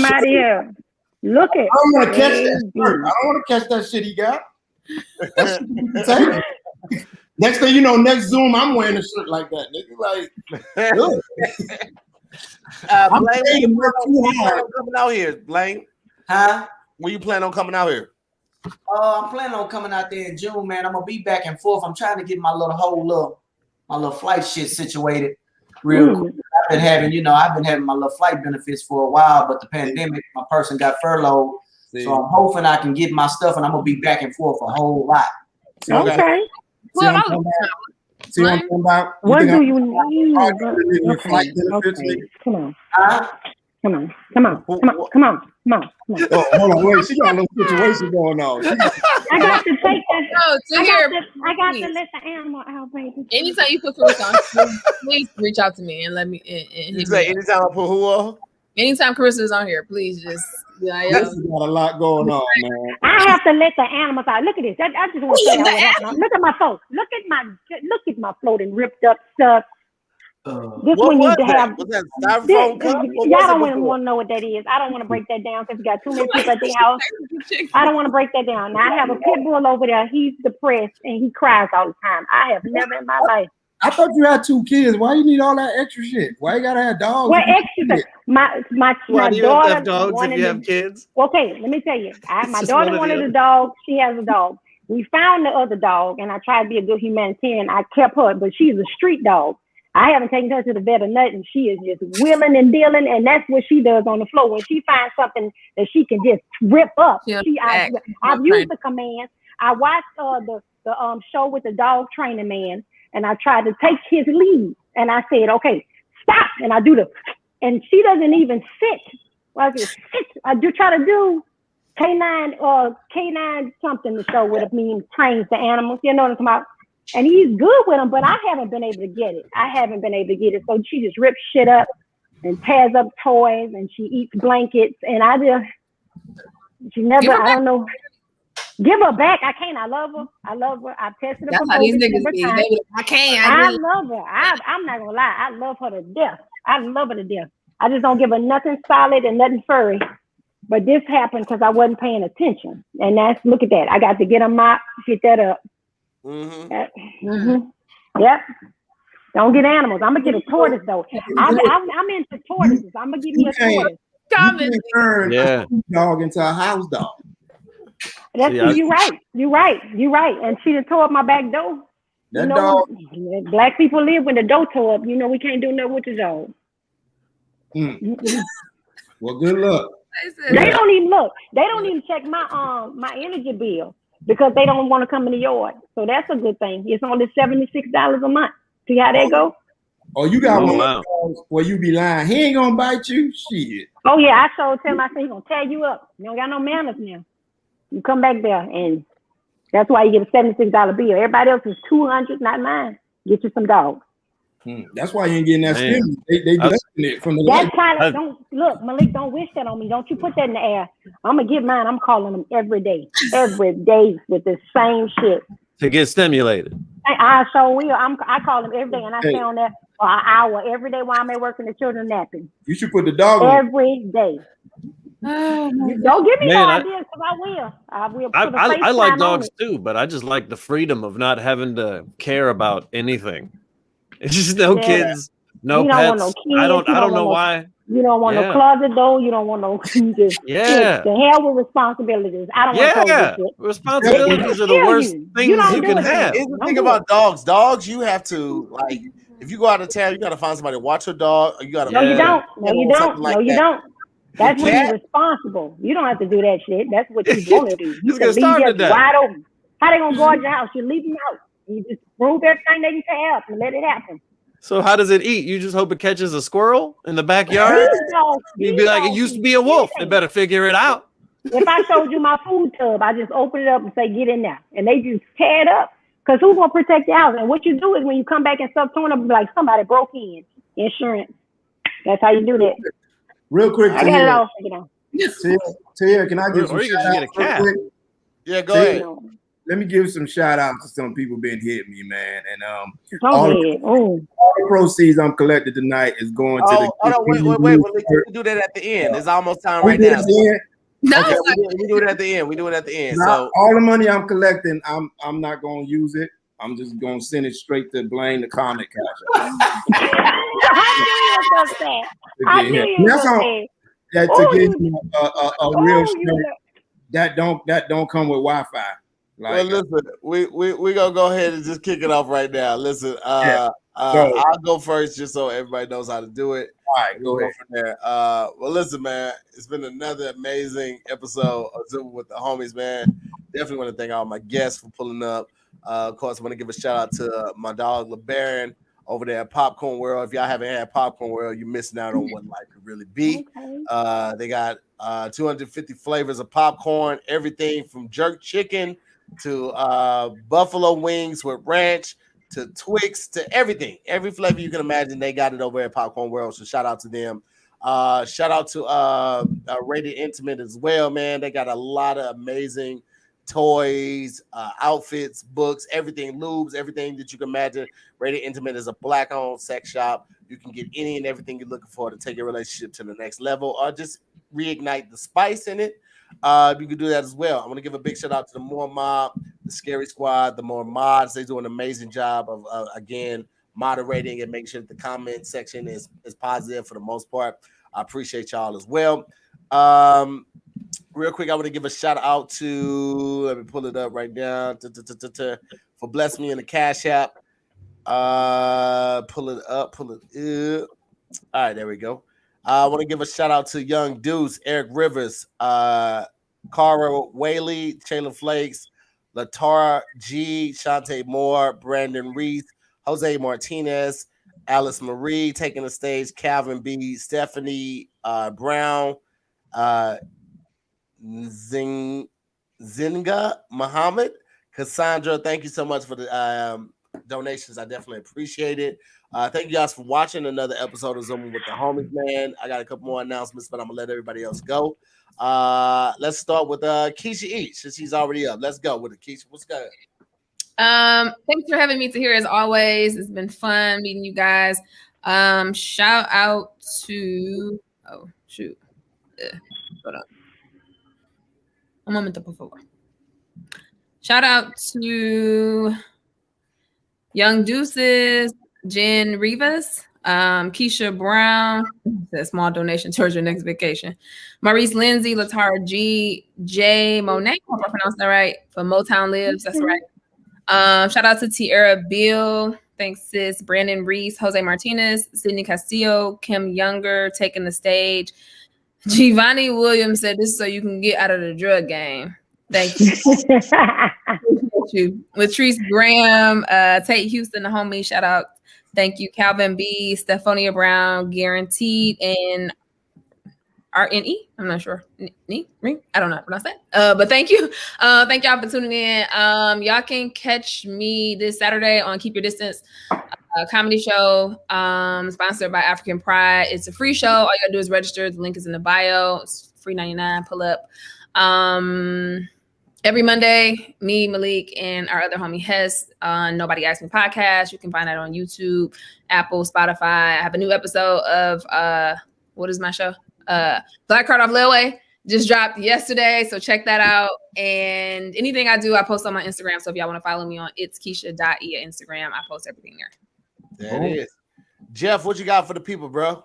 out of here. Look at. I don't want to catch that shirt. I don't want to catch that shit he got. Next thing you know, next Zoom, I'm wearing a shirt like that. Nigga, like, Blaine, when you coming out here, Blaine? Huh? When you plan on coming out here? I'm planning on coming out there in June, man. I'm gonna be back and forth. I'm trying to get my little flight shit situated real quick. I've been having my little flight benefits for a while, but the pandemic, my person got furloughed. So I'm hoping I can get my stuff, and I'm gonna be back and forth a whole lot. Okay. See what I'm talking about? What do you need? Come on. Come on. Oh, hold on, wait. She got a little situation going on. I got to take that. I got to let the animal out, baby. Anytime you put Carissa on, please reach out to me and let me. You say anytime I put who on? Anytime Carissa is on here, please just. This has got a lot going on, man. I have to let the animals out. Look at this. I just want to say what happened. Look at my folks. Look at my floating ripped up stuff. This one you have. Was that styrofoam cup? Y'all don't want to know what that is. I don't want to break that down because we got too many people at the house. I don't want to break that down. Now I have a pit bull over there. He's depressed and he cries all the time. I have never in my life. I thought you had 2 kids. Why you need all that extra shit? Why you gotta have dogs? What extra? My daughter. Have dogs if you have kids. Okay, let me tell you. My daughter wanted a dog. She has a dog. We found the other dog, and I tried to be a good humanitarian. I kept her, but she's a street dog. I haven't taken her to the vet or nothing. She is just wheeling and dealing, and that's what she does on the floor. When she finds something that she can just rip up, I've used the command. I watched the show with the dog training man. And I tried to take his lead, and I said, "Okay, stop!" And I do and she doesn't even sit. I just sit. I do try to do K9 something to show with me trains the animals. You know what I'm talking about? And he's good with them, but I haven't been able to get it. So she just rips shit up and tears up toys, and she eats blankets, and I don't know. Give her back. I can't. I love her. I've tested her. That's how these niggas be. I can't. I love her. I'm not gonna lie. I love her to death. I just don't give her nothing solid and nothing furry. But this happened because I wasn't paying attention. And look at that. I got to get a mop, get that up. Yep. Don't get animals. I'm gonna get a tortoise though. I'm into tortoises. I'm gonna give me a tortoise. Turn a dog into a house dog. You're right. And she done tore up my back door. Dog. Black people live when the door tore up. We can't do nothing with the dog. Well, good luck. They don't even look. They don't even check my energy bill because they don't want to come in the yard. So that's a good thing. It's only $76 a month. See how that go? Oh, you got one where you be lying. He ain't gonna bite you. Shit. Oh yeah, I tell him. I said he gonna tear you up. You don't got no manners now. You come back there, and that's why you get a $76 bill. Everybody else is $200, not mine. Get you some dogs. That's why you ain't getting that stimulus. They deducting it from the. That's kind of Malik. Don't wish that on me. Don't you put that in the air. I'm gonna get mine. I'm calling them every day with the same shit to get stimulated. I sure will. I call them every day, and I stay on that for an hour every day while I'm at work and the children napping. You should put the dog every day. Don't give me no ideas because I will. I like dogs too, but I just like the freedom of not having to care about anything. It's just no kids, no pets. Want no kids, I don't know why. You don't want no closet door. You don't want no kids. The hell with responsibilities. I don't want to shit. Responsibilities are the worst things you can have. Here's the thing about dogs. Dogs, you have to if you go out of town, you got to find somebody to watch your dog. Or you got to. No, you don't. No, you don't. That's when you're responsible. You don't have to do that shit. That's what you want to do. You can leave just wide open. How they gonna guard your house? You leave them out. You just prove everything they can tear up and let it happen. So how does it eat? You just hope it catches a squirrel in the backyard? You'd be like, it used to be a wolf. They better figure it out. If I showed you my food tub, I just open it up and say, get in there. And they just tear it up. Because who's going to protect your house? And what you do is when you come back and start torn up, like somebody broke in. Insurance. That's how you do that. Real quick. I got it all figured out. Tahir, can I give some or you can just get a cat. Yeah, go ahead. Let me give some shout outs to some people been hitting me, man. And all the proceeds I'm collected tonight is going to the. Wait. We can do that at the end. It's almost time right now. No, okay, we do it at the end. We do it at the end. Now, so all the money I'm collecting, I'm not gonna use it. I'm just gonna send it straight to Blaine the Comic Cashapp. I knew you That's all. That to get you a real shirt that don't come with Wi-Fi. Like, well, listen, we gonna go ahead and just kick it off right now. Listen, I'll go first just so everybody knows how to do it. All right, go ahead. From there. Well, listen, man, it's been another amazing episode of Zoom with the homies, man. Definitely want to thank all my guests for pulling up. Of course, I want to give a shout out to my dog LeBaron over there at Popcorn World. If y'all haven't had Popcorn World, you're missing out on what life could really be. Okay. They got 250 flavors of popcorn, everything from jerk chicken to buffalo wings with ranch to Twix to everything. Every flavor you can imagine, they got it over at Popcorn World. So shout out to them. Shout out to Rated Intimate as well, man. They got a lot of amazing toys, outfits, books, everything, lubes, everything that you can imagine. Rated Intimate is a black-owned sex shop. You can get any and everything you're looking for to take your relationship to the next level or just reignite the spice in it. You can do that as well. I want to give a big shout out to the MooreMods, the Scary Squad, the MooreMods. They do an amazing job of again moderating and making sure that the comment section is positive for the most part. I appreciate y'all as well. Real quick, I want to give a shout out to, let me pull it up right now, for Bless Me in the Cashapp. Pull it up. All right, there we go. I want to give a shout out to Young Deuce, Eric Rivers, Cara Whaley, Taylor Flakes, Latara G, Shantae Moore, Brandon Reese, Jose Martinez, Alice Marie taking the stage, Calvin B, Stephanie Brown, Zinga Muhammad, Cassandra. Thank you so much for the donations. I definitely appreciate it. Thank you guys for watching another episode of Zooming with the Homies, man. I got a couple more announcements, but I'm gonna let everybody else go. Let's start with Keisha Each, since she's already up. Let's go with it, Keisha. What's good? Thanks for having me to here as always. It's been fun meeting you guys. Shout out to hold on. Un momento, por favor. Shout out to Young Deuces, Jen Rivas, Keisha Brown, a small donation towards your next vacation. Maurice Lindsay, Latara G, Jay Monet, hope I pronounced that right, for Motown Lives, that's right. Shout out to Tierra Bill, thanks sis, Brandon Reese, Jose Martinez, Sydney Castillo, Kim Younger, taking the stage. Giovanni Williams said this is so you can get out of the drug game. Thank you. Latrice Graham, Tate Houston, the homie, shout out. Thank you, Calvin B, Stephonia Brown, Guaranteed, and RNE. I'm not sure. I don't know how to pronounce that. But thank you. Thank y'all for tuning in. Y'all can catch me this Saturday on Keep Your Distance comedy show, sponsored by African Pride. It's a free show. All you gotta do is register. The link is in the bio. It's free 99. Pull up. Every Monday, me, Malik, and our other homie Hess on Nobody Asked Me podcast. You can find that on YouTube, Apple, Spotify. I have a new episode of what is my show? Black Card Off Layaway just dropped yesterday, so check that out. And anything I do, I post on my Instagram. So if y'all want to follow me on it's Keisha.e at Instagram, I post everything there. There it is. Jeff, what you got for the people, bro?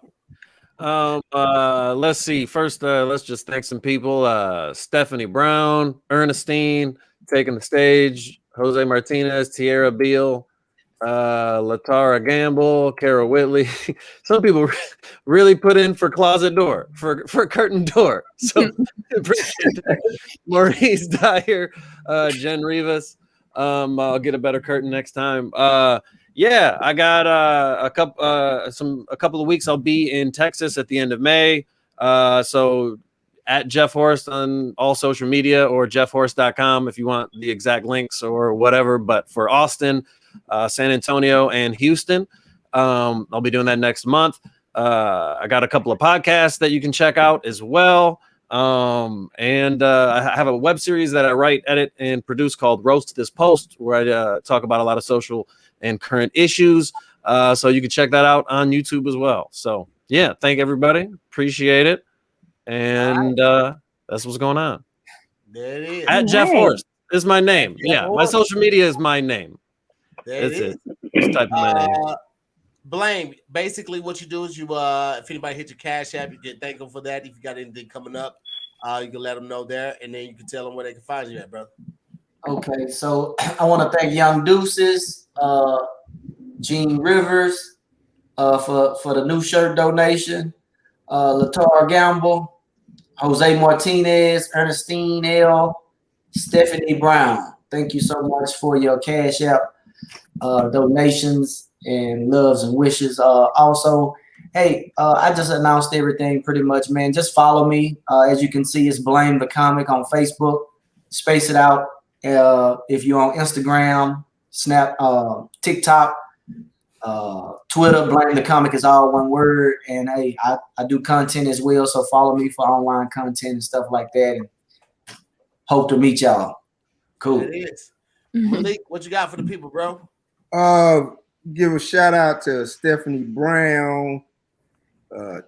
Let's see. First, let's just thank some people. Stephanie Brown, Ernestine taking the stage, Jose Martinez, Tierra Beal, Latara Gamble, Kara Whitley. Some people really put in for closet door, for curtain door. So appreciate that. Maurice Dyer, Jen Rivas, I'll get a better curtain next time. Yeah, I got a couple of weeks. I'll be in Texas at the end of May. So at Jeff Horst on all social media or jeffhorst.com if you want the exact links or whatever. But for Austin, San Antonio, and Houston, I'll be doing that next month. I got a couple of podcasts that you can check out as well. And I have a web series that I write, edit, and produce called Roast This Post, where I talk about a lot of social and current issues. So you can check that out on YouTube as well. So yeah, thank everybody. Appreciate it. And that's what's going on. There it is. At Jeff Horst is my name. Yeah, my social media is my name. There That's it. Just type in my name. Blame. Basically, what you do is you, if anybody hits your Cash App, you can thank them for that. If you got anything coming up, you can let them know there, and then you can tell them where they can find you at, brother. Okay, so I want to thank Young Deuces, Gene Rivers, for the new shirt donation, Latar Gamble, Jose Martinez, Ernestine L, Stephanie Brown. Thank you so much for your Cash App donations and loves and wishes. Also, hey, I just announced everything pretty much, man. Just follow me. As you can see, it's Blame the Comic on Facebook. Space it out. If you're on Instagram, Snap, TikTok, Twitter, Blame the Comic is all one word. And hey, I do content as well, so follow me for online content and stuff like that. And hope to meet y'all. Cool. It is. Malik, what you got for the people, bro? Give a shout out to Stephanie Brown,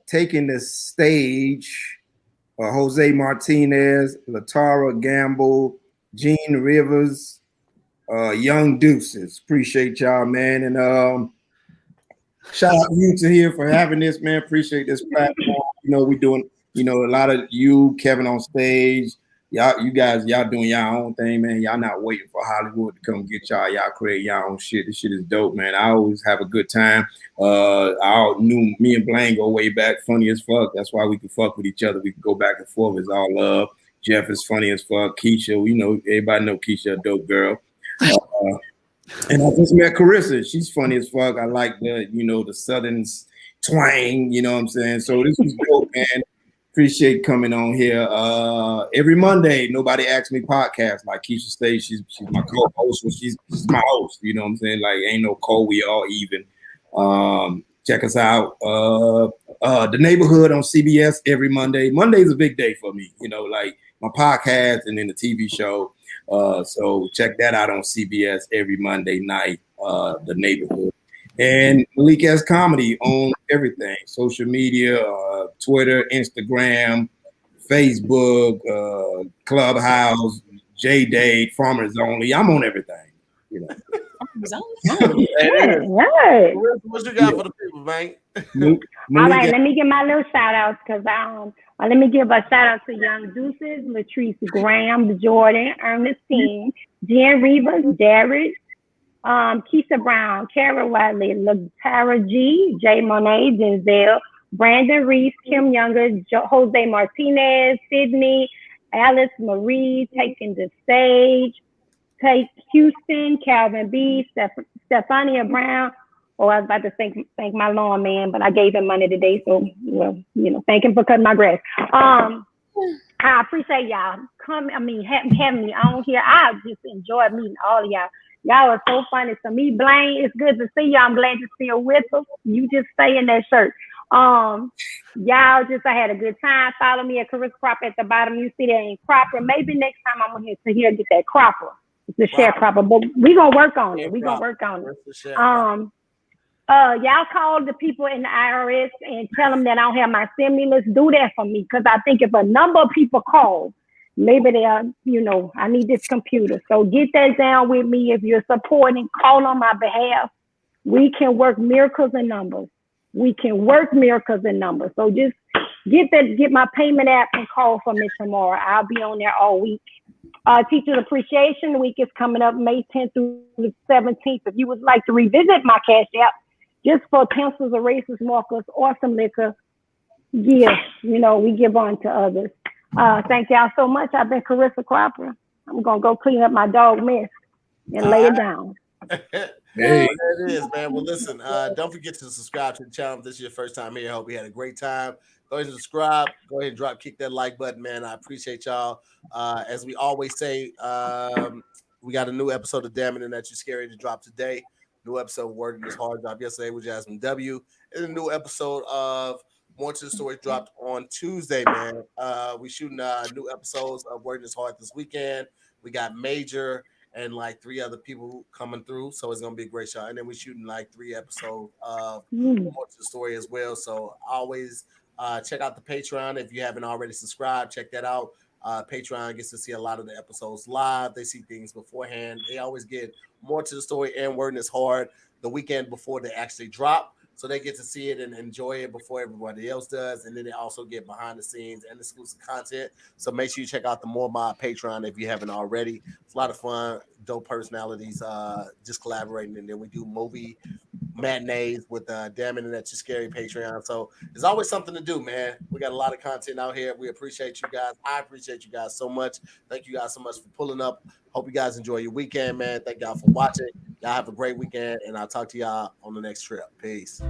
taking the stage, Jose Martinez, Latara Gamble, Gene Rivers, Young Deuces. Appreciate y'all, man. And shout out you to here for having this, man. Appreciate this platform. You know, we doing, a lot of you, Kevin on stage. Y'all doing y'all own thing, man. Y'all not waiting for Hollywood to come get y'all. Y'all create y'all own shit. This shit is dope, man. I always have a good time. I knew me and Blaine go way back, funny as fuck. That's why we can fuck with each other. We can go back and forth. It's all love. Jeff is funny as fuck. Keisha, everybody know Keisha, a dope girl. And I just met Carissa. She's funny as fuck. I like the Southern twang. You know what I'm saying? So this is dope, man. Appreciate coming on here. Every Monday, nobody asks me podcast. Like Keisha stays, she's my co-host, so she's my host. You know what I'm saying? Like, ain't no co, we all even. Check us out. The Neighborhood on CBS every Monday. Monday's a big day for me, like my podcast and then the TV show. So check that out on CBS every Monday night, The Neighborhood. And Malik S Comedy on everything, social media, Twitter, Instagram, Facebook, Clubhouse, J-Date, Farmers Only. I'm on everything. Right. What you got for the people, man? All right, let me give my little shout outs because let me give a shout out to Young Deuces, Latrice Graham, Jordan, Ernestine, Jen Rivas, Derek, Keisha Brown, Kara Wiley, Latara G, Jay Monet, Denzel, Brandon Reese, Kim Younger, Jose Martinez, Sydney, Alice Marie, taking the stage, Take Houston, Calvin B, Stephania Brown. Oh, I was about to thank my lawn man, but I gave him money today, so thank him for cutting my grass. I appreciate y'all having me on here. I just enjoyed meeting all of y'all. Y'all are so funny. To me, Blaine, it's good to see you. I'm glad you're still with us. You just stay in that shirt. I had a good time. Follow me at Carissa Cropper at the bottom. You see that in Cropper. Maybe next time I'm here to get that Cropper. It's the sharecropper, but we gonna work on it. Y'all call the people in the IRS and tell them that I don't have my stimulus. Do that for me, because I think if a number of people call, maybe they'll, I need this computer. So get that down with me. If you're supporting, call on my behalf. We can work miracles in numbers. So just get my payment app and call for me tomorrow. I'll be on there all week. Teachers Appreciation Week is coming up May 10th through the 17th. If you would like to revisit my Cash App, just for pencils, erasers, markers, or some liquor, we give on to others. Thank y'all so much. I've been Carissa Cropper. I'm going to go clean up my dog mess. and lay it down. Hey, there it is, man. Well, listen, don't forget to subscribe to the channel if this is your first time here. I hope you had a great time. Go ahead and subscribe. Go ahead and kick that like button, man. I appreciate y'all. As we always say, we got a new episode of Damn It That You Scary to drop today. New episode of Word in This Hard drop yesterday with Jasmine W. And a new episode of More to the Story dropped on Tuesday, man. We shooting new episodes of Word in This Hard this weekend. We got Major and like 3 other people coming through, so it's gonna be a great show. And then we're shooting like 3 episodes of More to the Story as well. So always check out the Patreon if you haven't already subscribed. Check that out. Patreon gets to see a lot of the episodes live. They see things beforehand. They always get More to the Story and Word in This Hard the weekend before they actually drop. So they get to see it and enjoy it before everybody else does. And then they also get behind the scenes and exclusive content. So make sure you check out the MooreMods Patreon if you haven't already. It's a lot of fun, dope personalities just collaborating. And then we do movie matinees with Damn It That You Scary Patreon. So there's always something to do, man. We got a lot of content out here. We appreciate you guys. I appreciate you guys so much. Thank you guys so much for pulling up. Hope you guys enjoy your weekend, man. Thank y'all for watching. Y'all have a great weekend, and I'll talk to y'all on the next trip. Peace.